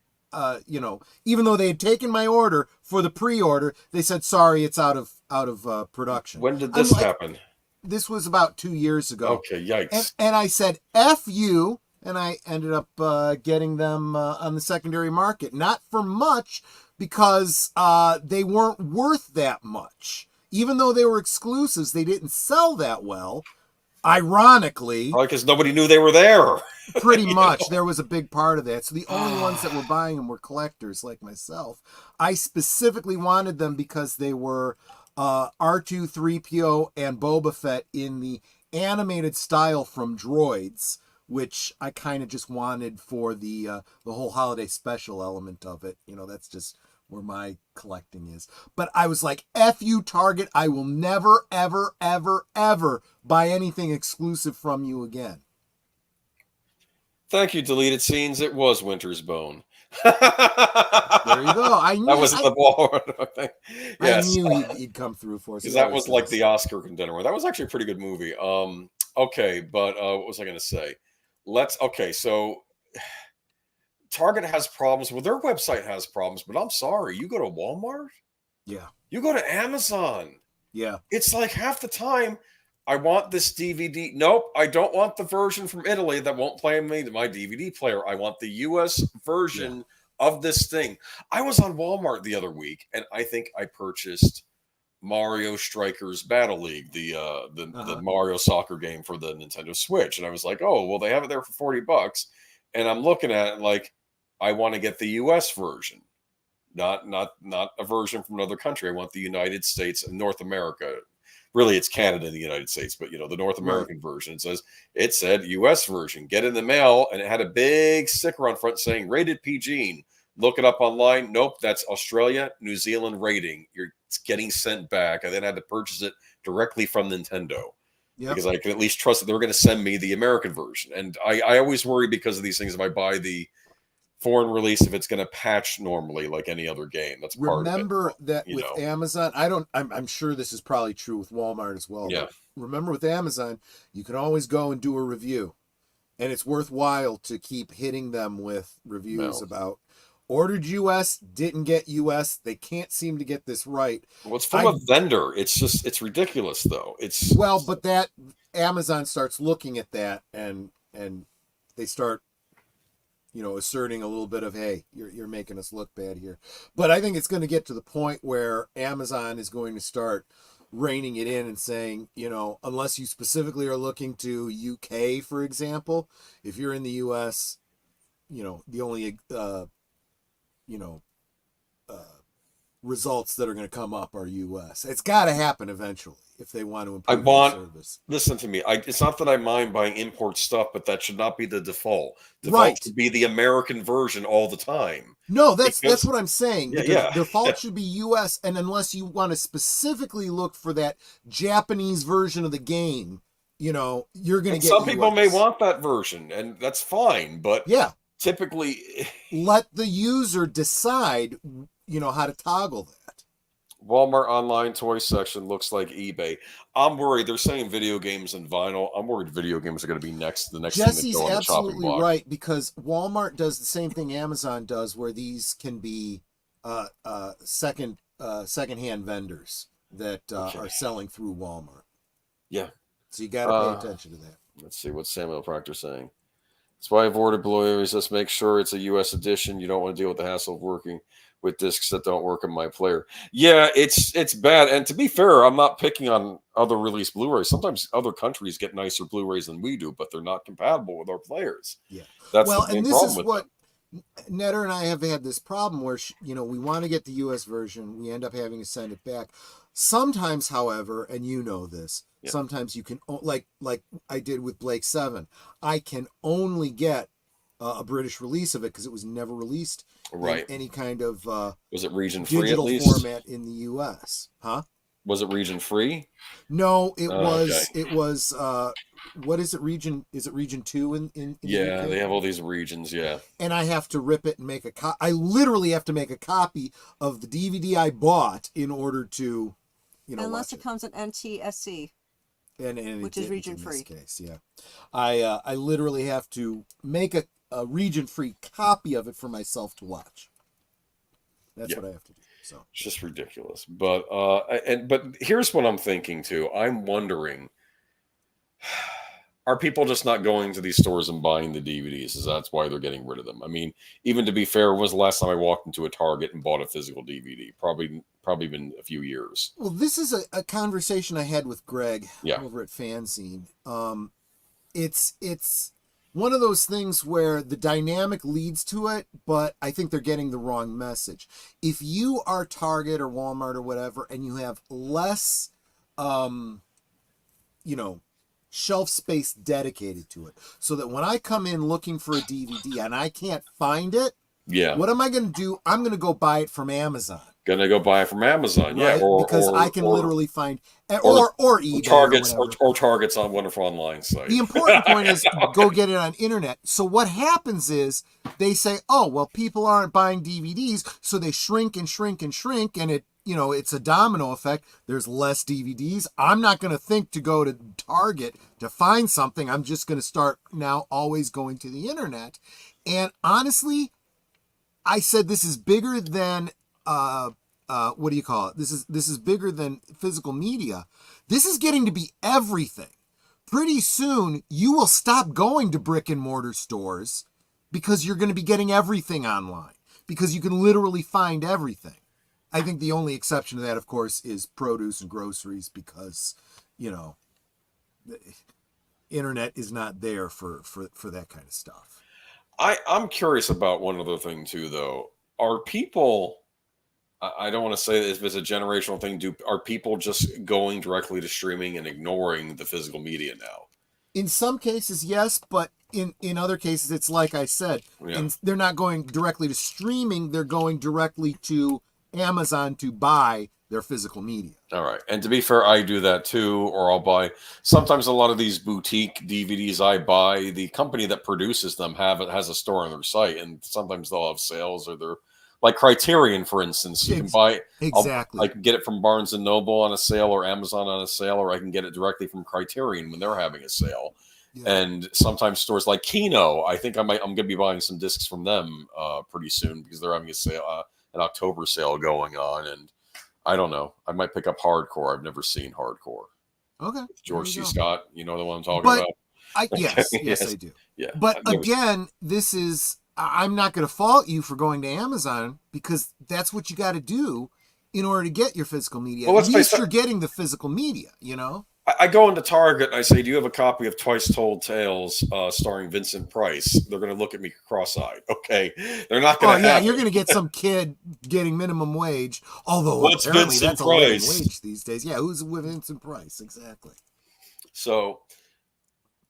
S3: even though they had taken my order for the pre-order, they said, sorry, it's out of production.
S2: When did this happen?
S3: This was about 2 years ago.
S2: Okay, yikes.
S3: And I said, F you, and I ended up getting them on the secondary market. Not for much, because they weren't worth that much. Even though they were exclusives, they didn't sell that well. Ironically,
S2: probably because nobody knew they were there.
S3: Pretty much. There was a big part of that. So the only ones that were buying them were collectors like myself. I specifically wanted them because they were R2, 3PO, and Boba Fett in the animated style from Droids, which I kind of just wanted for the whole holiday special element of it. That's just where my collecting is. But I was like, F you, Target. I will never, ever, ever, ever buy anything exclusive from you again.
S2: Thank you, deleted scenes. It was Winter's Bone.
S3: There you go. I knew
S2: that was the ball.
S3: Yes. I knew he'd come through for us.
S2: Because that was like the Oscar contender. That was actually a pretty good movie. Okay, but what was I going to say? So Target has problems. Well, their website has problems, but I'm sorry. You go to Walmart?
S3: Yeah.
S2: You go to Amazon?
S3: Yeah.
S2: It's like half the time, I want this DVD. Nope, I don't want the version from Italy that won't play me my DVD player. I want the US version of this thing. I was on Walmart the other week, and I think I purchased Mario Strikers Battle League, the Mario soccer game for the Nintendo Switch. And I was like, oh, well, they have it there for $40. And I'm looking at it like, I want to get the US version, not a version from another country. I want the United States and North America. Really, it's Canada and the United States, but the North American version. It said US version. Get in the mail, and it had a big sticker on front saying rated PG. Look it up online. Nope, that's Australia, New Zealand rating. It's getting sent back. I then had to purchase it directly from Nintendo because I could at least trust that they were going to send me the American version. And I always worry because of these things if I buy the foreign release, if it's going to patch normally like any other game. That's part of it.
S3: Remember that with Amazon, I'm sure this is probably true with Walmart as well.
S2: Yeah.
S3: But remember with Amazon, you can always go and do a review, and it's worthwhile to keep hitting them with reviews about ordered US, didn't get US. They can't seem to get this right.
S2: Well, it's from a vendor. It's ridiculous though.
S3: But that Amazon starts looking at that and they start asserting a little bit of, hey, you're making us look bad here. But I think it's going to get to the point where Amazon is going to start reining it in and saying, unless you specifically are looking to UK, for example, if you're in the US, the only, results that are going to come up are US. It's got to happen eventually if they want to improve the service.
S2: Listen to me. It's not that I mind buying import stuff, but that should not be the default. Default should be the American version all the time.
S3: No, that's what I'm saying. The default should be US, and unless you want to specifically look for that Japanese version of the game, you're going to get
S2: some people may want that version, and that's fine. But typically,
S3: let the user decide, how to toggle that.
S2: Walmart online toy section looks like eBay. I'm worried. They're saying video games and vinyl. I'm worried video games are going to be the next
S3: Jesse's
S2: thing that go on the chopping block.
S3: Right, because Walmart does the same thing Amazon does, where these can be secondhand vendors that are selling through Walmart.
S2: Yeah.
S3: So you got to pay attention to that.
S2: Let's see what Samuel Proctor's saying. That's why I've ordered Blu-rays. Just make sure it's a U.S. edition. You don't want to deal with the hassle of working with discs that don't work on my player. Yeah, it's bad. And to be fair, I'm not picking on other released Blu-rays. Sometimes other countries get nicer Blu-rays than we do, but they're not compatible with our players.
S3: Yeah.
S2: That's
S3: Well,
S2: the main
S3: and this
S2: problem
S3: is
S2: with
S3: what
S2: them.
S3: Netter and I have had this problem where, we want to get the US version. We end up having to send it back. Sometimes, however, and you know this,
S2: Yeah.
S3: sometimes you can, like I did with Blake 7, I can only get a British release of it because it was never released
S2: Right.
S3: in any kind of
S2: Was it region free at
S3: digital
S2: least?
S3: format in the US. Huh?
S2: Was it region free?
S3: No, it was,
S2: okay.
S3: it was, what is it, is it region 2 in the
S2: Yeah,
S3: UK?
S2: they have all these regions. Yeah.
S3: And I have to rip it and make I literally have to make a copy of the DVD I bought in order to,
S1: Unless
S3: watch
S1: it comes in NTSC.
S3: and
S1: which
S3: it
S1: is
S3: didn't
S1: region
S3: in
S1: free.
S3: this case, yeah. I literally have to make a region free copy of it for myself to watch. That's what I have to do. So
S2: It's just ridiculous. But but here's what I'm thinking too. I'm wondering, are people just not going to these stores and buying the DVDs? Is that's why they're getting rid of them? I mean, even to be fair, when was the last time I walked into a Target and bought a physical DVD? Probably been a few years.
S3: well, this is a conversation I had with Greg
S2: Yeah.
S3: over at Fanzine. It's one of those things where the dynamic leads to it, but I think they're getting the wrong message. If you are Target or Walmart or whatever, and you have less, shelf space dedicated to it, so that when I come in looking for a DVD and I can't find it,
S2: Yeah.
S3: what am I going to do? I'm going to go buy it from Amazon.
S2: Gonna go buy it from Amazon,
S3: Right?
S2: yeah,
S3: Because I can literally find, or eBay
S2: Targets
S3: or whatever.
S2: or Targets on wonderful online site.
S3: The important point is go get it on internet. So what happens is they say, oh, well, people aren't buying DVDs, so they shrink and shrink and shrink, and it's a domino effect. There's less DVDs. I'm not going to think to go to Target to find something. I'm just going to start now always going to the internet. And honestly, I said this is bigger than what do you call it? This is bigger than physical media. This is getting to be everything. Pretty soon, you will stop going to brick and mortar stores because you're going to be getting everything online because you can literally find everything. I think the only exception to that, of course, is produce and groceries because, the internet is not there for that kind of stuff.
S2: I'm curious about one other thing too, though. Are people? I don't want to say if it's a generational thing. Are people just going directly to streaming and ignoring the physical media now?
S3: In some cases, yes, but in other cases, it's like I said, and they're not going directly to streaming. They're going directly to Amazon to buy their physical media.
S2: All right. And to be fair, I do that too, or I'll buy sometimes a lot of these boutique DVDs I buy, the company that produces them has a store on their site, and sometimes they'll have sales or they're like Criterion, for instance. You can buy
S3: exactly.
S2: I can get it from Barnes and Noble on a sale or Amazon on a sale, or I can get it directly from Criterion when they're having a sale. Yeah. And sometimes stores like Kino, I think I'm going to be buying some discs from them pretty soon because they're having a sale, an October sale going on, and I don't know. I might pick up Hardcore. I've never seen Hardcore.
S3: Okay.
S2: George C. Scott, you know the one I'm talking about?
S3: Yes, I do.
S2: Yeah.
S3: But again, I'm not going to fault you for going to Amazon because that's what you got to do in order to get your physical media. Well, at least you're getting the physical media,
S2: I go into Target and I say, do you have a copy of Twice Told Tales starring Vincent Price? They're going to look at me cross-eyed. Okay. They're not going to
S3: you're going to get some kid getting minimum wage. Although
S2: what's
S3: apparently
S2: Vincent
S3: that's
S2: Price?
S3: A living wage these days. Yeah, who's with Vincent Price? Exactly.
S2: So,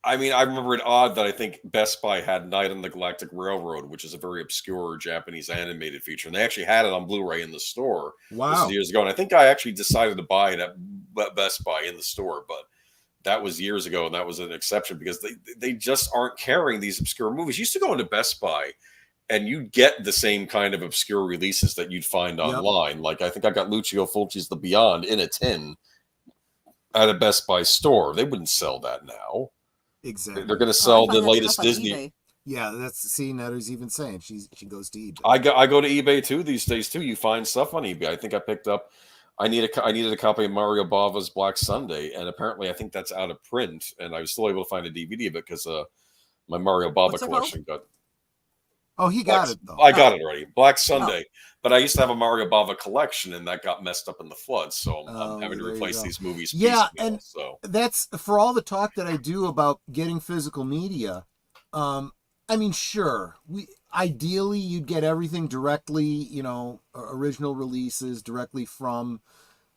S2: I mean, I remember it odd that I think Best Buy had Night on the Galactic Railroad, which is a very obscure Japanese animated feature. And they actually had it on Blu-ray in the store.
S3: Wow.
S2: This was years ago. And I think I actually decided to buy it at Best Buy in the store. But that was years ago. And that was an exception because they just aren't carrying these obscure movies. You used to go into Best Buy and you'd get the same kind of obscure releases that you'd find online. Like I think I got Lucio Fulci's The Beyond in a tin at a Best Buy store. They wouldn't sell that now.
S3: Exactly.
S2: They're going to sell the latest Disney.
S1: eBay.
S3: Yeah, that's Netter's even saying she goes to eBay.
S2: I go to eBay too these days too. You find stuff on eBay. I think I picked up. I needed a copy of Mario Bava's Black Sunday, and apparently I think that's out of print. And I was still able to find a DVD of it because My Mario Bava
S1: What's it called?
S2: collection got
S3: Oh, he got it though.
S2: I got it already. Black
S1: Oh.
S2: Sunday. But I used to have a Mario Bava collection, and that got messed up in the flood. So I'm
S3: Oh,
S2: having to
S3: there you
S2: replace
S3: go.
S2: these movies
S3: Yeah,
S2: piecemeal.
S3: and
S2: So
S3: that's for all the talk that I do about getting physical media. I mean, sure, we ideally you'd get everything directly, you know, original releases directly from,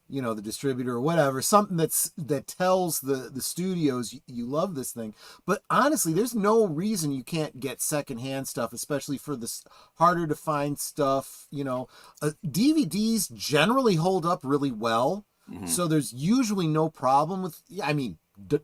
S3: you know, the distributor or whatever, something that tells the studios you love this thing. But honestly, there's no reason you can't get secondhand stuff, especially for this harder to find stuff. You know, DVDs generally hold up really well, so there's usually no problem with. I mean,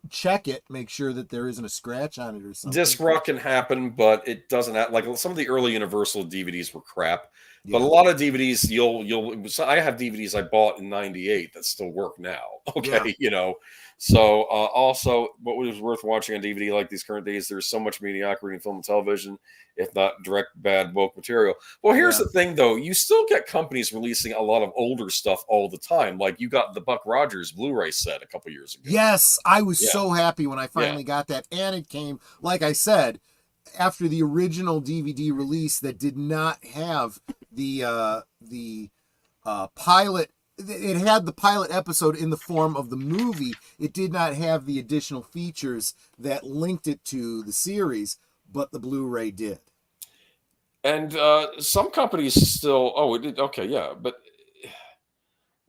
S3: check it, make sure that there isn't a scratch on it or something.
S2: disc rock can happen, but it doesn't have, like some of the early Universal DVDs were crap. But a
S3: Yeah.
S2: lot of DVDs, so I have DVDs I bought in '98 that still work now. Okay,
S3: Yeah.
S2: you know. So also, what was worth watching on DVD like these current days? There's so much mediocrity in film and television, if not direct bad woke material. Well, here's
S3: Yeah.
S2: the thing, though: you still get companies releasing a lot of older stuff all the time. Like you got the Buck Rogers Blu-ray set a couple years ago.
S3: Yes, I was
S2: Yeah.
S3: so happy when I finally got that, and it came, like I said, after the original DVD release that did not have the pilot. It had the pilot episode in the form of the movie. It did not have the additional features that linked it to the series, but the Blu-ray did.
S2: And some companies still. Oh, it did. Okay, yeah, but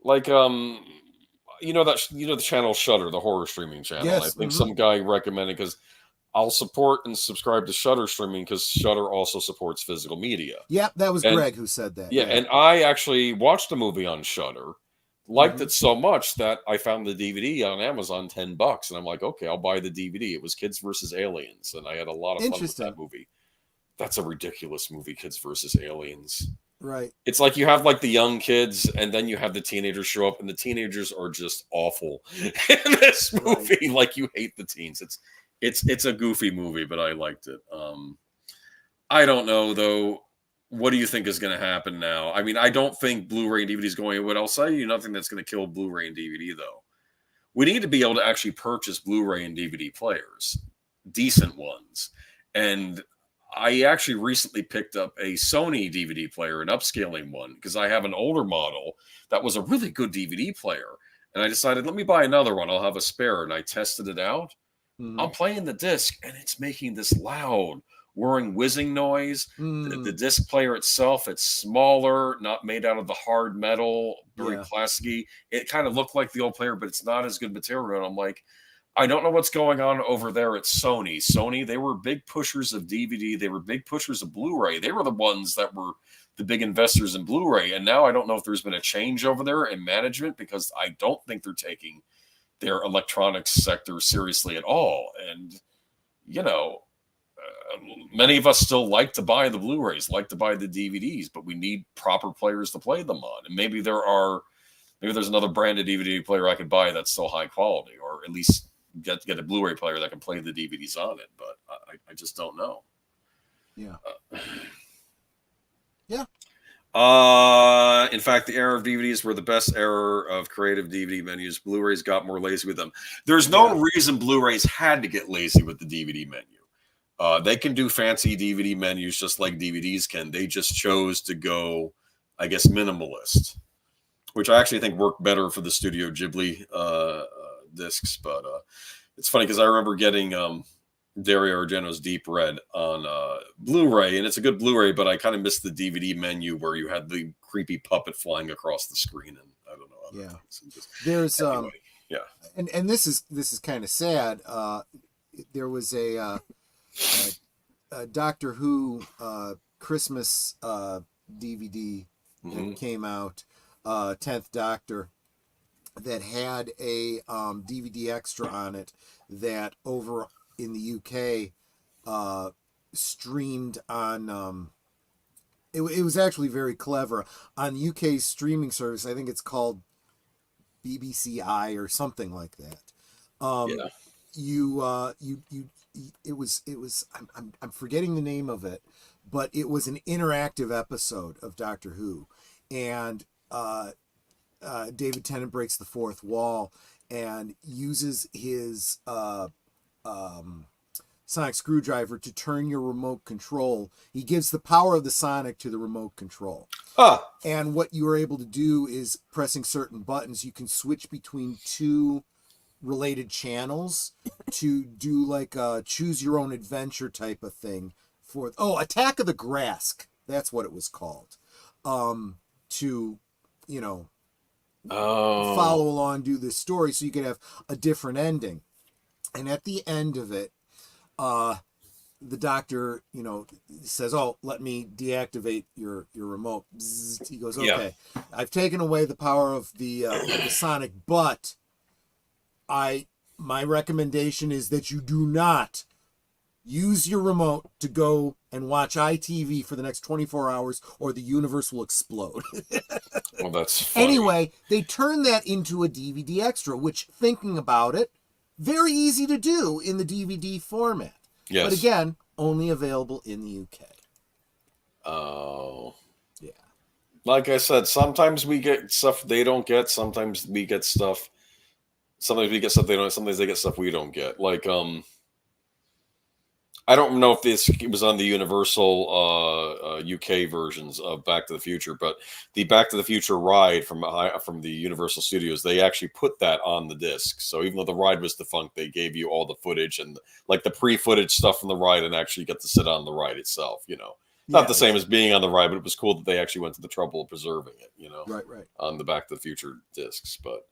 S2: like the channel Shutter, the horror streaming channel.
S3: Yes,
S2: I think some guy recommended, because I'll support and subscribe to Shutter streaming because Shutter also supports physical media.
S3: Yep, that was
S2: And
S3: Greg who said that.
S2: yeah, and I actually watched a movie on Shutter, liked
S3: Mhm.
S2: it so much that I found the DVD on Amazon, $10, and I'm like, okay, I'll buy the DVD. It was Kids versus Aliens, and I had a lot of fun with
S3: Interesting.
S2: that movie. That's a ridiculous movie, Kids versus Aliens.
S3: Right.
S2: It's like you have like the young kids, and then you have the teenagers show up, and the teenagers are just awful in this movie. Like you hate the teens. It's a goofy movie, but I liked it. I don't know though. What do you think is going to happen now? I mean, I don't think Blu-ray and DVD is going away. I'll tell you nothing that's going to kill Blu-ray and DVD though. We need to be able to actually purchase Blu-ray and DVD players, decent ones, and I actually recently picked up a Sony DVD player, an upscaling one, because I have an older model that was a really good DVD player. And I decided, let me buy another one. I'll have a spare. And I tested it out. I'm playing the disc, and it's making this loud, whirring, whizzing noise. The disc player itself, it's smaller, not made out of the hard metal, very plasticky. It kind of looked like the old player, but it's not as good material. And I'm like, I don't know what's going on over there at Sony. Sony, they were big pushers of DVD. They were big pushers of Blu-ray. They were the ones that were the big investors in Blu-ray. And now I don't know if there's been a change over there in management, because I don't think they're taking their electronics sector seriously at all. And, many of us still like to buy the Blu-rays, like to buy the DVDs, but we need proper players to play them on. And maybe there's another branded DVD player I could buy that's still high quality, or at least get a Blu-ray player that can play the DVDs on it, but I just don't know.
S3: Yeah.
S2: In fact, the era of DVDs were the best era of creative DVD menus. Blu-rays got more lazy with them. There's no reason Blu-rays had to get lazy with the DVD menu. They can do fancy DVD menus just like DVDs can. They just chose to go, I guess, minimalist, which I actually think worked better for the Studio Ghibli discs. But it's funny because I remember getting Dario Argento's Deep Red on Blu-ray, and it's a good Blu-ray, but I kind of missed the DVD menu where you had the creepy puppet flying across the screen, and I don't know.
S3: There's
S2: anyway,
S3: and this is kind of sad. There was a Doctor Who Christmas DVD that came out, 10th Doctor, that had a DVD extra on it that over in the UK streamed on it was actually very clever on UK's streaming service. I think it's called BBCI or something like that. It was I'm forgetting the name of it, but it was an interactive episode of Doctor Who, and David Tennant breaks the fourth wall and uses his sonic screwdriver to turn your remote control. He gives the power of the sonic to the remote control.
S2: Ah,
S3: And what you are able to do is pressing certain buttons, you can switch between two related channels to do like a choose your own adventure type of thing for Attack of the Grask. That's what it was called. To, you know, follow along, do this story so you could have a different ending. And at the end of it, the doctor, you know, says, "Oh, let me deactivate your remote." Bzzz. He goes, "Okay, I've taken away the power of the sonic, but my recommendation is that you do not use your remote to go and watch ITV for the next 24 hours, or the universe will explode."
S2: Well, that's funny.
S3: Anyway, they turned that into a DVD extra, which, thinking about it, very easy to do in the DVD format.
S2: Yes.
S3: But again, only available in the UK.
S2: Oh.
S3: Yeah.
S2: Like I said, sometimes we get stuff they don't get. Sometimes we get stuff. Sometimes we get stuff they don't. Sometimes they get stuff we don't get. Like I don't know if it was on the Universal UK versions of Back to the Future, but the Back to the Future ride from the Universal Studios, they actually put that on the disc. So even though the ride was defunct, they gave you all the footage and like the pre-footage stuff from the ride, and actually get to sit on the ride itself. You know, not the same as being on the ride, but it was cool that they actually went to the trouble of preserving it. You know,
S3: Right.
S2: on the Back to the Future discs. But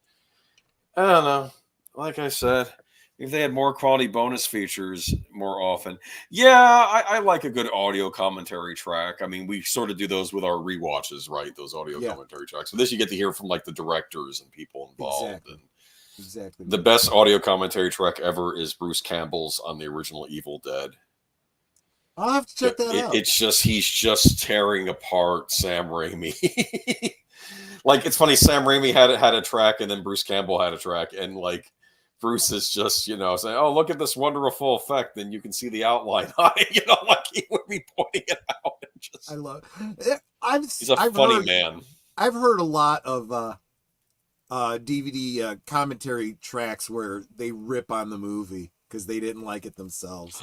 S2: I don't know. Like I said, if they had more quality bonus features more often. Yeah, I like a good audio commentary track. I mean, we sort of do those with our rewatches, right? Those audio commentary tracks. So this you get to hear from like the directors and people involved.
S3: Exactly.
S2: The best audio commentary track ever is Bruce Campbell's on the original Evil Dead.
S3: I'll have to check that out.
S2: It's just, he's just tearing apart Sam Raimi. Like, it's funny, Sam Raimi had a track, and then Bruce Campbell had a track, and like, Bruce is just, you know, saying, "Oh, look at this wonderful effect," and you can see the outline on it, you know, like he would be pointing it out. And just,
S3: I love.
S2: He's a funny man.
S3: I've heard a lot of DVD commentary tracks where they rip on the movie because they didn't like it themselves.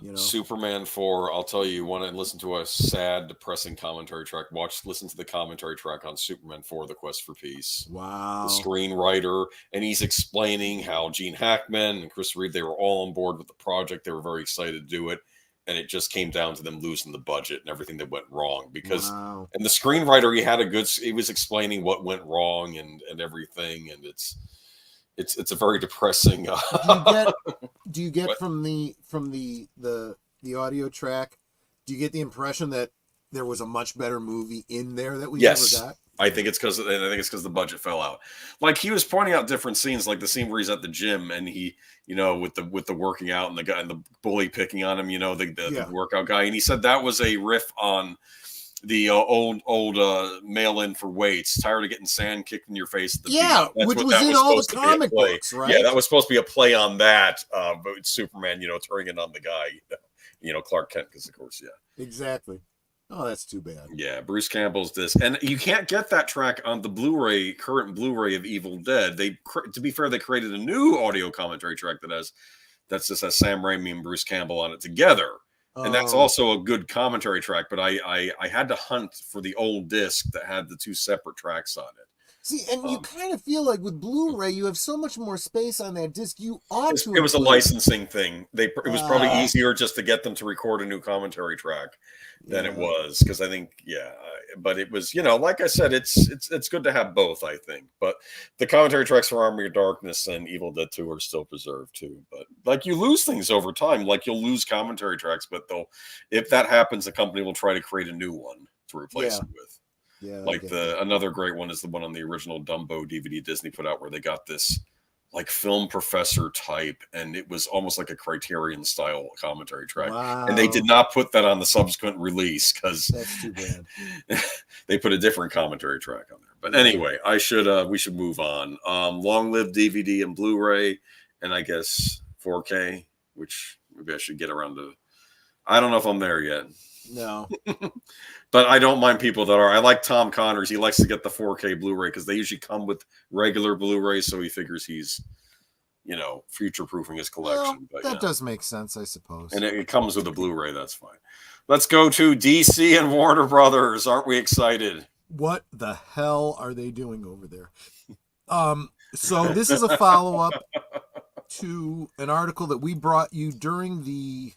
S3: You know,
S2: Superman 4. I'll tell you, you want to listen to a sad, depressing commentary track? Listen to the commentary track on Superman 4: The Quest for Peace.
S3: Wow.
S2: The screenwriter, and he's explaining how Gene Hackman and Chris Reed, they were all on board with the project. They were very excited to do it, and it just came down to them losing the budget and everything that went wrong. Because, and the screenwriter, he was explaining what went wrong and everything, and it's a very depressing.
S3: Do you get from the audio track? Do you get the impression that there was a much better movie in there that we never got?
S2: I think it's because the budget fell out. Like, he was pointing out different scenes, like the scene where he's at the gym and he, you know, with the working out and the guy and the bully picking on him, you know, the workout guy, and he said that was a riff on the old mail-in for weights. Tired of getting sand kicked in your face at the beach.
S3: Which was in all the comic books, right?
S2: Yeah, that was supposed to be a play on that. But Superman, you know, turning it on the guy, you know, Clark Kent, because of course,
S3: exactly. Oh, that's too bad.
S2: Yeah, Bruce Campbell's disc, and you can't get that track on the current Blu-ray of Evil Dead. To be fair, they created a new audio commentary track that just has Sam Raimi and Bruce Campbell on it together. And that's also a good commentary track, but I had to hunt for the old disc that had the two separate tracks on it.
S3: See, and you kind of feel like with Blu-ray, you have so much more space on that disc. You ought to.
S2: It was a licensing thing. It was probably easier just to get them to record a new commentary track than it was, because I think, but it was, you know, like I said, it's good to have both, I think. But the commentary tracks for Army of Darkness and Evil Dead 2 are still preserved too. But like, you lose things over time. Like, you'll lose commentary tracks, but if that happens, the company will try to create a new one to replace it with. Yeah, like another great one is the one on the original Dumbo DVD Disney put out, where they got this like film professor type, and it was almost like a Criterion style commentary track. Wow. And they did not put that on the subsequent release because
S3: that's too bad.
S2: They put a different commentary track on there. But anyway, we should move on. Long live DVD and Blu-ray, and I guess 4K, which maybe I should get around to. I don't know if I'm there yet.
S3: No.
S2: But I don't mind people that are. I like Tom Connors. He likes to get the 4K Blu-ray because they usually come with regular Blu-ray, so he figures he's future-proofing his
S3: Well,
S2: collection. But
S3: that does make sense, I suppose.
S2: And it comes with a Blu-ray. That's fine. Let's go to DC and Warner Brothers. Aren't we excited?
S3: What the hell are they doing over there? So this is a follow-up to an article that we brought you during the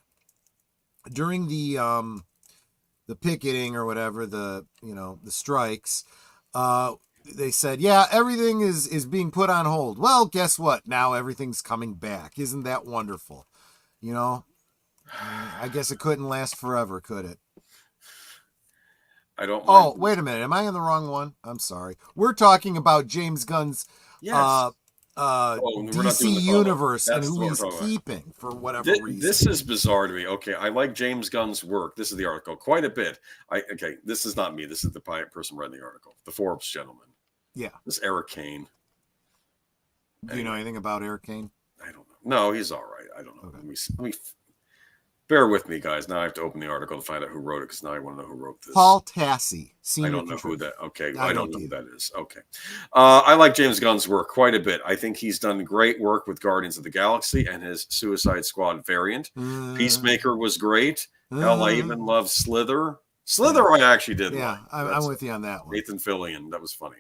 S3: picketing or whatever, the strikes. They said, yeah, everything is being put on hold. Well, guess what? Now everything's coming back. Isn't that wonderful? I guess it couldn't last forever, could it?
S2: I don't.
S3: Oh, wait a minute. Am I in the wrong one? I'm sorry. We're talking about James Gunn's
S2: Yes.
S3: DC universe and who he's keeping for whatever reason.
S2: This is bizarre to me. Okay, I like James Gunn's work. This is the article quite a bit. This is not me. This is the person writing the article. The Forbes gentleman.
S3: Yeah.
S2: This is Eric Kane.
S3: Do you know anything about Eric Kane?
S2: I don't know. No, he's all right. I don't know.
S3: Okay.
S2: Let me bear with me, guys. Now I have to open the article to find out who wrote it, because now I want to know who wrote this.
S3: Paul Tassi.
S2: I don't know who that. Okay,
S3: I
S2: don't know who that is. Okay, I like James Gunn's work quite a bit. I think he's done great work with Guardians of the Galaxy and his Suicide Squad variant. Peacemaker was great. Hell, I even love Slither. I actually did.
S3: Yeah, I'm with you on that one.
S2: Nathan Fillion, that was funny.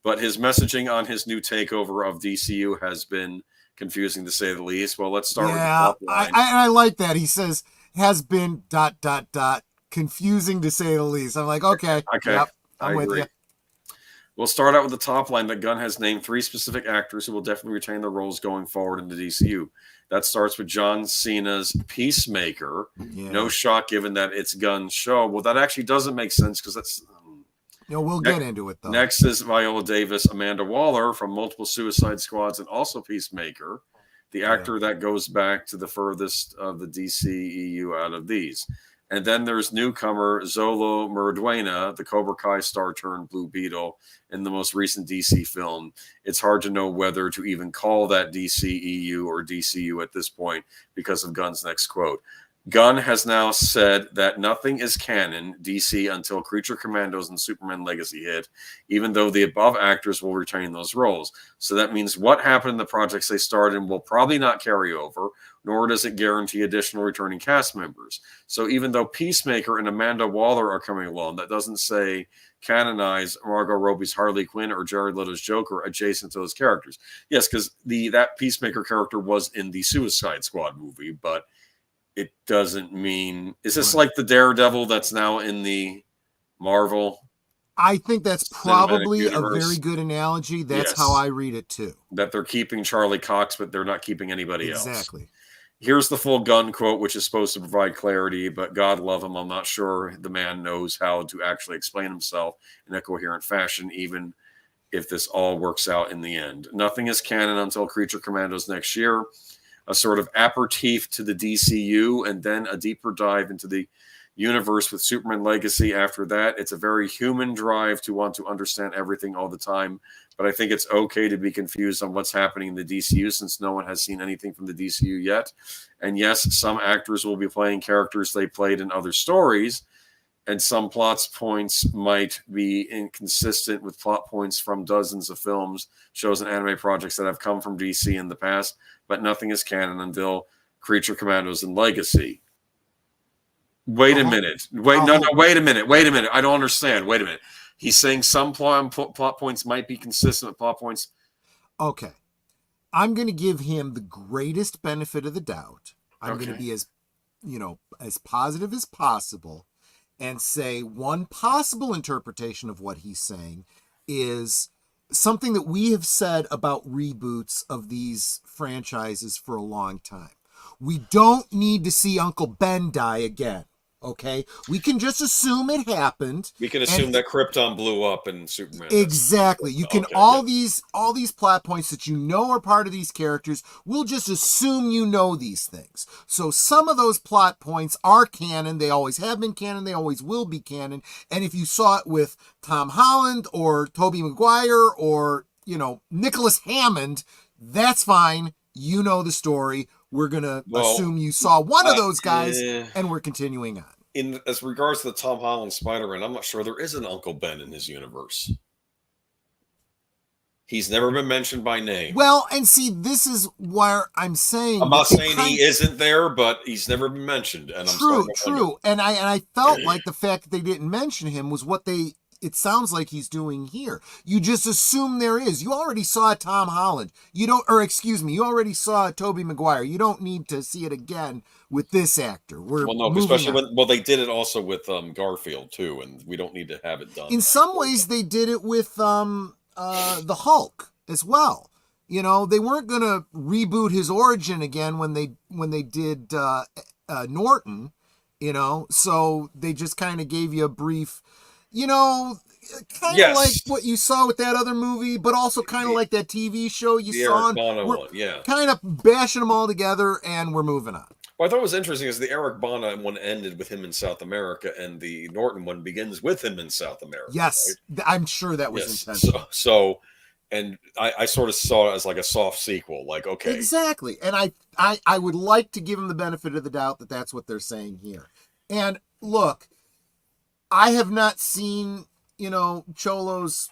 S2: But his messaging on his new takeover of DCU has been confusing, to say the least. Well, let's start with the top line.
S3: I like that. He says has been ... confusing, to say the least. I'm like, okay. Yep, I'm with you.
S2: We'll start out with the top line that Gunn has named 3 specific actors who will definitely retain their roles going forward in the DCU. That starts with John Cena's Peacemaker. Yeah. No shock, given that it's Gunn's show. Well, that actually doesn't make sense, because that's...
S3: we'll get into it, though.
S2: Next is Viola Davis, Amanda Waller from multiple Suicide Squads and also Peacemaker, the actor that goes back to the furthest of the DCEU out of these. And then there's newcomer Zolo Murduena, the Cobra Kai star turned Blue Beetle in the most recent DC film. It's hard to know whether to even call that DCEU or DCU at this point because of Gunn's next quote. Gunn has now said that nothing is canon DC until Creature Commandos and Superman Legacy hit, even though the above actors will retain those roles. So that means what happened in the projects they starred in will probably not carry over, nor does it guarantee additional returning cast members. So even though Peacemaker and Amanda Waller are coming along, that doesn't say canonize Margot Robbie's Harley Quinn or Jared Leto's Joker adjacent to those characters. Yes, because that Peacemaker character was in the Suicide Squad movie, but it doesn't mean... Is this like the Daredevil that's now in the Marvel?
S3: I think that's probably a very good analogy. That's how I read it, too.
S2: That they're keeping Charlie Cox, but they're not keeping anybody else.
S3: Exactly.
S2: Here's the full Gunn quote, which is supposed to provide clarity, but God love him, I'm not sure the man knows how to actually explain himself in a coherent fashion, even if this all works out in the end. Nothing is canon until Creature Commandos next year. A sort of aperitif to the DCU, and then a deeper dive into the universe with Superman Legacy after that. It's a very human drive to want to understand everything all the time, but I think it's okay to be confused on what's happening in the DCU since no one has seen anything from the DCU yet. And yes, some actors will be playing characters they played in other stories, and some plot points might be inconsistent with plot points from dozens of films, shows, and anime projects that have come from DC in the past, but nothing is canon until Creature Commandos and Legacy. Wait a minute. Wait a minute. I don't understand. Wait a minute. He's saying some plot points might be consistent with plot points.
S3: Okay. I'm going to give him the greatest benefit of the doubt. I'm going to be as positive as possible and say one possible interpretation of what he's saying is something that we have said about reboots of these franchises for a long time. We don't need to see Uncle Ben die again. Okay, we can just assume it happened.
S2: We can assume that Krypton blew up in Superman.
S3: Exactly. You can all these plot points that you know are part of these characters. We'll just assume you know these things. So some of those plot points are canon. They always have been canon. They always will be canon. And if you saw it with Tom Holland or Tobey Maguire or Nicholas Hammond, that's fine. You know the story. We're gonna assume you saw one of those guys, and we're continuing on.
S2: As regards to the Tom Holland Spider-Man, I'm not sure there is an Uncle Ben in his universe. He's never been mentioned by name.
S3: Well, and see, this is where I'm saying.
S2: I'm not saying he isn't there, but he's never been mentioned. And
S3: True. And I felt like the fact that they didn't mention him was what it sounds like he's doing here. You just assume there is. You already saw Tom Holland. You already saw Tobey Maguire. You don't need to see it again with this actor.
S2: They did it also with Garfield too, and we don't need to have it done.
S3: In some ways, they did it with the Hulk as well. You know, they weren't going to reboot his origin again when they did Norton. You know, so they just kind of gave you a brief. You know, kind of like what you saw with that other movie, but also kind of like that TV show you saw.
S2: Eric Bana one, yeah.
S3: Kind of bashing them all together, and we're moving on.
S2: What I thought was interesting is the Eric Bana one ended with him in South America, and the Norton one begins with him in South America.
S3: Yes, right? I'm sure that was intentional.
S2: So, and I sort of saw it as like a soft sequel, like, okay.
S3: Exactly, and I would like to give them the benefit of the doubt that that's what they're saying here. And look, I have not seen, Cholo's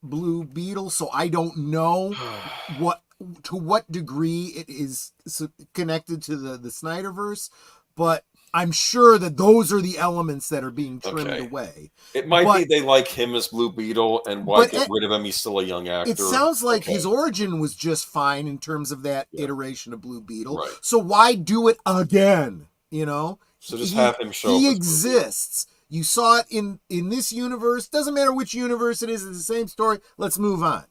S3: Blue Beetle, so I don't know to what degree it is connected to the Snyderverse, but I'm sure that those are the elements that are being trimmed away.
S2: It might be they like him as Blue Beetle, and why get rid of him? He's still a young actor.
S3: It sounds like his origin was just fine in terms of that iteration of Blue Beetle. Right. So why do it again?
S2: So just have him show up.
S3: He exists. You saw it in this universe. Doesn't matter which universe it is. It's the same story. Let's move on,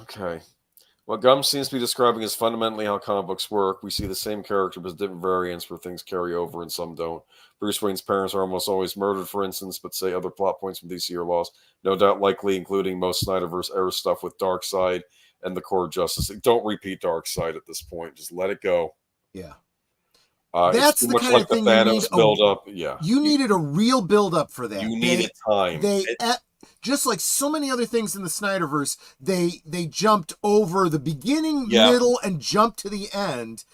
S2: Okay. What Gum seems to be describing is fundamentally how comic books work. We see the same character, but different variants where things carry over and some don't. Bruce Wayne's parents are almost always murdered, for instance, but say other plot points from DC are lost. No doubt likely including most Snyderverse era stuff with Darkseid and the Core of Justice. Don't repeat Darkseid at this point. Just let it go.
S3: Yeah.
S2: That's the kind of thing you need. Build up. Yeah.
S3: You needed a real build up for that.
S2: You needed time.
S3: Just like so many other things in the Snyderverse, they jumped over the beginning, middle, and jumped to the end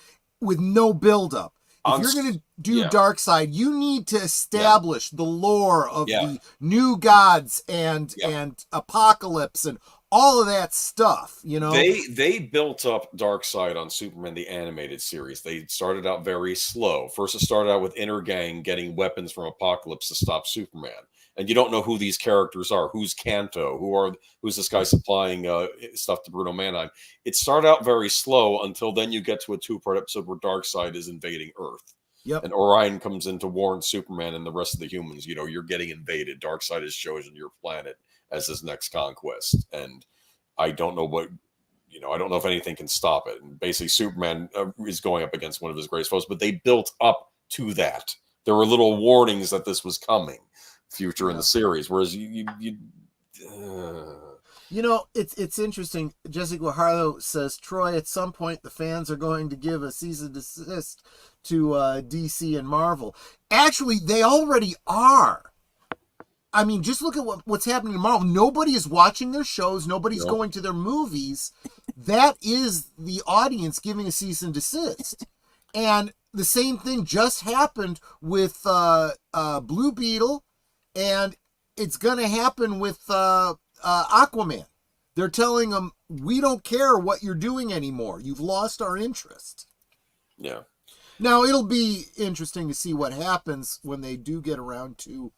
S3: with no build up. If you're going to do Darkseid, you need to establish the lore of the new gods and Apocalypse and all of that stuff,
S2: They built up Darkseid on Superman the Animated Series. They started out very slow. First, it started out with Inner Gang getting weapons from Apocalypse to stop Superman. And you don't know who these characters are. Who's Kanto? Who's this guy supplying stuff to Bruno Mannheim? It started out very slow until then you get to a 2-part episode where Darkseid is invading Earth.
S3: Yep.
S2: And Orion comes in to warn Superman and the rest of the humans, you're getting invaded. Darkseid has chosen your planet as his next conquest. And I don't know I don't know if anything can stop it. And basically Superman is going up against one of his greatest foes, but they built up to that. There were little warnings that this was coming future in the series, whereas
S3: it's interesting. Jesse Guajardo says, Troy, at some point the fans are going to give a cease and desist to DC and Marvel. Actually, they already are. I mean, just look at what's happening to Marvel. Nobody is watching their shows. Nobody's going to their movies. That is the audience giving a cease and desist. And the same thing just happened with Blue Beetle, and it's going to happen with Aquaman. They're telling them, we don't care what you're doing anymore. You've lost our interest.
S2: Yeah.
S3: Now, it'll be interesting to see what happens when they do get around to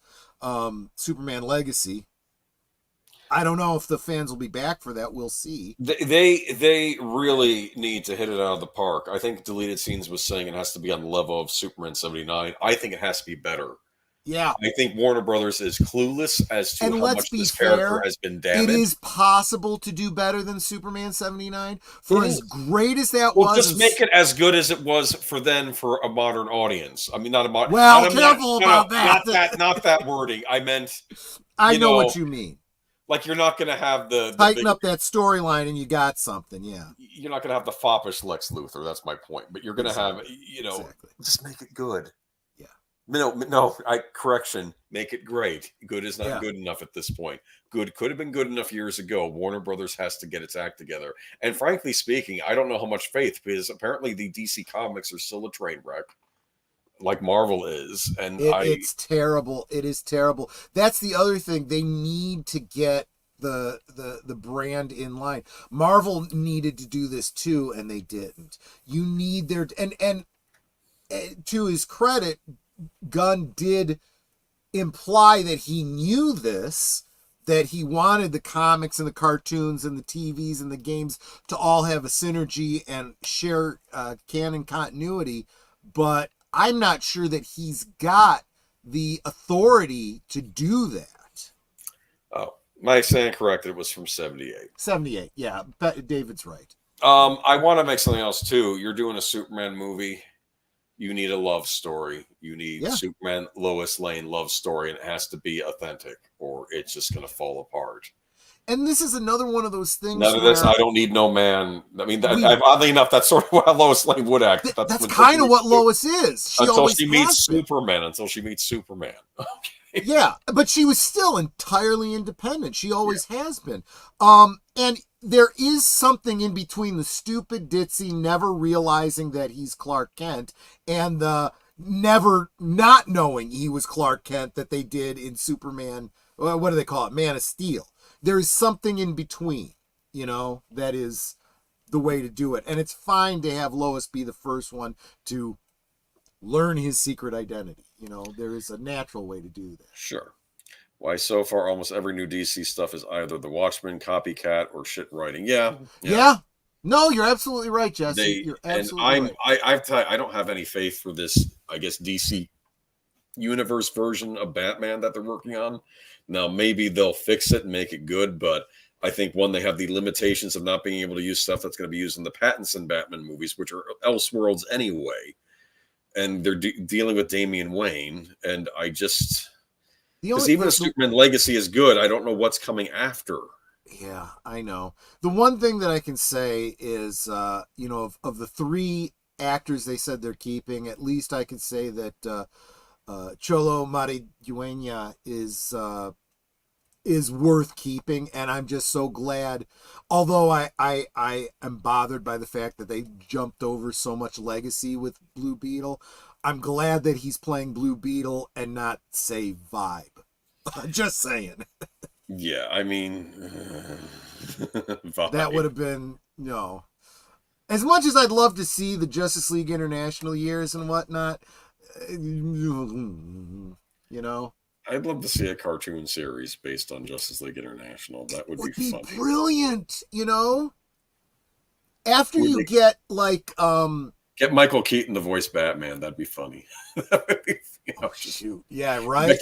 S3: Superman Legacy. I don't know if the fans will be back for that. We'll see.
S2: They really need to hit it out of the park. I think Deleted Scenes was saying it has to be on the level of Superman 79. I think it has to be better.
S3: Yeah.
S2: I think Warner Brothers is clueless as to how much this character has been damaged.
S3: It is possible to do better than Superman 79. For as great as that was.
S2: Just make it as good as it was for a modern audience. I mean, not a modern...
S3: Well, careful about that.
S2: Not that wording. I meant...
S3: I know what you mean.
S2: Like, you're not going to have the
S3: tighten up that storyline and you got something, yeah.
S2: You're not going to have the foppish Lex Luthor, that's my point. But you're going to have, just make it good. No, correction, make it great. Good is not good enough at this point. Good could have been good enough years ago. Warner Brothers has to get its act together. And frankly speaking, I don't know how much faith, because apparently the DC comics are still a train wreck, like Marvel is. And
S3: it's terrible. It is terrible. That's the other thing. They need to get the brand in line. Marvel needed to do this too, and they didn't. You need their and to his credit, Gunn did imply that he knew this, that he wanted the comics and the cartoons and the TVs and the games to all have a synergy and share canon continuity, but I'm not sure that he's got the authority to do that.
S2: Oh, my stand corrected. It was from 78.
S3: 78, yeah. But David's right.
S2: I want to make something else too. You're doing a Superman movie. You need a love story. You need Superman, Lois Lane love story, and it has to be authentic, or it's just going to fall apart.
S3: And this is another one of those things.
S2: None of this. I don't need no man. I mean, oddly enough, that's sort of how Lois Lane would act.
S3: That's kind of what Lois is.
S2: Until she meets Superman. Until she meets Superman. Okay.
S3: Yeah, but she was still entirely independent. She always has been. And there is something in between the stupid ditzy never realizing that he's Clark Kent and the never not knowing he was Clark Kent that they did in Superman. What do they call it? Man of Steel. There is something in between, that is the way to do it. And it's fine to have Lois be the first one to learn his secret identity. There is a natural way to do that.
S2: Sure. Why so far almost every new DC stuff is either the Watchmen, copycat, or shit writing. Yeah.
S3: No, you're absolutely right, Jesse. You're absolutely right.
S2: I don't have any faith for this, I guess, DC universe version of Batman that they're working on. Now, maybe they'll fix it and make it good, but I think, one, they have the limitations of not being able to use stuff that's going to be used in the Pattinson Batman movies, which are Elseworlds anyway. And they're dealing with Damian Wayne, and I just... Because even if Superman Legacy is good, I don't know what's coming after.
S3: Yeah, I know. The one thing that I can say is, of the three actors they said they're keeping, at least I could say that Cholo Maridueña is worth keeping, and I'm just so glad. Although I am bothered by the fact that they jumped over so much legacy with Blue Beetle, I'm glad that he's playing Blue Beetle and not, say, Vibe. Just saying.
S2: Yeah, I mean,
S3: that would have been, as much as I'd love to see the Justice League International years and whatnot,
S2: I'd love to see a cartoon series based on Justice League International. That would be funny.
S3: Brilliant, After you get
S2: get Michael Keaton to voice Batman, that'd be funny.
S3: Shoot. Yeah, right.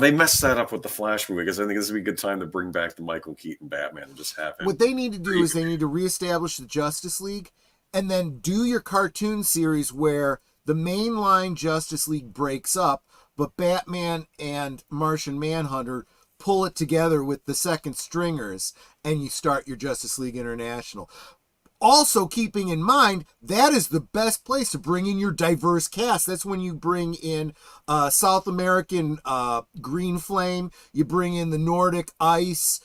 S2: They messed that up with the Flash movie, because I think this would be a good time to bring back the Michael Keaton Batman and just have him.
S3: What they need to do is they need to reestablish the Justice League and then do your cartoon series where the mainline Justice League breaks up, but Batman and Martian Manhunter pull it together with the second stringers, and you start your Justice League International. Also, keeping in mind, that is the best place to bring in your diverse cast. That's when you bring in South American Green Flame, you bring in the Nordic Ice,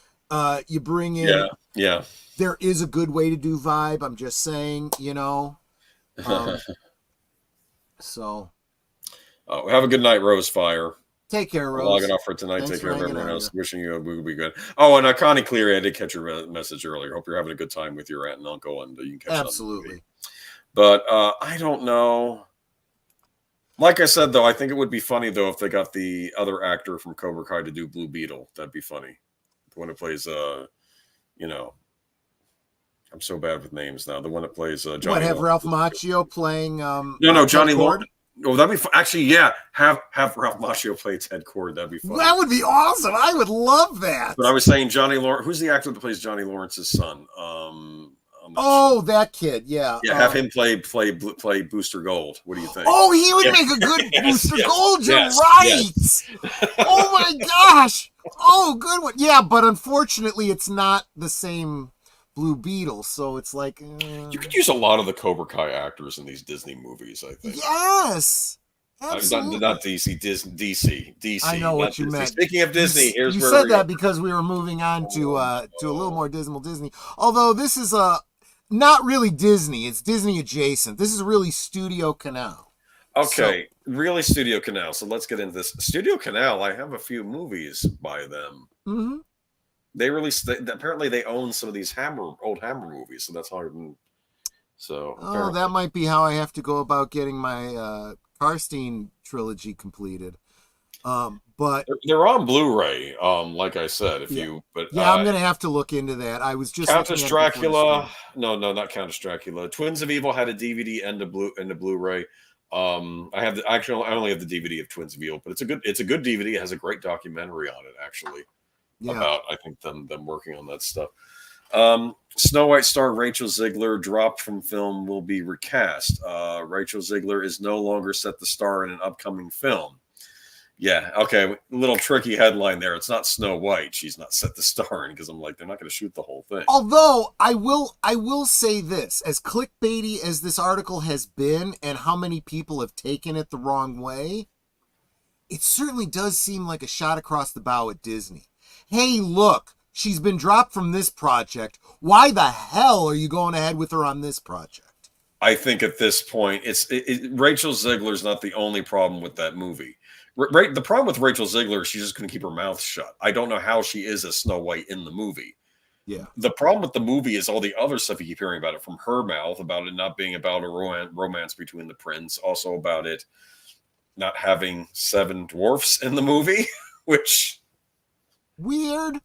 S3: you bring in...
S2: Yeah.
S3: There is a good way to do Vibe, I'm just saying, so...
S2: have a good night, Rosefire.
S3: Take care, Rose.
S2: Logging off for tonight.
S3: Thanks
S2: Take care of everyone else.
S3: here.
S2: Wishing you will be good. Oh, and Connie Cleary, I did catch your message earlier. Hope you're having a good time with your aunt and uncle, and you can catch
S3: Absolutely.
S2: But I don't know. Like I said, though, I think it would be funny, though, if they got the other actor from Cobra Kai to do Blue Beetle. That'd be funny. The one who plays, I'm so bad with names now. The one that plays Johnny.
S3: What, have
S2: Lawrence.
S3: Ralph Macchio playing?
S2: No, Johnny Lawrence. Oh, that'd be actually, yeah. Have Ralph Macchio play Ted Cord. That'd be fun.
S3: That would be awesome. I would love that.
S2: But I was saying Johnny Lawrence. Who's the actor that plays Johnny Lawrence's son?
S3: That kid. Yeah.
S2: Yeah, have him play Booster Gold. What do you think?
S3: Oh, he would make a good Booster Gold. You're right. Yes. Oh my gosh. Oh, good one. Yeah, but unfortunately, it's not the same Blue Beetle, so it's like
S2: you could use a lot of the Cobra Kai actors in these Disney movies. I think.
S3: Yes, absolutely.
S2: Not DC. DC.
S3: I know what you meant.
S2: Speaking of Disney, you
S3: said that because we were moving on to a little more dismal Disney. Although this is not really Disney; it's Disney adjacent. This is really Studio Canal.
S2: Okay, really, Studio Canal. So let's get into this. Studio Canal, I have a few movies by them.
S3: Mm-hmm.
S2: They released, apparently they own some of these old Hammer movies, so that's hard. So
S3: Oh,
S2: apparently.
S3: that might be how I have to go about getting my Karstein trilogy completed. But
S2: They're on Blu-ray, like I said,
S3: yeah,
S2: but
S3: I'm gonna have to look into that. I was just
S2: Countess
S3: looking at it before the
S2: Dracula.
S3: stream.
S2: No, not Countess Dracula. Twins of Evil had a DVD and a Blu-ray. I have actually I only have the DVD of Twins of Evil, but it's a good DVD. It has a great documentary on it actually
S3: Yeah.
S2: about I think them working on that stuff. Snow White star Rachel Ziegler dropped from film, will be recast. Rachel Ziegler is no longer set to star in an upcoming film. Yeah, okay, little tricky headline there. It's not Snow White. She's not set to star in, because I'm like, they're not going to shoot the whole thing.
S3: Although I will say this, as clickbaity as this article has been and how many people have taken it the wrong way, it certainly does seem like a shot across the bow at Disney. Hey, look, she's been dropped from this project. Why the hell are you going ahead with her on this project?
S2: I think at this point, Rachel Ziegler's not the only problem with that movie. The problem with Rachel Ziegler is she's just going to keep her mouth shut. I don't know how she is as Snow White in the movie.
S3: Yeah.
S2: The problem with the movie is all the other stuff you keep hearing about it from her mouth, about it not being about a romance between the prince, also about it not having 7 dwarfs in the movie, which...
S3: Weird.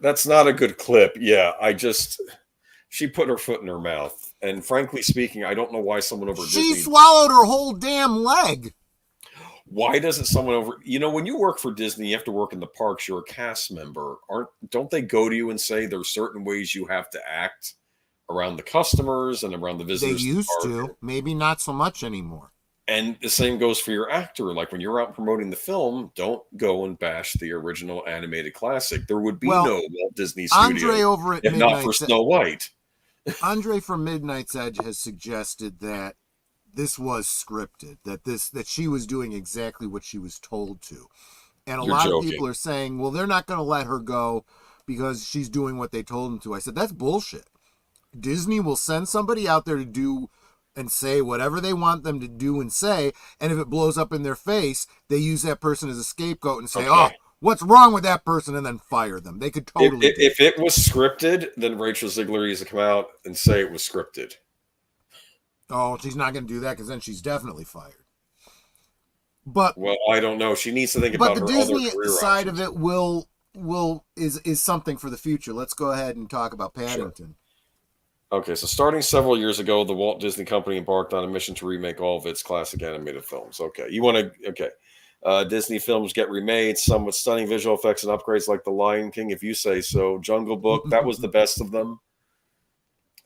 S2: That's not a good clip. Yeah, she put her foot in her mouth. And frankly speaking, I don't know why someone over
S3: She
S2: Disney...
S3: swallowed her whole damn leg.
S2: Why doesn't someone over... when you work for Disney, you have to work in the parks, you're a cast member. Don't they go to you and say there's certain ways you have to act around the customers and around the visitors?
S3: They used to. Maybe not so much anymore.
S2: And the same goes for your actor. Like when you're out promoting the film, don't go and bash the original animated classic. There would be no Walt Disney Studio
S3: Andre over at
S2: if not for Snow White.
S3: Andre from Midnight's Edge has suggested that this was scripted, that she was doing exactly what she was told to. And a lot of people are saying, well, they're not going to let her go because she's doing what they told them to. I said, that's bullshit. Disney will send somebody out there to do and say whatever they want them to do and say, and if it blows up in their face, they use that person as a scapegoat and say, oh, what's wrong with that person, and then fire them. They could totally
S2: if it was scripted, then Rachel Ziegler needs to come out and say it was scripted.
S3: Oh, she's not going to do that because then she's definitely fired. But
S2: well, I don't know. She needs to think about her other career options.
S3: But the Disney side of it is something for the future. Let's go ahead and talk about Paddington.
S2: Sure. Okay, so starting several years ago, the Walt Disney Company embarked on a mission to remake all of its classic animated films. Disney films get remade, some with stunning visual effects and upgrades like The Lion King, if you say so. Jungle Book, that was the best of them.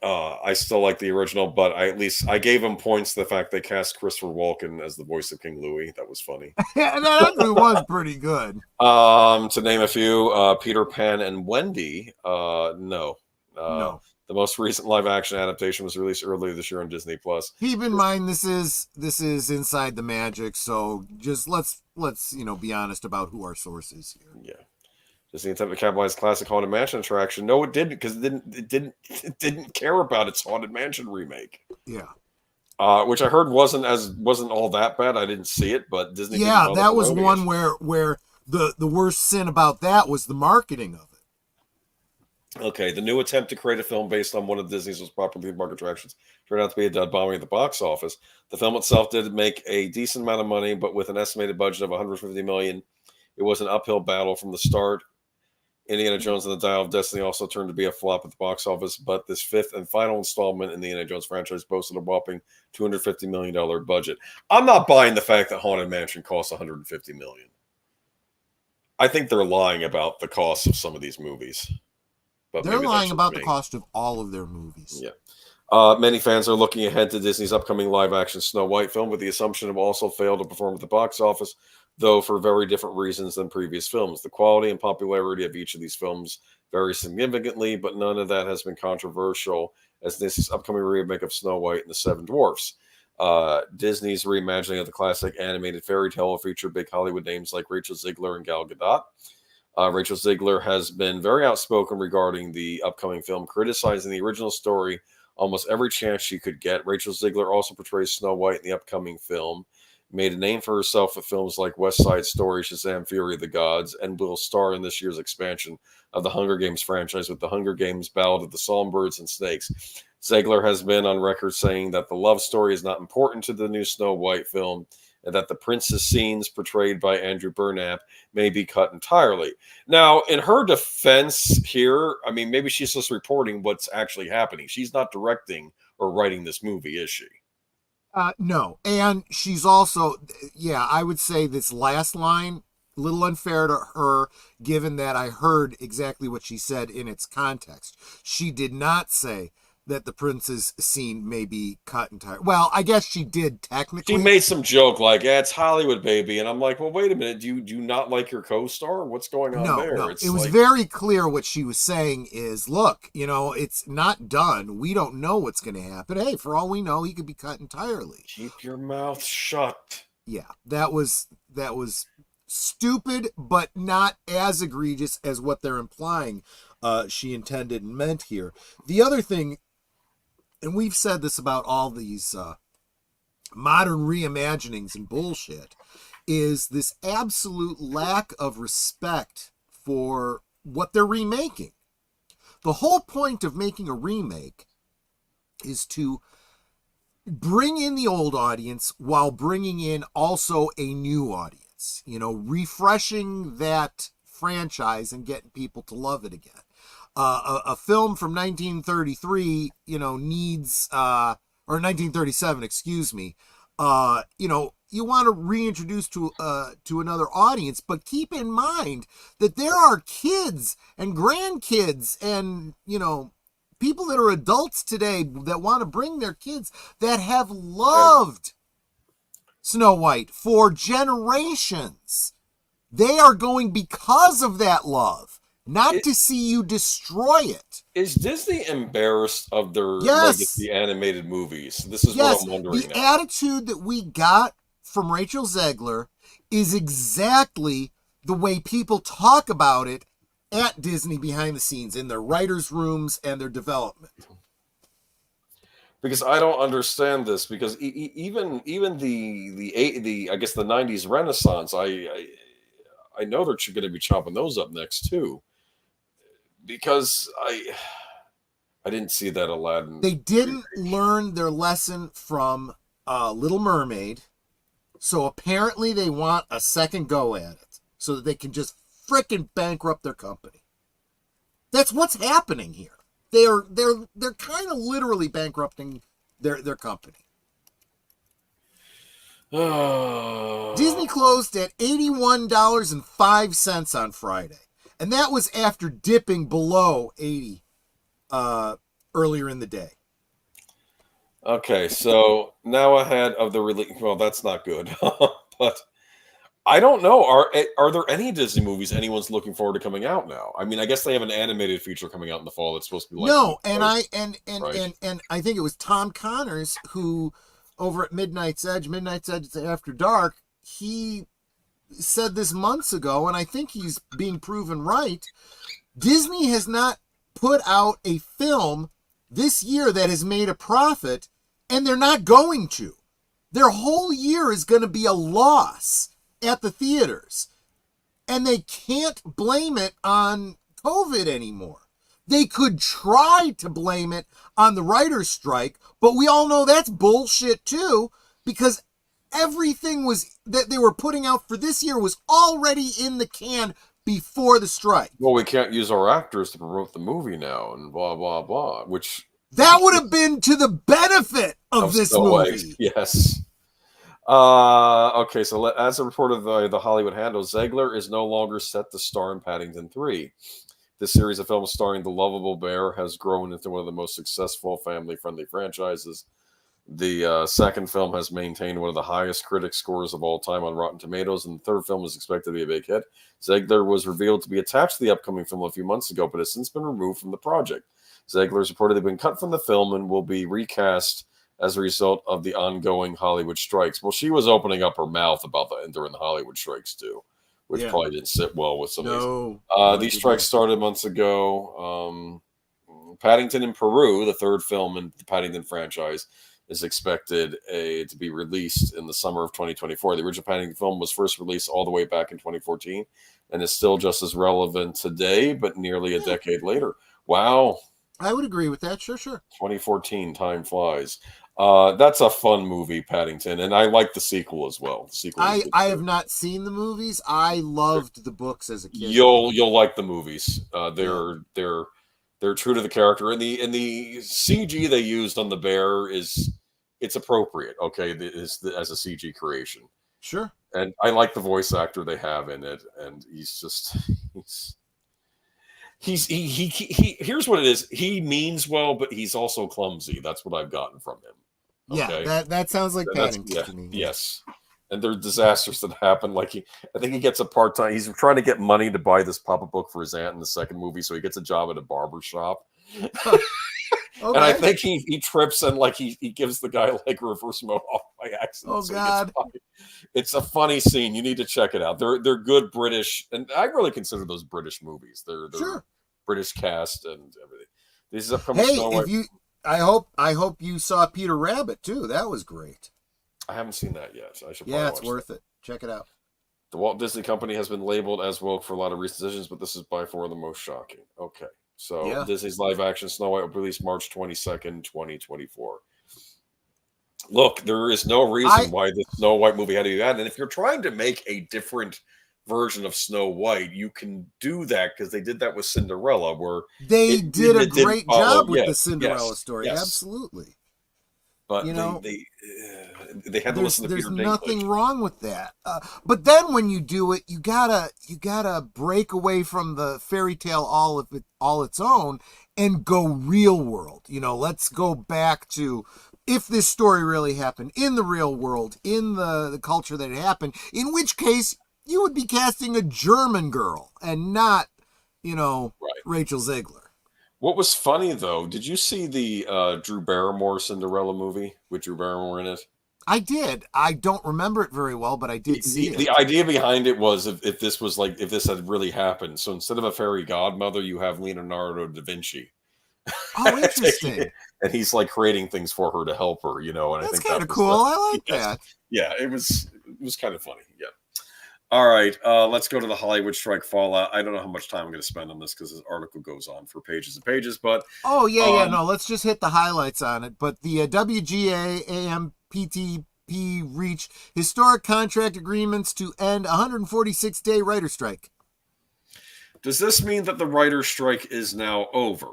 S2: I still like the original, but I gave them points to the fact they cast Christopher Walken as the voice of King Louis. That was funny.
S3: Yeah, that actually was pretty good.
S2: To name a few, Peter Pan and Wendy, no. The most recent live-action adaptation was released earlier this year on Disney Plus.
S3: Keep in mind, this is inside the magic, so just let's be honest about who our source is here.
S2: Yeah, Disney attempted to capitalize classic Haunted Mansion attraction. No, it didn't, because it didn't care about its Haunted Mansion remake.
S3: Yeah,
S2: which I heard wasn't all that bad. I didn't see it, but Disney.
S3: Yeah, that was one where the worst sin about that was the marketing of it.
S2: Okay, the new attempt to create a film based on one of Disney's most popular theme park attractions turned out to be a dead bombing at the box office. The film itself did make a decent amount of money, but with an estimated budget of $150 million, it was an uphill battle from the start. Indiana Jones and the Dial of Destiny also turned to be a flop at the box office, but this fifth and final installment in the Indiana Jones franchise boasted a whopping $250 million budget. I'm not buying the fact that Haunted Mansion costs $150 million. I think they're lying about the cost of some of these movies. But
S3: they're lying about the cost of all of their movies.
S2: Yeah. Many fans are looking ahead to Disney's upcoming live-action Snow White film with the assumption it will also fail to perform at the box office, though for very different reasons than previous films. The quality and popularity of each of these films vary significantly, but none of that has been controversial, as Disney's upcoming remake of Snow White and the Seven Dwarfs. Disney's reimagining of the classic animated fairy tale will feature big Hollywood names like Rachel Ziegler and Gal Gadot. Rachel Ziegler has been very outspoken regarding the upcoming film, criticizing the original story almost every chance she could get. Rachel Zegler also portrays Snow White in the upcoming film, made a name for herself with films like West Side Story, Shazam! Fury of the Gods, and will star in this year's expansion of the Hunger Games franchise with the Hunger Games Ballad of the Songbirds and Snakes. Zegler has been on record saying that the love story is not important to the new Snow White film, and that the princess scenes portrayed by Andrew Burnap may be cut entirely. Now, in her defense here, I mean, maybe she's just reporting what's actually happening. She's not directing or writing this movie, is she?
S3: No. And she's also, yeah, I would say this last line, a little unfair to her, given that I heard exactly what she said in its context. She did not say that the princess scene may be cut entirely. Well, I guess she did technically.
S2: She made some joke like, "Yeah, it's Hollywood, baby," and I'm like, "Well, wait a minute. Do you not like your co-star? What's going on there?"
S3: No.
S2: It's
S3: It was
S2: like,
S3: very clear what she was saying is, look, it's not done. We don't know what's going to happen. Hey, for all we know, he could be cut entirely.
S2: keep your mouth shut.
S3: Yeah, that was stupid, but not as egregious as what they're implying she intended and meant here. The other thing, and we've said this about all these modern reimaginings and bullshit, is this absolute lack of respect for what they're remaking. The whole point of making a remake is to bring in the old audience while bringing in also a new audience, refreshing that franchise and getting people to love it again. A film from 1933, needs, or 1937, excuse me, you want to reintroduce to another audience, but keep in mind that there are kids and grandkids and, people that are adults today that want to bring their kids that have loved Snow White for generations. They are going because of that love. Not to see you destroy it.
S2: Is Disney embarrassed of their legacy animated movies? This is what I'm wondering
S3: the
S2: now.
S3: attitude that we got from Rachel Zegler is exactly the way people talk about it at Disney behind the scenes, in their writers' rooms and their development.
S2: Because I don't understand this. Because even the I guess the '90s Renaissance, I know they're going to be chopping those up next too. Because I didn't see that Aladdin.
S3: They didn't learn their lesson from Little Mermaid, so apparently they want a second go at it so that they can just frickin' bankrupt their company. That's what's happening here. They're kind of literally bankrupting their company. Disney closed at $81.05 on Friday. And that was after dipping below 80 earlier in the day.
S2: Okay, so now ahead of the release, well, that's not good. But I don't know. Are there any Disney movies anyone's looking forward to coming out now? I mean, I guess they have an animated feature coming out in the fall that's supposed to be like
S3: and I think it was Tom Connors who, over at Midnight's Edge After Dark, he said this months ago, and I think he's being proven right. Disney has not put out a film this year that has made a profit, and they're not going to. Their whole year is going to be a loss at the theaters, and they can't blame it on COVID anymore. They could try to blame it on the writer's strike, but we all know that's bullshit too, because everything was that they were putting out for this year was already in the can before the strike.
S2: Well, we can't use our actors to promote the movie now, and blah blah blah. Which
S3: that would have been to the benefit of this movie.
S2: Yes. Okay, so as a report of the Hollywood Handle, Zegler is no longer set to star in Paddington 3. This series of films starring the lovable bear has grown into one of the most successful family-friendly franchises. The second film has maintained one of the highest critic scores of all time on Rotten Tomatoes, and the third film is expected to be a big hit. Zegler was revealed to be attached to the upcoming film a few months ago, but has since been removed from the project. Zegler has reportedly been cut from the film and will be recast as a result of the ongoing Hollywood strikes. Well, she was opening up her mouth about that during the Hollywood strikes too, which probably didn't sit well with some of these. These strikes started months ago. Paddington in Peru, the third film in the Paddington franchise, is expected to be released in the summer of 2024. The original Paddington film was first released all the way back in 2014 and is still just as relevant today, but nearly a decade later. Wow.
S3: I would agree with that. Sure.
S2: 2014, time flies. That's a fun movie, Paddington, and I like the sequel as well. The sequel
S3: I have not seen the movies. I loved the books as a kid.
S2: You'll like the movies. They're true to the character, and the CG they used on the bear it's appropriate. Okay, as a CG creation.
S3: Sure.
S2: And I like the voice actor they have in it, and here's what it is. He means well, but he's also clumsy. That's what I've gotten from him. Okay?
S3: Yeah, that sounds like Paddington to me.
S2: Yes. And there are disasters that happen. Like I think he gets a part-time. He's trying to get money to buy this puppet book for his aunt in the second movie, so he gets a job at a barber shop.
S3: Okay.
S2: And I think he trips and like he gives the guy like reverse mohawk by accident.
S3: Oh
S2: so
S3: God!
S2: It's a funny scene. You need to check it out. They're good British, and I really consider those British movies. They're
S3: sure.
S2: British cast and everything. This is upcoming.
S3: Hey, I hope you saw Peter Rabbit too. That was great.
S2: I haven't seen that yet. I should.
S3: Yeah, it's worth it. Check it out.
S2: The Walt Disney Company has been labeled as woke for a lot of recent decisions, but this is by far the most shocking. Okay. So Disney's live action Snow White will be released March 22nd, 2024. Look, there is no reason why this Snow White movie had to be added. And if you're trying to make a different version of Snow White, you can do that because they did that with Cinderella, where
S3: they did a great job with the Cinderella story. Yes. Absolutely.
S2: But they had to listen to Peter Dinklage. There's
S3: nothing wrong with that. But then when you do it, you gotta break away from the fairy tale all its own and go real world. Let's go back to if this story really happened in the real world, in the culture that it happened. In which case, you would be casting a German girl and not, Rachel Zegler.
S2: What was funny, though, did you see the Drew Barrymore Cinderella movie with Drew Barrymore in it?
S3: I did. I don't remember it very well, but I did see it.
S2: The idea behind it was if this had really happened. So instead of a fairy godmother, you have Leonardo da Vinci.
S3: Oh, interesting.
S2: And he's like creating things for her to help her, and
S3: that's
S2: I think
S3: kind of cool. I like that.
S2: Yeah, it was kind of funny. Yeah. All right, let's go to the Hollywood strike fallout. I don't know how much time I'm going to spend on this because this article goes on for pages and pages. But
S3: no, let's just hit the highlights on it. But the WGA AMPTP reached historic contract agreements to end 146-day writer strike.
S2: Does this mean that the writer's strike is now over?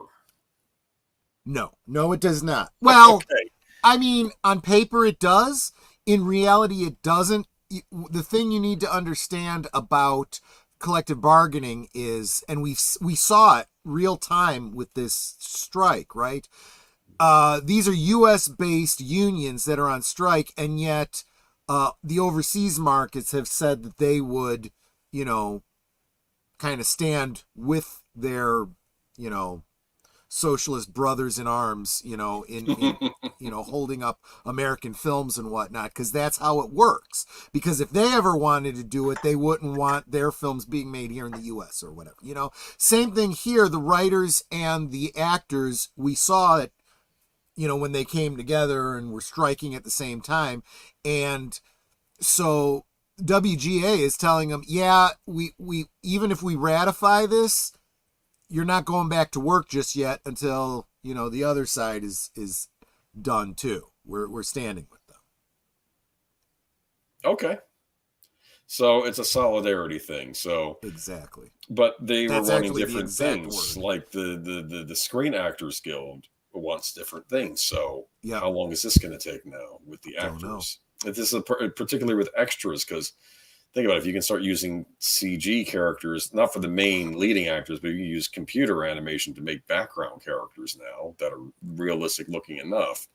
S3: No, it does not. Well,
S2: okay.
S3: I mean, on paper it does. In reality, it doesn't. The thing you need to understand about collective bargaining is, and we saw it real time with this strike, right? These are U.S.-based unions that are on strike, and yet the overseas markets have said that they would, kind of stand with their, socialist brothers in arms, in holding up American films and whatnot, because that's how it works. Because if they ever wanted to do it, they wouldn't want their films being made here in the U.S. or whatever. Same thing here. The writers and the actors, we saw it, when they came together and were striking at the same time, and so WGA is telling them, we even if we ratify this, you're not going back to work just yet until, the other side is done too. We're standing with them.
S2: Okay. So it's a solidarity thing. So
S3: exactly.
S2: But they were wanting different things. Like the Screen Actors Guild wants different things. So how long is this going to take now with the actors? This is particularly with extras, because think about it, if you can start using CG characters, not for the main leading actors, but you use computer animation to make background characters now that are realistic looking enough.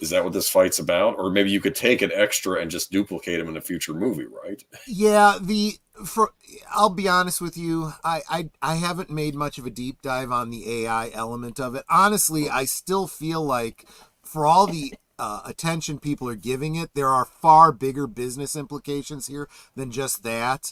S2: Is that what this fight's about? Or maybe you could take an extra and just duplicate them in a future movie, right?
S3: Yeah, I'll be honest with you, I haven't made much of a deep dive on the AI element of it. Honestly, I still feel like for all the attention people are giving it, there are far bigger business implications here than just that.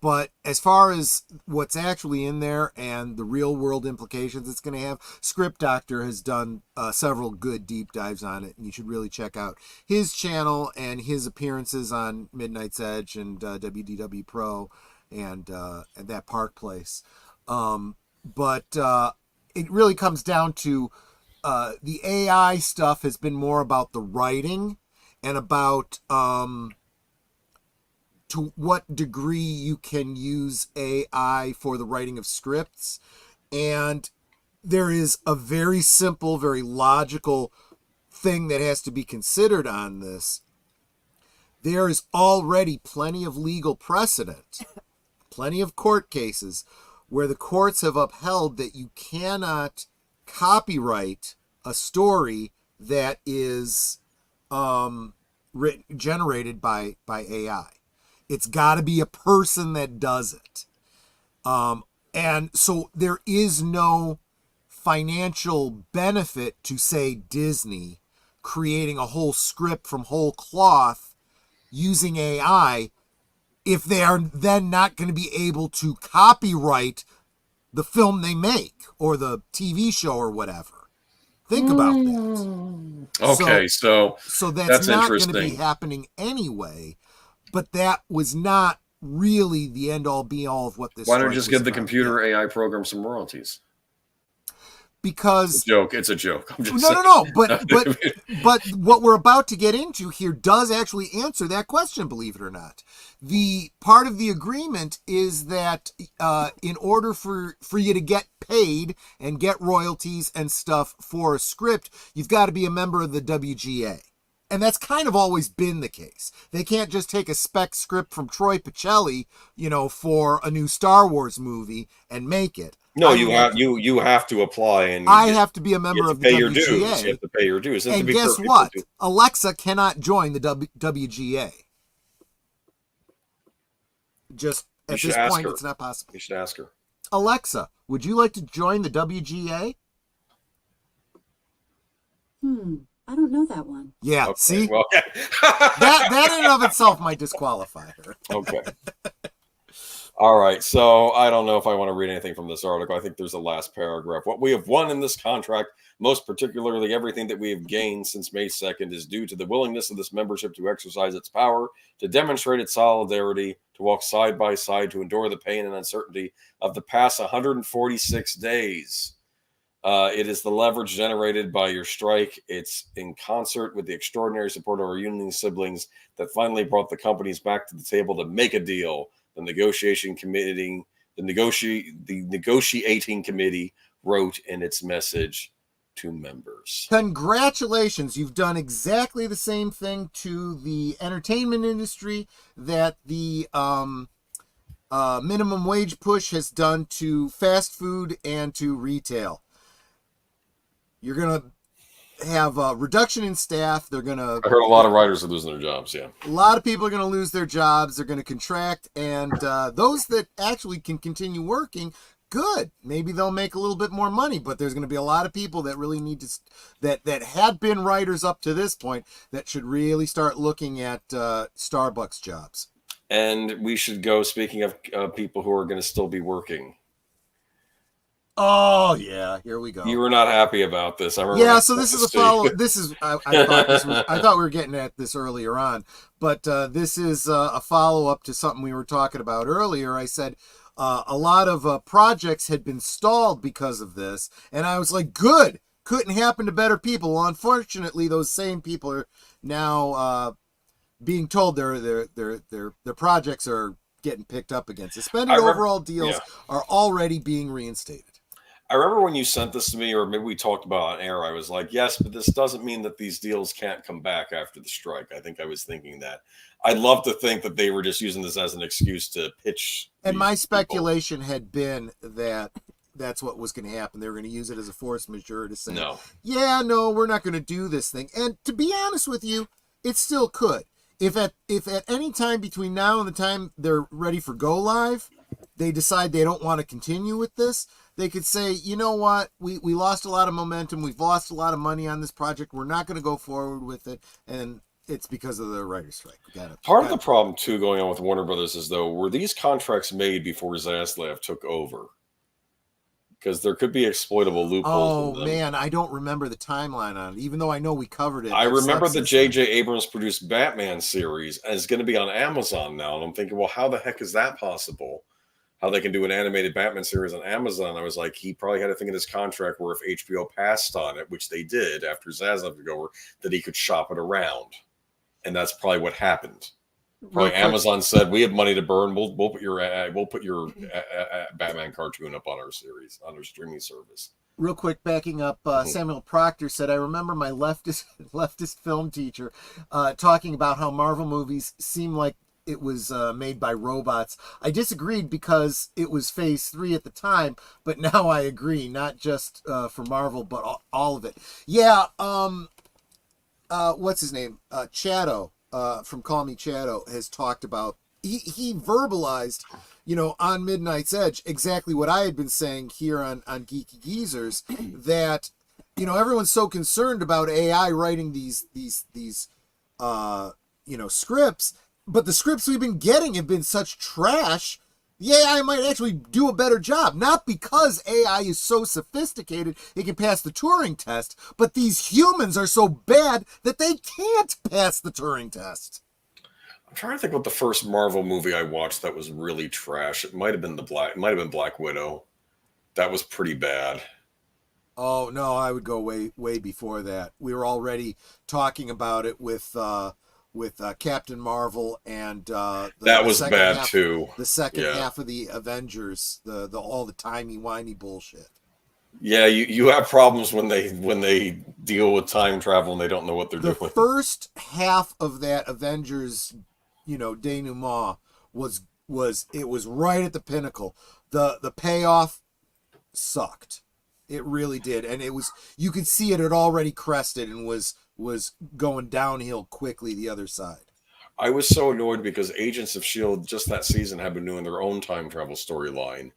S3: But as far as what's actually in there and the real world implications it's going to have, Script Doctor has done several good deep dives on it, and you should really check out his channel and his appearances on Midnight's Edge and WDW Pro and that Park Place. But it really comes down to the AI stuff has been more about the writing and about to what degree you can use AI for the writing of scripts. And there is a very simple, very logical thing that has to be considered on this. There is already plenty of legal precedent, plenty of court cases where the courts have upheld that you cannot copyright a story that is generated by AI. It's got to be a person that does it. And so there is no financial benefit to, say, Disney creating a whole script from whole cloth using AI if they are then not going to be able to copyright the film they make or the TV show or whatever. Think about that.
S2: Okay, so
S3: that's not going to
S2: interesting.
S3: be happening anyway. But that was not really the end-all, be-all of what this.
S2: Why don't you just give the
S3: about.
S2: computer AI program some royalties?
S3: Because
S2: it's a joke. I'm just
S3: no. But what we're about to get into here does actually answer that question. Believe it or not, the part of the agreement is that in order for you to get paid and get royalties and stuff for a script, you've got to be a member of the WGA. And that's kind of always been the case. They can't just take a spec script from Troy Pacelli, for a new Star Wars movie and make it.
S2: No, you have to apply, and
S3: I have to be a member of the WGA.
S2: You have to pay your dues.
S3: And guess what? Alexa cannot join the WGA. Just at this point, it's not possible.
S2: You should ask her.
S3: Alexa, would you like to join the WGA?
S4: I don't know that one.
S3: Yeah,
S2: okay,
S3: see?
S2: well,
S3: that in and of itself might disqualify her.
S2: Okay. All right. So I don't know if I want to read anything from this article. I think there's a last paragraph. What we have won in this contract, most particularly everything that we have gained since May 2nd, is due to the willingness of this membership to exercise its power, to demonstrate its solidarity, to walk side by side, to endure the pain and uncertainty of the past 146 days. It is the leverage generated by your strike. It's in concert with the extraordinary support of our union siblings that finally brought the companies back to the table to make a deal. The negotiating committee wrote in its message to members.
S3: Congratulations. You've done exactly the same thing to the entertainment industry that the minimum wage push has done to fast food and to retail. You're going to have a reduction in staff. I heard
S2: a lot of writers are losing their jobs, yeah.
S3: A lot of people are going to lose their jobs. They're going to contract. And those that actually can continue working, good. Maybe they'll make a little bit more money. But there's going to be a lot of people that really need to, that had been writers up to this point, that should really start looking at Starbucks jobs.
S2: And we should go, speaking of people who are going to still be working.
S3: Oh yeah, here we go.
S2: You were not happy about this. I remember.
S3: Yeah, so this is a follow. This is I thought we were getting at this earlier on, but this is a follow up to something we were talking about earlier. I said a lot of projects had been stalled because of this, and I was like, good, couldn't happen to better people. Well, unfortunately, those same people are now being told their projects are getting picked up again. Suspended overall deals are already being reinstated.
S2: I remember when you sent this to me, or maybe we talked about it on air, I was like, yes, but this doesn't mean that these deals can't come back after the strike. I think I was thinking that. I'd love to think that they were just using this as an excuse to pitch.
S3: And my speculation had been that that's what was going to happen. They were going to use it as a force majeure to say, no, we're not going to do this thing. And to be honest with you, it still could. If at any time between now and the time they're ready for go live, they decide they don't want to continue with this, they could say, you know what, we lost a lot of momentum, we've lost a lot of money on this project, we're not going to go forward with it, and It's because of the writer's strike. Got it.
S2: Part of the problem too going on with Warner Brothers is though, were these contracts made before Zaslav took over? Because there could be exploitable loopholes in them.
S3: Man, I don't remember the timeline on it, even though I know we covered it.
S2: I remember the J.J. Abrams produced Batman series is going to be on Amazon now. And I'm thinking, well, how the heck is that possible? How they can do an animated Batman series on Amazon? I was like, he probably had a thing in his contract where if HBO passed on it, which they did after Zaslav took over, that he could shop it around. And that's probably what happened. Probably Amazon said, we have money to burn. We'll put your Batman cartoon up on our series, on our streaming service.
S3: Real quick, backing up, Samuel Proctor said, I remember my leftist film teacher talking about how Marvel movies seem like it was made by robots. I disagreed because it was phase 3 at the time, but now I agree, not just for Marvel, but all of it. Yeah, what's his name? Chado. From Call Me Chado has talked about, he verbalized, on Midnight's Edge, exactly what I had been saying here on Geeky Geezers, that, everyone's so concerned about AI writing these scripts, but the scripts we've been getting have been such trash. The AI might actually do a better job, not because AI is so sophisticated it can pass the Turing test, but these humans are so bad that they can't pass the Turing test.
S2: I'm trying to think what the first Marvel movie I watched that was really trash. It might have been Black Widow. That was pretty bad.
S3: Oh no, I would go way before that. We were already talking about it with Captain Marvel and
S2: that was bad too.
S3: The second half of the Avengers, the all the timey-wimey bullshit.
S2: Yeah, you have problems when they deal with time travel and they don't know what they're doing.
S3: The first half of that Avengers, denouement was right at the pinnacle. The payoff sucked. It really did, and you could see it had already crested and was going downhill quickly the other side.
S2: I was so annoyed because Agents of S.H.I.E.L.D. just that season had been doing their own time travel storyline.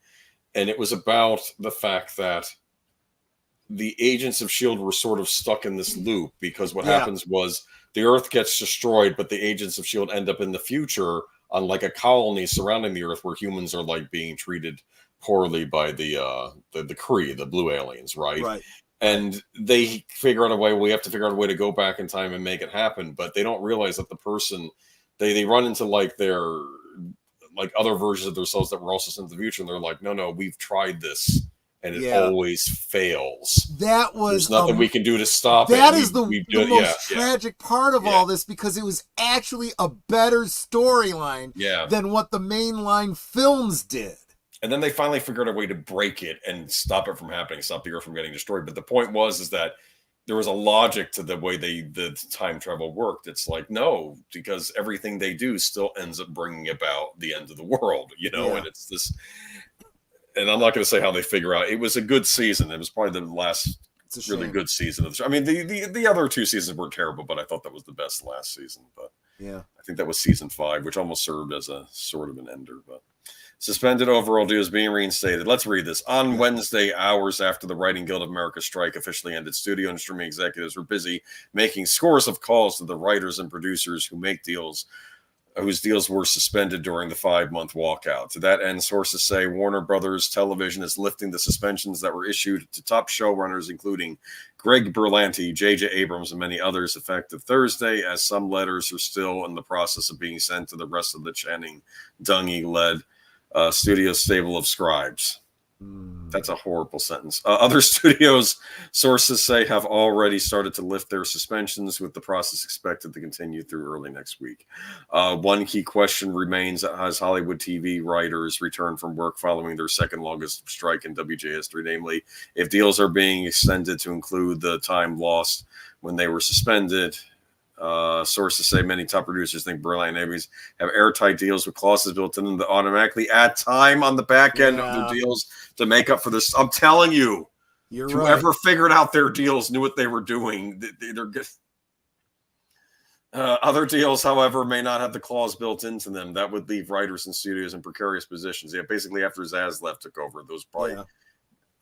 S2: And it was about the fact that the Agents of S.H.I.E.L.D. were sort of stuck in this loop because what happens was the Earth gets destroyed, but the Agents of S.H.I.E.L.D. end up in the future on like a colony surrounding the Earth where humans are like being treated poorly by the Kree, the blue aliens, right?
S3: Right.
S2: And they figure out a way, we have to figure out a way to go back in time and make it happen. But they don't realize that the person, they run into like their, like other versions of themselves that were also sent to the future. And they're like, no, we've tried this and it always fails.
S3: That was,
S2: there's nothing we can do to stop it.
S3: That is the most tragic part of all this, because it was actually a better storyline than what the mainline films did.
S2: And then they finally figured out a way to break it and stop it from happening, stop the Earth from getting destroyed. But the point is that there was a logic to the way the time travel worked. It's like, no, because everything they do still ends up bringing about the end of the world, and it's this. And I'm not going to say how they figure out. It was a good season. It was probably the last really good season of the show. I mean, the other two seasons were terrible, but I thought that was the best last season. But I think that was season 5, which almost served as a sort of an ender, but. Suspended overall dues being reinstated. Let's read this. On Wednesday, hours after the Writing Guild of America strike officially ended, studio and streaming executives were busy making scores of calls to the writers and producers who make deals, whose deals were suspended during the 5-month walkout. To that end, sources say Warner Brothers Television is lifting the suspensions that were issued to top showrunners, including Greg Berlanti, J.J. Abrams, and many others, effective Thursday, as some letters are still in the process of being sent to the rest of the Channing Dungey-led studio stable of scribes. That's a horrible sentence. Other studios, sources say, have already started to lift their suspensions, with the process expected to continue through early next week. One key question remains as Hollywood TV writers return from work following their second longest strike in WGA history, namely, if deals are being extended to include the time lost when they were suspended. Sources say many top producers think Berlanti and Abrams have airtight deals with clauses built in them that automatically add time on the back end of their deals to make up for this. I'm telling you, whoever figured out their deals knew what they were doing. They're good. Other deals, however, may not have the clause built into them. That would leave writers and studios in precarious positions. Yeah, basically after Zaslav took over, those probably.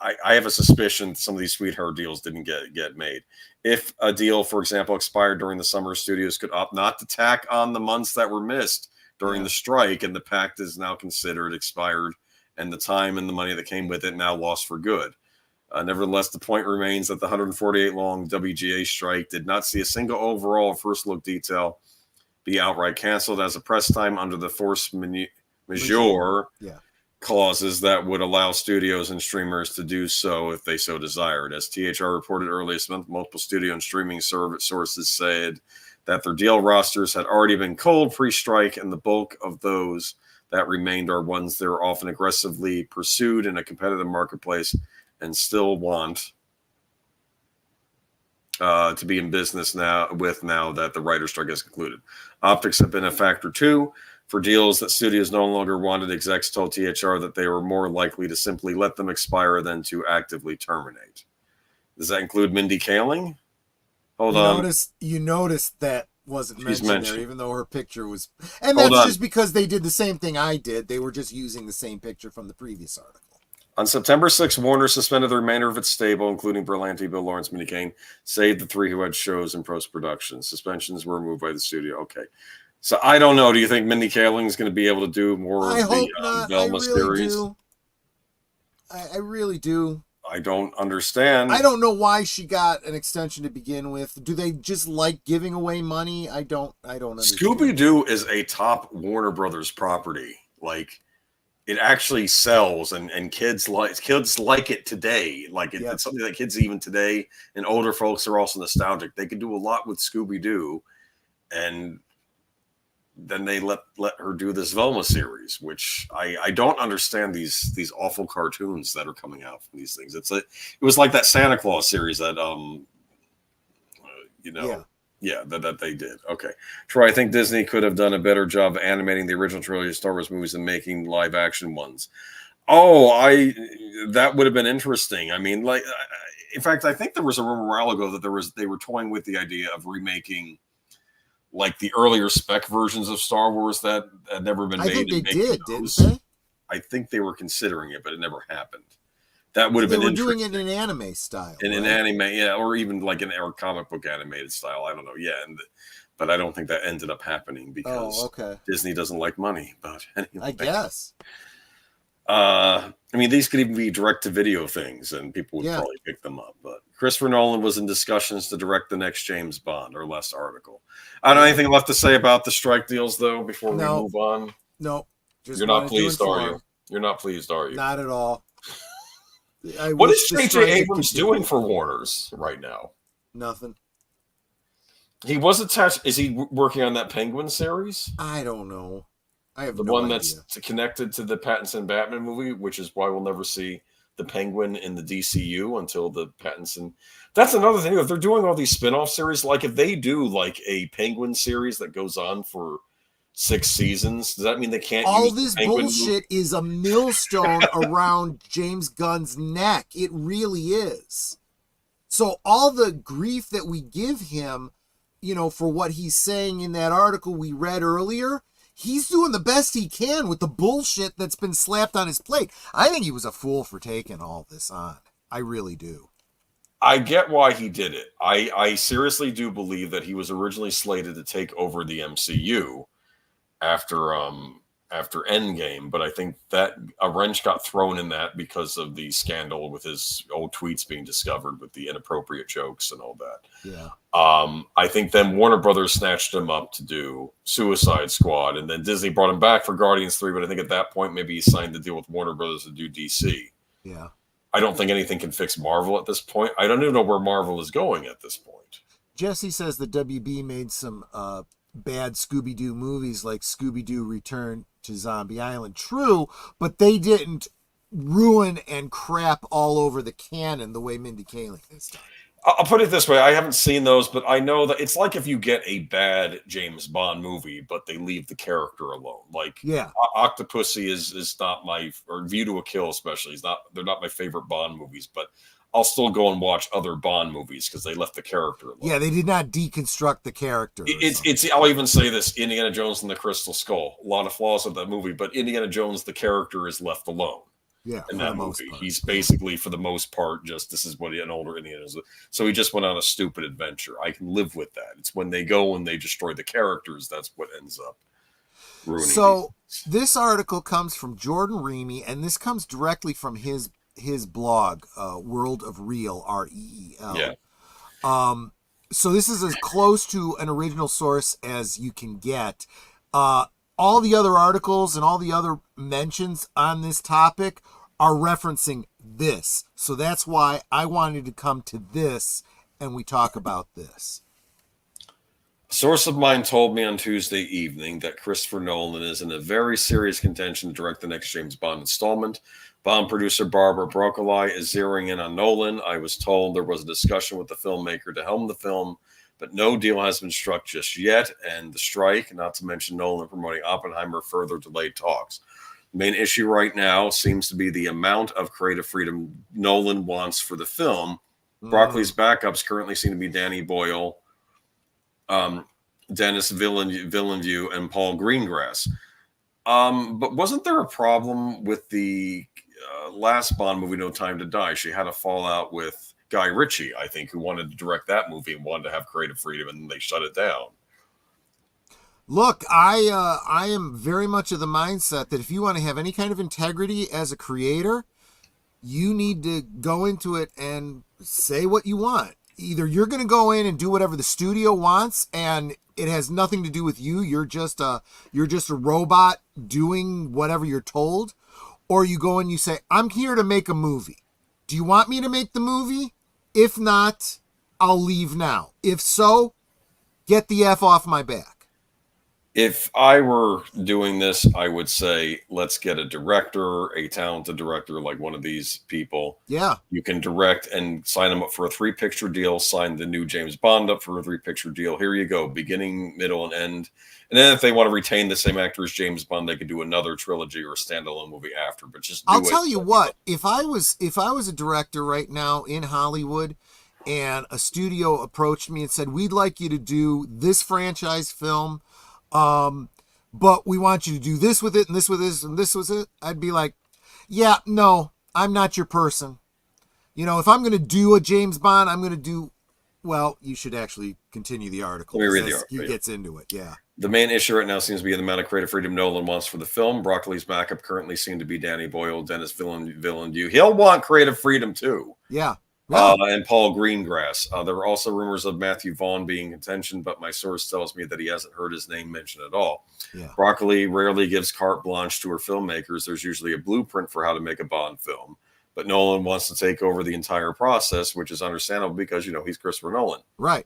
S2: I have a suspicion some of these sweetheart deals didn't get made. If a deal, for example, expired during the summer, studios could opt not to tack on the months that were missed during the strike, and the pact is now considered expired, and the time and the money that came with it now lost for good. Nevertheless, the point remains that the 148-long WGA strike did not see a single overall first look detail be outright canceled as a press time under the force majeure clauses that would allow studios and streamers to do so if they so desired. As THR reported earlier this month, multiple studio and streaming service sources said that their deal rosters had already been culled pre-strike, and the bulk of those that remained are ones that are often aggressively pursued in a competitive marketplace and still want to be in business now that the writer's strike has concluded. Optics have been a factor too. For deals that studios no longer wanted, execs told THR that they were more likely to simply let them expire than to actively terminate. Does that include Mindy Kaling? Hold on.
S3: You noticed that wasn't mentioned there, even though her picture was... And
S2: Hold
S3: that's
S2: on.
S3: just because they did the same thing I did. They were just using the same picture from the previous article.
S2: On September 6th, Warner suspended the remainder of its stable, including Berlanti, Bill Lawrence, Mindy Kaling, save the three who had shows in post-production. Suspensions were removed by the studio. Okay. So I don't know. Do you think Mindy Kaling is going to be able to do more
S3: I
S2: of
S3: hope
S2: the
S3: not.
S2: Velma series?
S3: Do. I really do.
S2: I don't understand.
S3: I don't know why she got an extension to begin with. Do they just like giving away money? I don't understand.
S2: Scooby-Doo is a top Warner Brothers property. Like, it actually sells, and kids like it today. Like, it's something that kids even today and older folks are also nostalgic. They could do a lot with Scooby-Doo, and then they let her do this Velma series, which I don't understand these awful cartoons that are coming out from these things. It was like that Santa Claus series that that they did. Okay, Troy, I think Disney could have done a better job of animating the original trilogy of Star Wars movies than making live action ones. Oh, that would have been interesting. I mean, like, in fact, I think there was a rumor a while ago that they were toying with the idea of remaking like the earlier spec versions of Star Wars that had never been made.
S3: I think they did, didn't they?
S2: I think they were considering it, but it never happened. That would have been interesting.
S3: They were doing it in anime style.
S2: In an anime, yeah, or even like an comic book animated style. I don't know. Yeah, but I don't think that ended up happening because Disney doesn't like money. But anyway,
S3: I guess.
S2: I mean, these could even be direct-to-video things, and people would probably pick them up. But Christopher Nolan was in discussions to direct the next James Bond, or last article. I don't have anything left to say about the strike deals, though, before we move on.
S3: No.
S2: You're not pleased, are you? You're not pleased, are you?
S3: Not at all.
S2: What is J.J. Abrams doing for Warner's right now?
S3: Nothing.
S2: He was attached. Is he working on that Penguin series?
S3: I don't know. I have
S2: the
S3: no
S2: one
S3: idea.
S2: That's connected to the Pattinson Batman movie, which is why we'll never see the Penguin in the DCU until the Pattinson. That's another thing. If they're doing all these spin-off series, like if they do like a Penguin series that goes on for 6 seasons, does that mean they can't
S3: all
S2: use
S3: this
S2: the Penguin
S3: bullshit is a millstone around James Gunn's neck? It really is. So all the grief that we give him, for what he's saying in that article we read earlier, he's doing the best he can with the bullshit that's been slapped on his plate. I think he was a fool for taking all this on. I really do.
S2: I get why he did it. I seriously do believe that he was originally slated to take over the MCU after Endgame, but I think that a wrench got thrown in that because of the scandal with his old tweets being discovered with the inappropriate jokes and all that.
S3: Yeah.
S2: I think then Warner Brothers snatched him up to do Suicide Squad, and then Disney brought him back for Guardians 3, but I think at that point maybe he signed the deal with Warner Brothers to do DC.
S3: Yeah.
S2: I don't think anything can fix Marvel at this point. I don't even know where Marvel is going at this point.
S3: Jesse says the WB made some bad Scooby-Doo movies like Scooby-Doo Return to Zombie Island. True, but they didn't ruin and crap all over the canon the way Mindy Kaling has done.
S2: I'll put it this way. I haven't seen those, but I know that it's like if you get a bad James Bond movie, but they leave the character alone. Like, Octopussy is not my, or View to a Kill especially, they're not my favorite Bond movies, but I'll still go and watch other Bond movies because they left the character alone.
S3: Yeah, they did not deconstruct the character.
S2: I'll even say this, Indiana Jones and the Crystal Skull. A lot of flaws with that movie, but Indiana Jones, the character is left alone.
S3: Yeah,
S2: in
S3: for
S2: that
S3: the most
S2: movie.
S3: part.
S2: He's basically, for the most part, just this is what an older Indian is. So he just went on a stupid adventure. I can live with that. It's when they go and they destroy the characters that's what ends up ruining
S3: So
S2: these.
S3: this article comes from Jordan Reamy, and this comes directly from his blog, World of Real, REEL.
S2: Yeah.
S3: So this is as close to an original source as you can get. All the other articles and all the other mentions on this topic are referencing this. So that's why I wanted to come to this and we talk about this.
S2: A source of mine told me on Tuesday evening that Christopher Nolan is in a very serious contention to direct the next James Bond installment. Bond producer Barbara Broccoli is zeroing in on Nolan. I was told there was a discussion with the filmmaker to helm the film, but no deal has been struck just yet, and the strike, not to mention Nolan promoting Oppenheimer, further delayed talks. The main issue right now seems to be the amount of creative freedom Nolan wants for the film. Broccoli's backups currently seem to be Danny Boyle, Dennis Villeneuve, and Paul Greengrass. But wasn't there a problem with the last Bond movie, No Time to Die? She had a fallout with Guy Ritchie, I think, who wanted to direct that movie and wanted to have creative freedom, and they shut it down.
S3: Look, I am very much of the mindset that if you want to have any kind of integrity as a creator, you need to go into it and say what you want. Either you're going to go in and do whatever the studio wants, and it has nothing to do with you. You're just a robot doing whatever you're told, or you go and you say, "I'm here to make a movie. Do you want me to make the movie? If not, I'll leave now. If so, get the F off my back."
S2: If I were doing this, I would say, let's get a director, a talented director like one of these people.
S3: Yeah.
S2: You can direct and sign them up for a 3-picture deal, sign the new James Bond up for a 3-picture deal. Here you go, beginning, middle, and end. And then if they want to retain the same actor as James Bond, they could do another trilogy or a standalone movie after. But just do
S3: I'll tell you what, if I was a director right now in Hollywood and a studio approached me and said, "We'd like you to do this franchise film, but we want you to do this with it and this with this and this with it," I'd be like, "Yeah, no, I'm not your person. You know, if I'm going to do a James Bond, I'm going to do," well, you should actually continue the article.
S2: Let me read the article.
S3: He gets into it, yeah.
S2: The main issue right now seems to be the amount of creative freedom Nolan wants for the film. Broccoli's backup currently seem to be Danny Boyle, Dennis Villeneuve. He'll want creative freedom too.
S3: Yeah.
S2: And Paul Greengrass. There were also rumors of Matthew Vaughn being in contention, but my source tells me that he hasn't heard his name mentioned at all.
S3: Yeah.
S2: Broccoli rarely gives carte blanche to her filmmakers. There's usually a blueprint for how to make a Bond film, but Nolan wants to take over the entire process, which is understandable because, you know, he's Christopher Nolan.
S3: Right.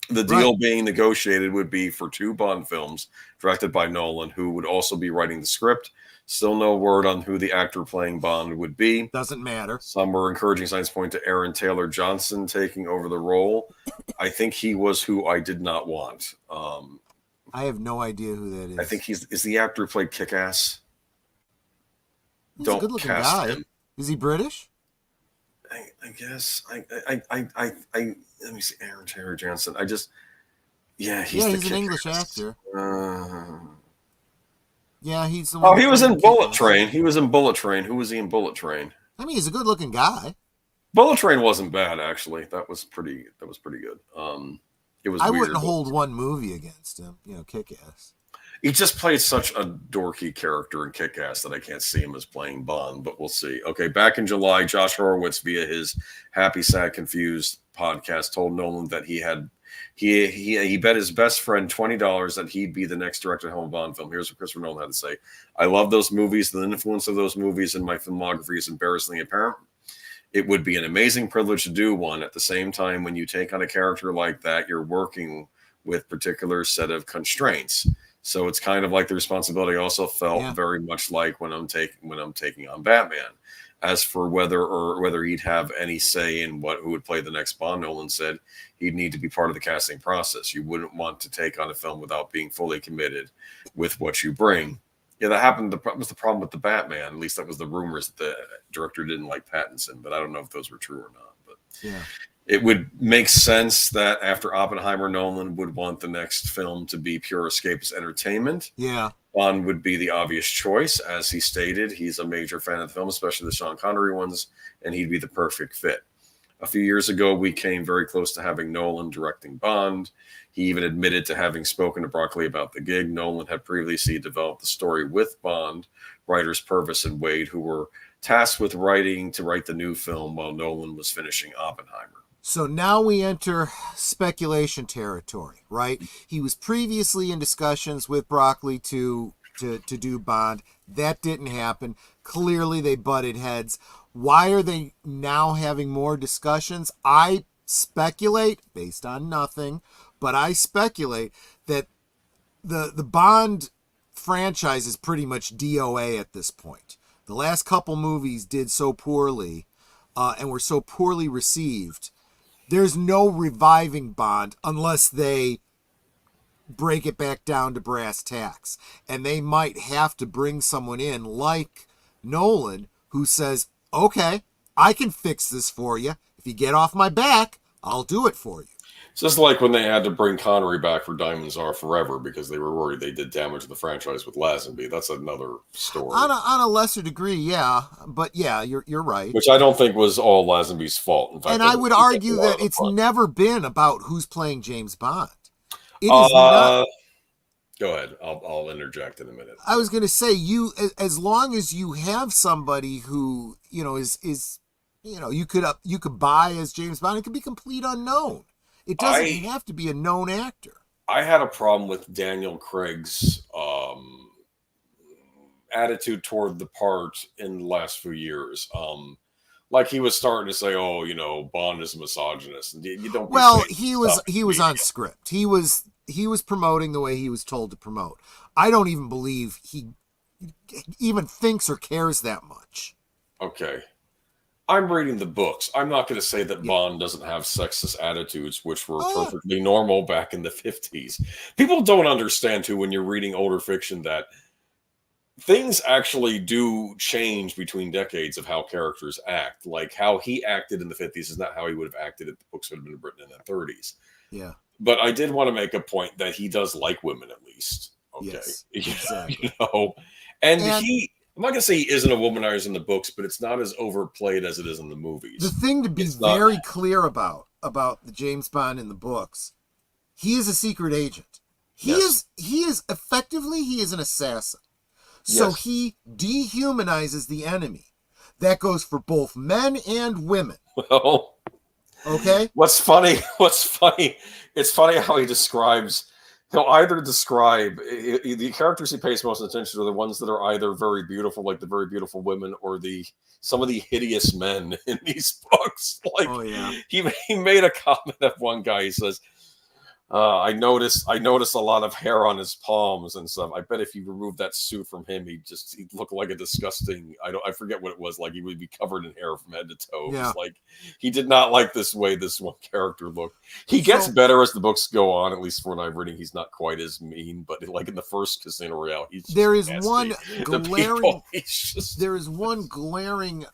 S2: The deal being negotiated would be for 2 Bond films directed by Nolan, who would also be writing the script. Still no word on who the actor playing Bond would be.
S3: Doesn't matter.
S2: Some were encouraging signs point to Aaron Taylor Johnson taking over the role. I think he was who I did not want.
S3: I have no idea who that is.
S2: I think is the actor who played Kick-Ass.
S3: He's
S2: Don't
S3: a good-looking
S2: cast
S3: guy.
S2: him.
S3: Is he British?
S2: I guess. Let me see. Aaron Taylor Johnson. He's
S3: an English actor. Yeah, he's the one.
S2: Oh, he was in Bullet Train. He was in Bullet Train. Who was he in Bullet Train?
S3: I mean, he's a good-looking guy.
S2: Bullet Train wasn't bad, actually. That was pretty good. It was.
S3: I
S2: weird,
S3: wouldn't hold one movie against him. You know, Kick-Ass.
S2: He just played such a dorky character in Kick-Ass that I can't see him as playing Bond, but we'll see. Okay, back in July, Josh Horowitz, via his Happy, Sad, Confused podcast, told Nolan that he bet his best friend $20 that he'd be the next director of a Bond film. Here's what Christopher Nolan had to say. "I love those movies. The influence of those movies in my filmography is embarrassingly apparent. It would be an amazing privilege to do one. At the same time, when you take on a character like that, you're working with particular set of constraints. So it's kind of like the responsibility I also felt very much like when I'm taking on Batman. As for whether he'd have any say in who would play the next Bond, Nolan said he'd need to be part of the casting process. You wouldn't want to take on a film without being fully committed with what you bring." Yeah, that happened. That was the problem with the Batman. At least that was the rumors that the director didn't like Pattinson, but I don't know if those were true or not. But it would make sense that after Oppenheimer, Nolan would want the next film to be pure escapist entertainment.
S3: Yeah.
S2: Bond would be the obvious choice. As he stated, he's a major fan of the film, especially the Sean Connery ones, and he'd be the perfect fit. A few years ago, we came very close to having Nolan directing Bond. He even admitted to having spoken to Broccoli about the gig. Nolan had previously developed the story with Bond writers Purvis and Wade, who were tasked with writing to write the new film while Nolan was finishing Oppenheimer.
S3: So now we enter speculation territory, right? He was previously in discussions with Broccoli to do Bond. That didn't happen. Clearly, they butted heads. Why are they now having more discussions? I speculate, based on nothing, but I speculate that the Bond franchise is pretty much DOA at this point. The last couple movies did so poorly and were so poorly received. There's no reviving Bond unless they break it back down to brass tacks. And they might have to bring someone in like Nolan who says, okay, I can fix this for you. If you get off my back, I'll do it for you.
S2: It's just like when they had to bring Connery back for Diamonds Are Forever because they were worried they did damage to the franchise with Lazenby. That's another story.
S3: On a lesser degree, yeah. But yeah, you're right.
S2: Which I don't think was all Lazenby's fault. In fact,
S3: and I would argue that it's never been about who's playing James Bond. It is
S2: not. Go ahead. I'll interject in a minute.
S3: I was going to say, as long as you have somebody who is you could buy as James Bond, it could be complete unknown. It doesn't have to be a known actor.
S2: I had a problem with Daniel Craig's attitude toward the part in the last few years. Like he was starting to say, "Oh, Bond is a misogynist." And you don't.
S3: Well, he was on script. He was promoting the way he was told to promote. I don't even believe he even thinks or cares that much.
S2: Okay. I'm reading the books. I'm not going to say that Bond doesn't have sexist attitudes, which were perfectly normal back in the 50s. People don't understand, too, when you're reading older fiction, that things actually do change between decades of how characters act. Like how he acted in the 50s is not how he would have acted if the books would have been written in the 30s.
S3: Yeah.
S2: But I did want to make a point that he does like women, at least. Okay.
S3: Yes, exactly.
S2: And he... I'm not going to say he isn't a womanizer in the books, but it's not as overplayed as it is in the movies.
S3: The thing to be very clear about the James Bond in the books, he is a secret agent. He is effectively an assassin. So he dehumanizes the enemy. That goes for both men and women.
S2: Well,
S3: okay.
S2: What's funny, it's funny how he describes... He'll either describe the characters he pays most attention to are the ones that are either very beautiful, like the very beautiful women, or some of the hideous men in these books. Like he made a comment of one guy. He says, "I noticed a lot of hair on his palms and stuff. I bet if you remove that suit from him, he'd look like a disgusting. I forget what it was. Like he would be covered in hair from head to toe. Yeah. Like he did not like this way this one character looked. He gets better as the books go on. At least from what I'm reading, he's not quite as mean. But like in the first Casino Royale, there is one
S3: glaring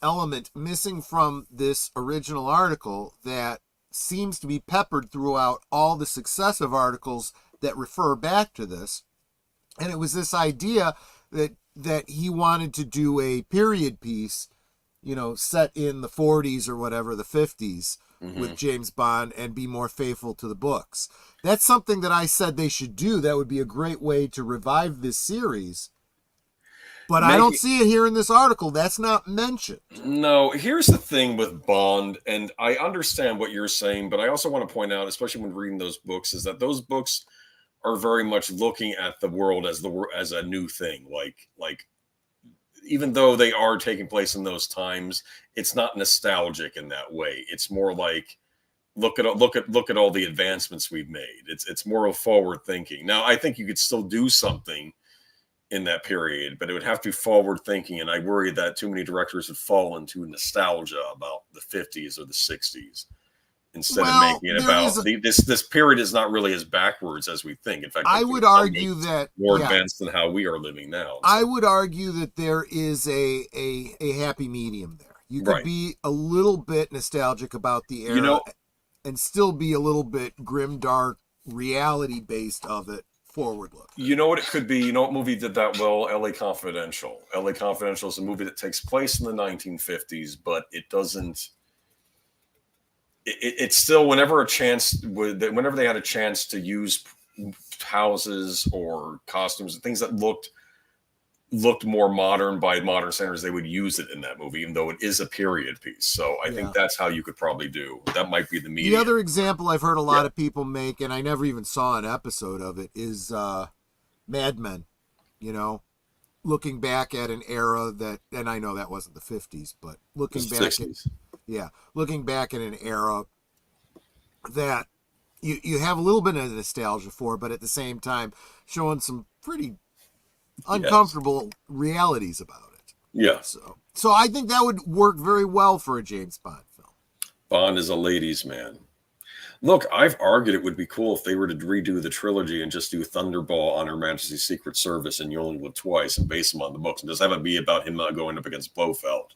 S3: element missing from this original article that seems to be peppered throughout all the successive articles that refer back to this. And it was this idea that he wanted to do a period piece, set in the 40s or whatever, the 50s, with James Bond and be more faithful to the books. That's something that I said they should do. That would be a great way to revive this series. But I don't see it here in this article. That's not mentioned.
S2: No, here's the thing with Bond, and I understand what you're saying, but I also want to point out, especially when reading those books, is that those books are very much looking at the world as a new thing. Like even though they are taking place in those times, it's not nostalgic in that way. It's more like look at all the advancements we've made. It's more of forward thinking. Now, I think you could still do something in that period, but it would have to be forward thinking, and I worry that too many directors would fall into nostalgia about the 50s or the 60s instead of making it about this period is not really as backwards as we think. In fact,
S3: I would argue that
S2: more advanced than how we are living now. So.
S3: I would argue that there is a happy medium there. You could be a little bit nostalgic about the era and still be a little bit grim, dark, reality based of it. forward look.
S2: You know what it could be? You know what movie did that well? L.A. Confidential. L.A. Confidential is a movie that takes place in the 1950s, but it doesn't. It's still whenever they had a chance to use houses or costumes, things that looked more modern by modern standards, they would use it in that movie, even though it is a period piece. So I think that's how you could probably do. That might be the medium.
S3: The other example I've heard a lot of people make, and I never even saw an episode of it, is Mad Men. You know, looking back at an era that, and I know that wasn't the 50s, but looking back at an era that you have a little bit of nostalgia for, but at the same time showing some pretty uncomfortable realities about it.
S2: Yeah.
S3: So I think that would work very well for a James Bond film.
S2: Bond is a ladies' man. Look, I've argued it would be cool if they were to redo the trilogy and just do Thunderball on Her Majesty's Secret Service and You Only Live Twice and base them on the books and just have it be about him going up against Blofeld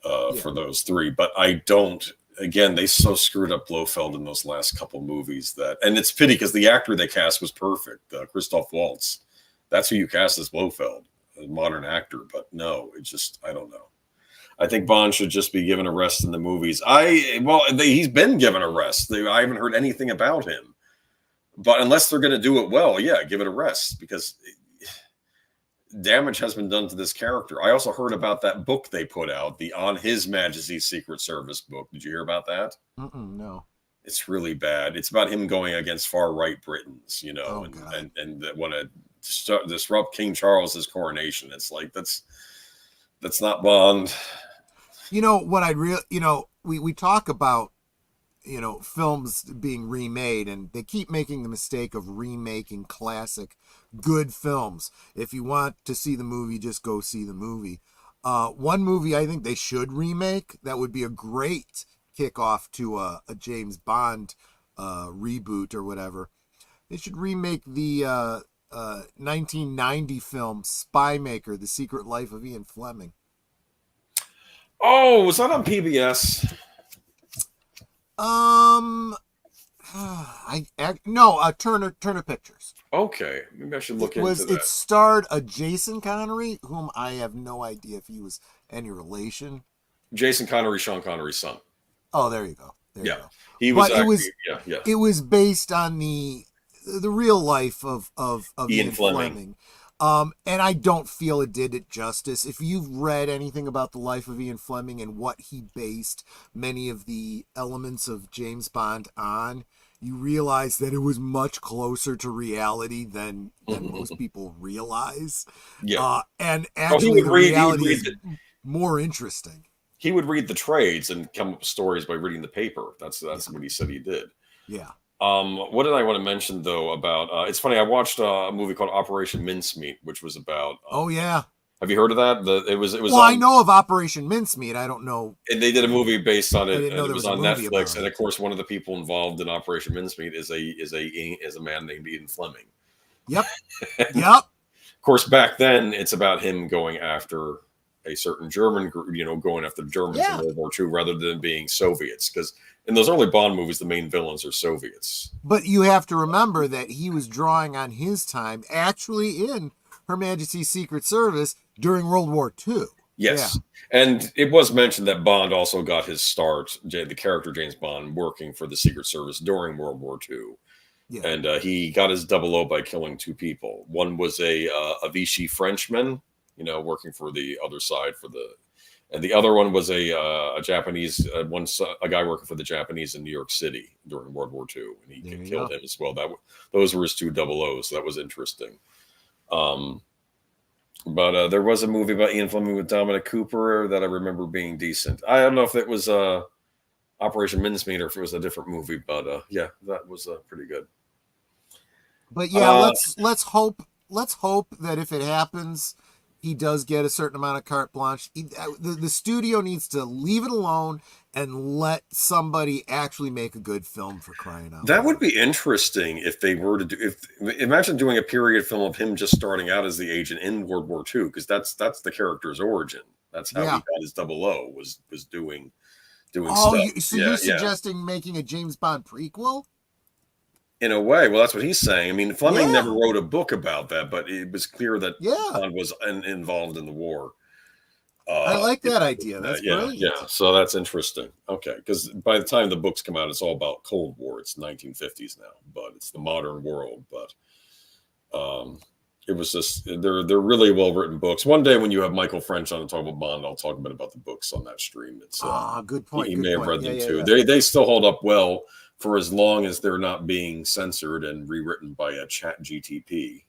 S2: for those three. But I don't. Again, they so screwed up Blofeld in those last couple movies and it's pity because the actor they cast was perfect, Christoph Waltz. That's who you cast as Blofeld, a modern actor. But no, I don't know. I think Bond should just be given a rest in the movies. He's been given a rest. I haven't heard anything about him. But unless they're going to do it well, give it a rest because damage has been done to this character. I also heard about that book they put out, the On His Majesty's Secret Service book. Did you hear about that?
S3: No.
S2: It's really bad. It's about him going against far-right Britons, and that want to disrupt King Charles's coronation. It's like that's not Bond.
S3: You know what we talk about, films being remade, and they keep making the mistake of remaking classic good films. If you want to see the movie, just go see the movie. One movie I think they should remake that would be a great kickoff to a James Bond reboot or whatever. They should remake the 1990 film Spy Maker: The Secret Life of Ian Fleming.
S2: Oh, was that on PBS?
S3: Turner Pictures.
S2: Okay, maybe I should look into that.
S3: It starred a Jason Connery, whom I have no idea if he was any relation.
S2: Jason Connery, Sean Connery's son.
S3: Oh, there you go. You go.
S2: He was.
S3: But it was based on the real life of Ian Fleming. And I don't feel it did it justice. If you've read anything about the life of Ian Fleming and what he based many of the elements of James Bond on, you realize that it was much closer to reality than most people realize. Yeah. And actually, the reality is more interesting.
S2: He would read the trades and come up with stories by reading the paper. That's what he said he did. Yeah. What did I want to mention though about? It's funny. I watched a movie called Operation Mincemeat, which was about. Have you heard of that? It was.
S3: Well, I know of Operation Mincemeat. I don't know.
S2: And they did a movie based on it. And it was on Netflix. And of course, one of the people involved in Operation Mincemeat is a man named Ian Fleming.
S3: Yep. Yep.
S2: Of course, back then it's about him going after a certain German group, going after the Germans in World War II rather than being Soviets, because in those early Bond movies, the main villains are Soviets.
S3: But you have to remember that he was drawing on his time actually in Her Majesty's Secret Service during World War II.
S2: Yes. Yeah. And it was mentioned that Bond also got his start, the character James Bond, working for the Secret Service during World War II. Yeah. And he got his 00 by killing two people. One was a Vichy Frenchman, working for the other side and the other one was a Japanese, a guy working for the Japanese in New York City during World War II, and he killed him as well. Those were his two 00s. So that was interesting. But there was a movie about Ian Fleming with Dominic Cooper that I remember being decent. I don't know if it was Operation Mincemeat or if it was a different movie, but that was pretty good.
S3: But yeah, let's hope that if it happens, he does get a certain amount of carte blanche. The studio needs to leave it alone and let somebody actually make a good film, for crying out loud.
S2: That would be interesting if they were to do. Imagine doing a period film of him just starting out as the agent in World War II, because that's the character's origin. That's how he got his 00 was doing stuff.
S3: You're suggesting making a James Bond prequel?
S2: In a way, well, that's what he's saying. I mean, Fleming
S3: Yeah.
S2: never wrote a book about that, but it was clear that
S3: Yeah.
S2: Bond was involved in the war.
S3: I like that idea. That's
S2: yeah,
S3: brilliant.
S2: yeah. So that's interesting. Okay, because by the time the books come out, it's all about Cold War. It's 1950s now, but it's the modern world. But it was just they're really well written books. One day when you have Michael French on to talk about Bond, I'll talk a bit about the books on that stream. It's
S3: good point.
S2: he
S3: Good
S2: may have
S3: point.
S2: read them
S3: Yeah,
S2: too.
S3: yeah.
S2: They still hold up well for as long as they're not being censored and rewritten by a chat GTP.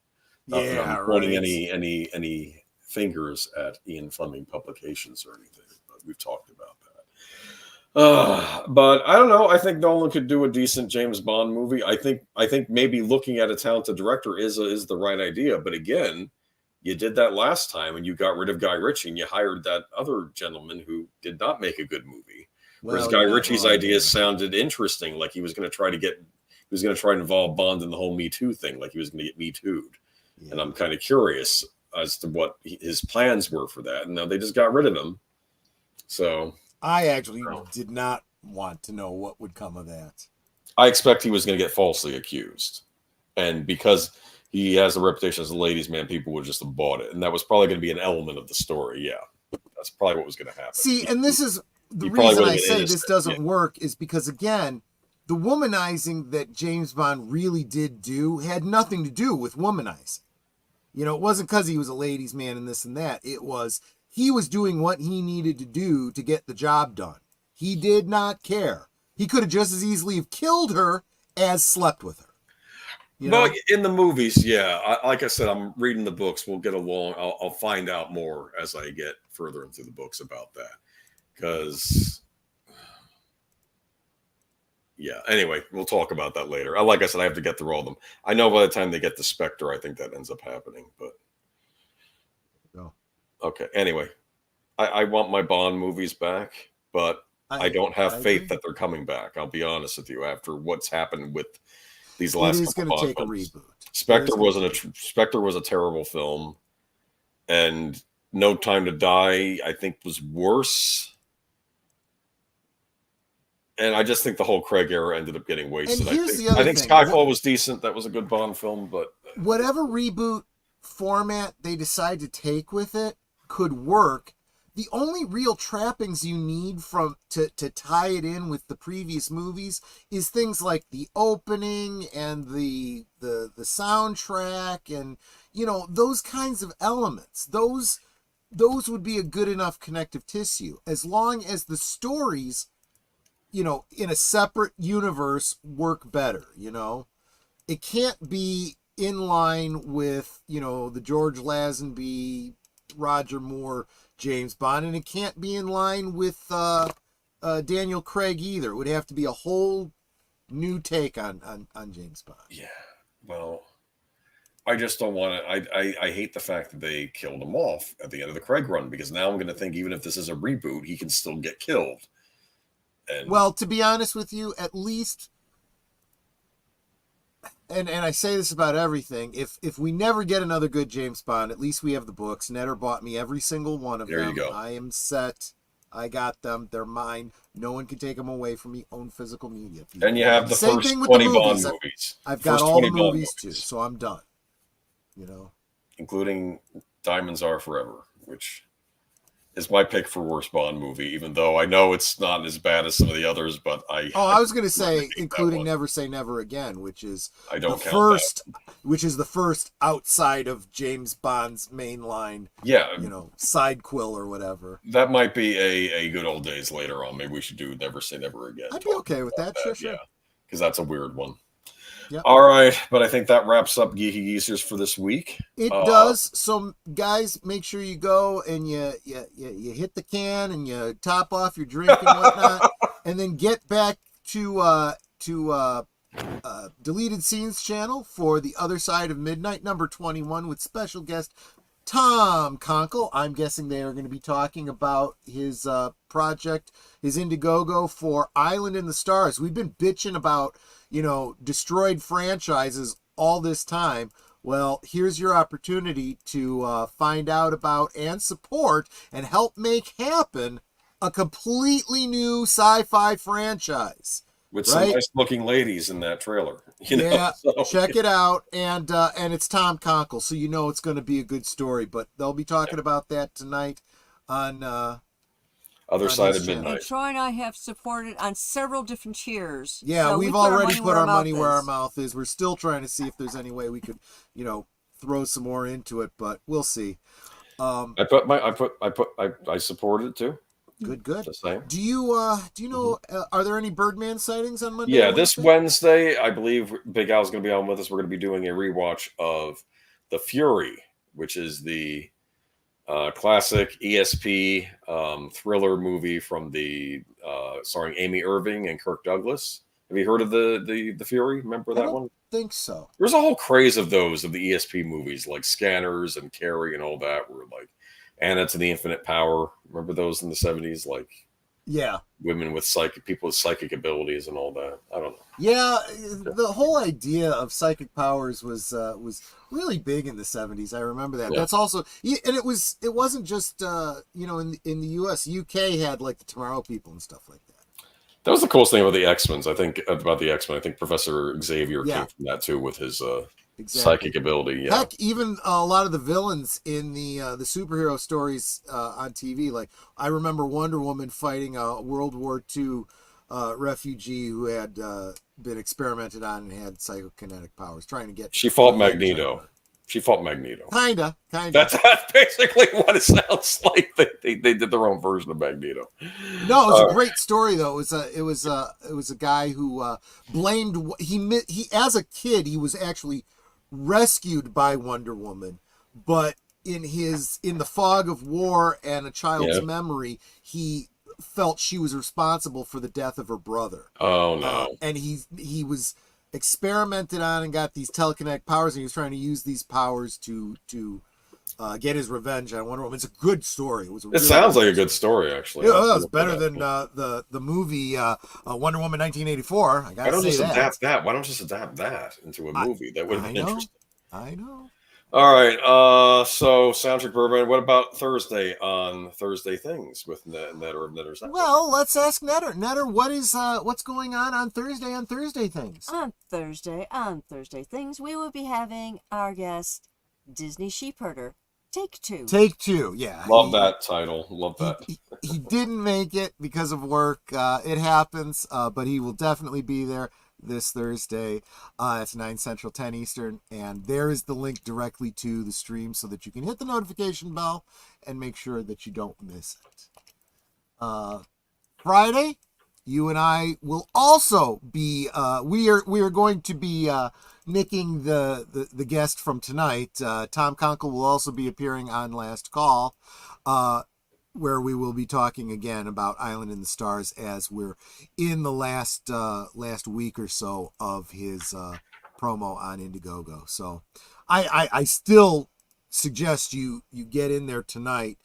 S2: Not that I'm pointing any fingers at Ian Fleming publications or anything, but we've talked about that. But I don't know. I think Nolan could do a decent James Bond movie. I think maybe looking at a talented director is the right idea. But again, you did that last time and you got rid of Guy Ritchie and you hired that other gentleman who did not make a good movie. Whereas Guy Ritchie's ideas sounded interesting, like he was going to try to involve Bond in the whole Me Too thing, like he was going to get Me Too'd. Yeah. And I'm kind of curious as to what his plans were for that. And now they just got rid of him. So
S3: I actually did not want to know what would come of that.
S2: I expect he was going to get falsely accused. And because he has a reputation as a ladies' man, people would just have bought it. And that was probably going to be an element of the story. Yeah. That's probably what was going to happen.
S3: See, and this is the reason I say this doesn't work is because, again, the womanizing that James Bond really did do had nothing to do with womanizing. You know, it wasn't because he was a ladies' man and this and that. It was he was doing what he needed to do to get the job done. He did not care. He could have just as easily have killed her as slept with her. You know?
S2: Well, in the movies, yeah. Like I said, I'm reading the books. We'll get along. I'll find out more as I get further into the books about that. Because, yeah. Anyway, we'll talk about that later. Like I said, I have to get through all of them. I know by the time they get to Spectre, I think that ends up happening. But okay. Anyway, I want my Bond movies back, but I don't have faith that they're coming back. I'll be honest with you. After what's happened with these last couple of Bond films, Spectre was a terrible film, and No Time to Die, I think, was worse. And I just think the whole Craig era ended up getting wasted. I think Skyfall was decent. That was a good Bond film, but
S3: whatever reboot format they decide to take with it could work. The only real trappings you need to tie it in with the previous movies is things like the opening and the soundtrack and, you know, those kinds of elements. Those would be a good enough connective tissue as long as the stories, you know, in a separate universe work better. You know, it can't be in line with, you know, the George Lazenby, Roger Moore James Bond, and it can't be in line with Daniel Craig either. It would have to be a whole new take on James Bond.
S2: Yeah, well, I just don't want to. I hate the fact that they killed him off at the end of the Craig run, because now I'm going to think even if this is a reboot, he can still get killed. And
S3: well, to be honest with you, at least, and I say this about everything, if we never get another good James Bond, at least we have the books. Netter bought me every single one of them.
S2: There you go.
S3: I am set. I got them. They're mine. No one can take them away from me. Own physical media.
S2: And you have the first 20 Bond movies.
S3: I've got all the movies too, so I'm done. You know,
S2: including Diamonds Are Forever, which is my pick for worst Bond movie, even though I know it's not as bad as some of the others, but I
S3: was going to say, including Never Say Never Again, which is the first outside of James Bond's main line, you know, side quill or whatever.
S2: That might be a good old days later on. Maybe we should do Never Say Never Again.
S3: I'd be okay with that. Sure.
S2: Yeah, because that's a weird one.
S3: Yep.
S2: All right, but I think that wraps up Geeky Geezers for this week.
S3: It does. So, guys, make sure you go and you hit the can and you top off your drink and whatnot, and then get back to Deleted Scenes channel for The Other Side of Midnight, number 21, with special guest Tom Conkle. I'm guessing they are going to be talking about his project, his Indiegogo for Island in the Stars. We've been bitching about, you know, destroyed franchises all this time. Well, here's your opportunity to find out about and support and help make happen a completely new sci-fi franchise.
S2: With some nice looking ladies in that trailer.
S3: Yeah,
S2: So,
S3: check it out, and it's Tom Conkle, so you know it's going to be a good story. But they'll be talking about that tonight on
S2: Other
S3: on
S2: Side
S3: his
S2: of
S3: channel.
S1: And
S2: Midnight.
S1: Troy and I have supported on several different tiers.
S3: Yeah,
S1: so
S3: we've
S1: we put
S3: already put our money where our
S1: is.
S3: mouth is. We're still trying to see if there's any way we could, throw some more into it, but we'll see.
S2: I supported it too.
S3: Good.
S2: Just saying.
S3: Do you
S2: Mhm.
S3: know? Are there any Birdman sightings on Monday?
S2: Yeah,
S3: or
S2: this Wednesday, I believe Big Al's going to be on with us. We're going to be doing a rewatch of The Fury, which is the classic ESP thriller movie from the starring Amy Irving and Kirk Douglas. Have you heard of the Fury? Remember
S3: I
S2: that
S3: don't
S2: one?
S3: think so.
S2: There's a whole craze of those of the ESP movies, like Scanners and Carrie and all that. Were like Anna to the Infinite Power. Remember those in the '70s, like
S3: Yeah.
S2: women with people with psychic abilities and all that. I don't know.
S3: Yeah, the whole idea of psychic powers was really big in the 70s. I remember that.
S2: Yeah.
S3: That's also, and it wasn't just in the US. UK had like the Tomorrow People and stuff like that.
S2: That was the coolest thing about the X-Men. I think about the X-Men. I think Professor Xavier
S3: Yeah.
S2: came from that too, with his
S3: Exactly.
S2: psychic ability. Yeah.
S3: Heck, even a lot of the villains in the superhero stories on TV, like I remember Wonder Woman fighting a World War II refugee who had been experimented on and had psychokinetic powers, trying to get.
S2: She fought
S3: revenge on
S2: Magneto.
S3: her.
S2: She fought Magneto.
S3: Kinda.
S2: That's basically what it sounds like. They did their own version of Magneto.
S3: No, it was a great story though. It was a guy who blamed he as a kid he was actually rescued by Wonder Woman, but in the fog of war and a child's memory, he felt she was responsible for the death of her brother.
S2: Oh no!
S3: And he was experimented on and got these telekinetic powers, and he was trying to use these powers to get his revenge on Wonder Woman. It's a good story.
S2: It sounds like a good story, actually.
S3: Yeah, well, it's better than the movie Wonder Woman 1984. I gotta say that.
S2: Adapt that? Why don't you just adapt that into a movie? That would have been interesting.
S3: I know.
S2: All right. So Soundtrack Bourbon. What about Thursday on Thursday Things with Netter of Netters?
S3: Well, let's ask Netter. Netter, what's going on Thursday Things?
S1: On Thursday Things, we will be having our guest, Disney Sheepherder. Take Two.
S3: Yeah.
S2: Love that title. Love that.
S3: He didn't make it because of work. It happens, but he will definitely be there this Thursday. It's 9 Central, 10 Eastern, and there is the link directly to the stream so that you can hit the notification bell and make sure that you don't miss it. Friday, you and I will also be. We are going to be nicking the guest from tonight. Tom Conkle will also be appearing on Last Call, where we will be talking again about Island in the Stars as we're in the last week or so of his promo on Indiegogo. So I still suggest you get in there tonight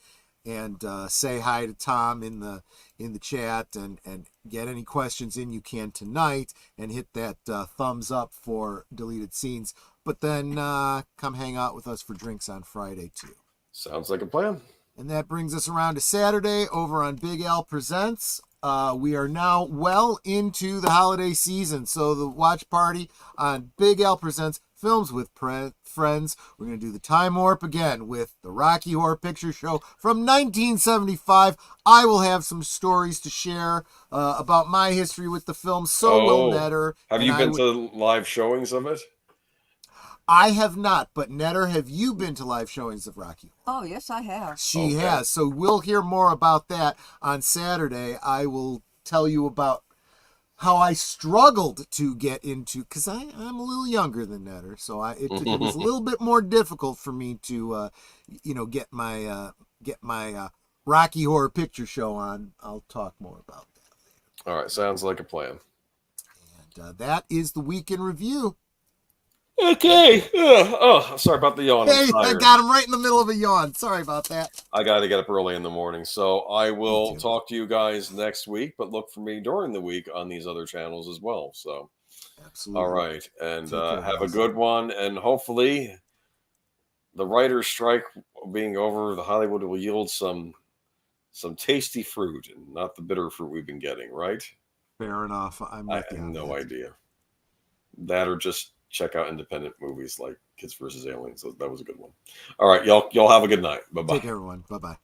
S3: and say hi to Tom in the chat and get any questions in you can tonight and hit that thumbs up for deleted scenes. But then come hang out with us for drinks on Friday too.
S2: Sounds like a plan.
S3: And that brings us around to Saturday over on Big Al Presents. We are now well into the holiday season, so the watch party on Big Al Presents Films with Friends. We're going to do the Time Warp again with the Rocky Horror Picture Show from 1975. I will have some stories to share about my history with the film. So will Netter.
S2: Have you been to live showings of it?
S3: I have not, but Netter, have you been to live showings of Rocky?
S1: Oh, yes, I have.
S3: She has. So we'll hear more about that on Saturday. I will tell you about how I struggled to get into, because I'm a little younger than Netter, so it was a little bit more difficult for me to, get my Rocky Horror Picture Show on. I'll talk more about that later.
S2: All right, sounds like a plan.
S3: And that is the week in review.
S2: Okay. Sorry about the yawn.
S3: Hey, I got him right in the middle of a yawn. Sorry about that.
S2: I got to get up early in the morning. So I will talk to you guys next week, but look for me during the week on these other channels as well. So,
S3: absolutely.
S2: All right. And have a good one. And hopefully the writer's strike being over, the Hollywood will yield some tasty fruit and not the bitter fruit we've been getting, right?
S3: Fair enough.
S2: I have no idea. That or just check out independent movies like Kids vs. Aliens. That was a good one. All right, y'all have a good night. Bye bye.
S3: Take care, everyone. Bye bye.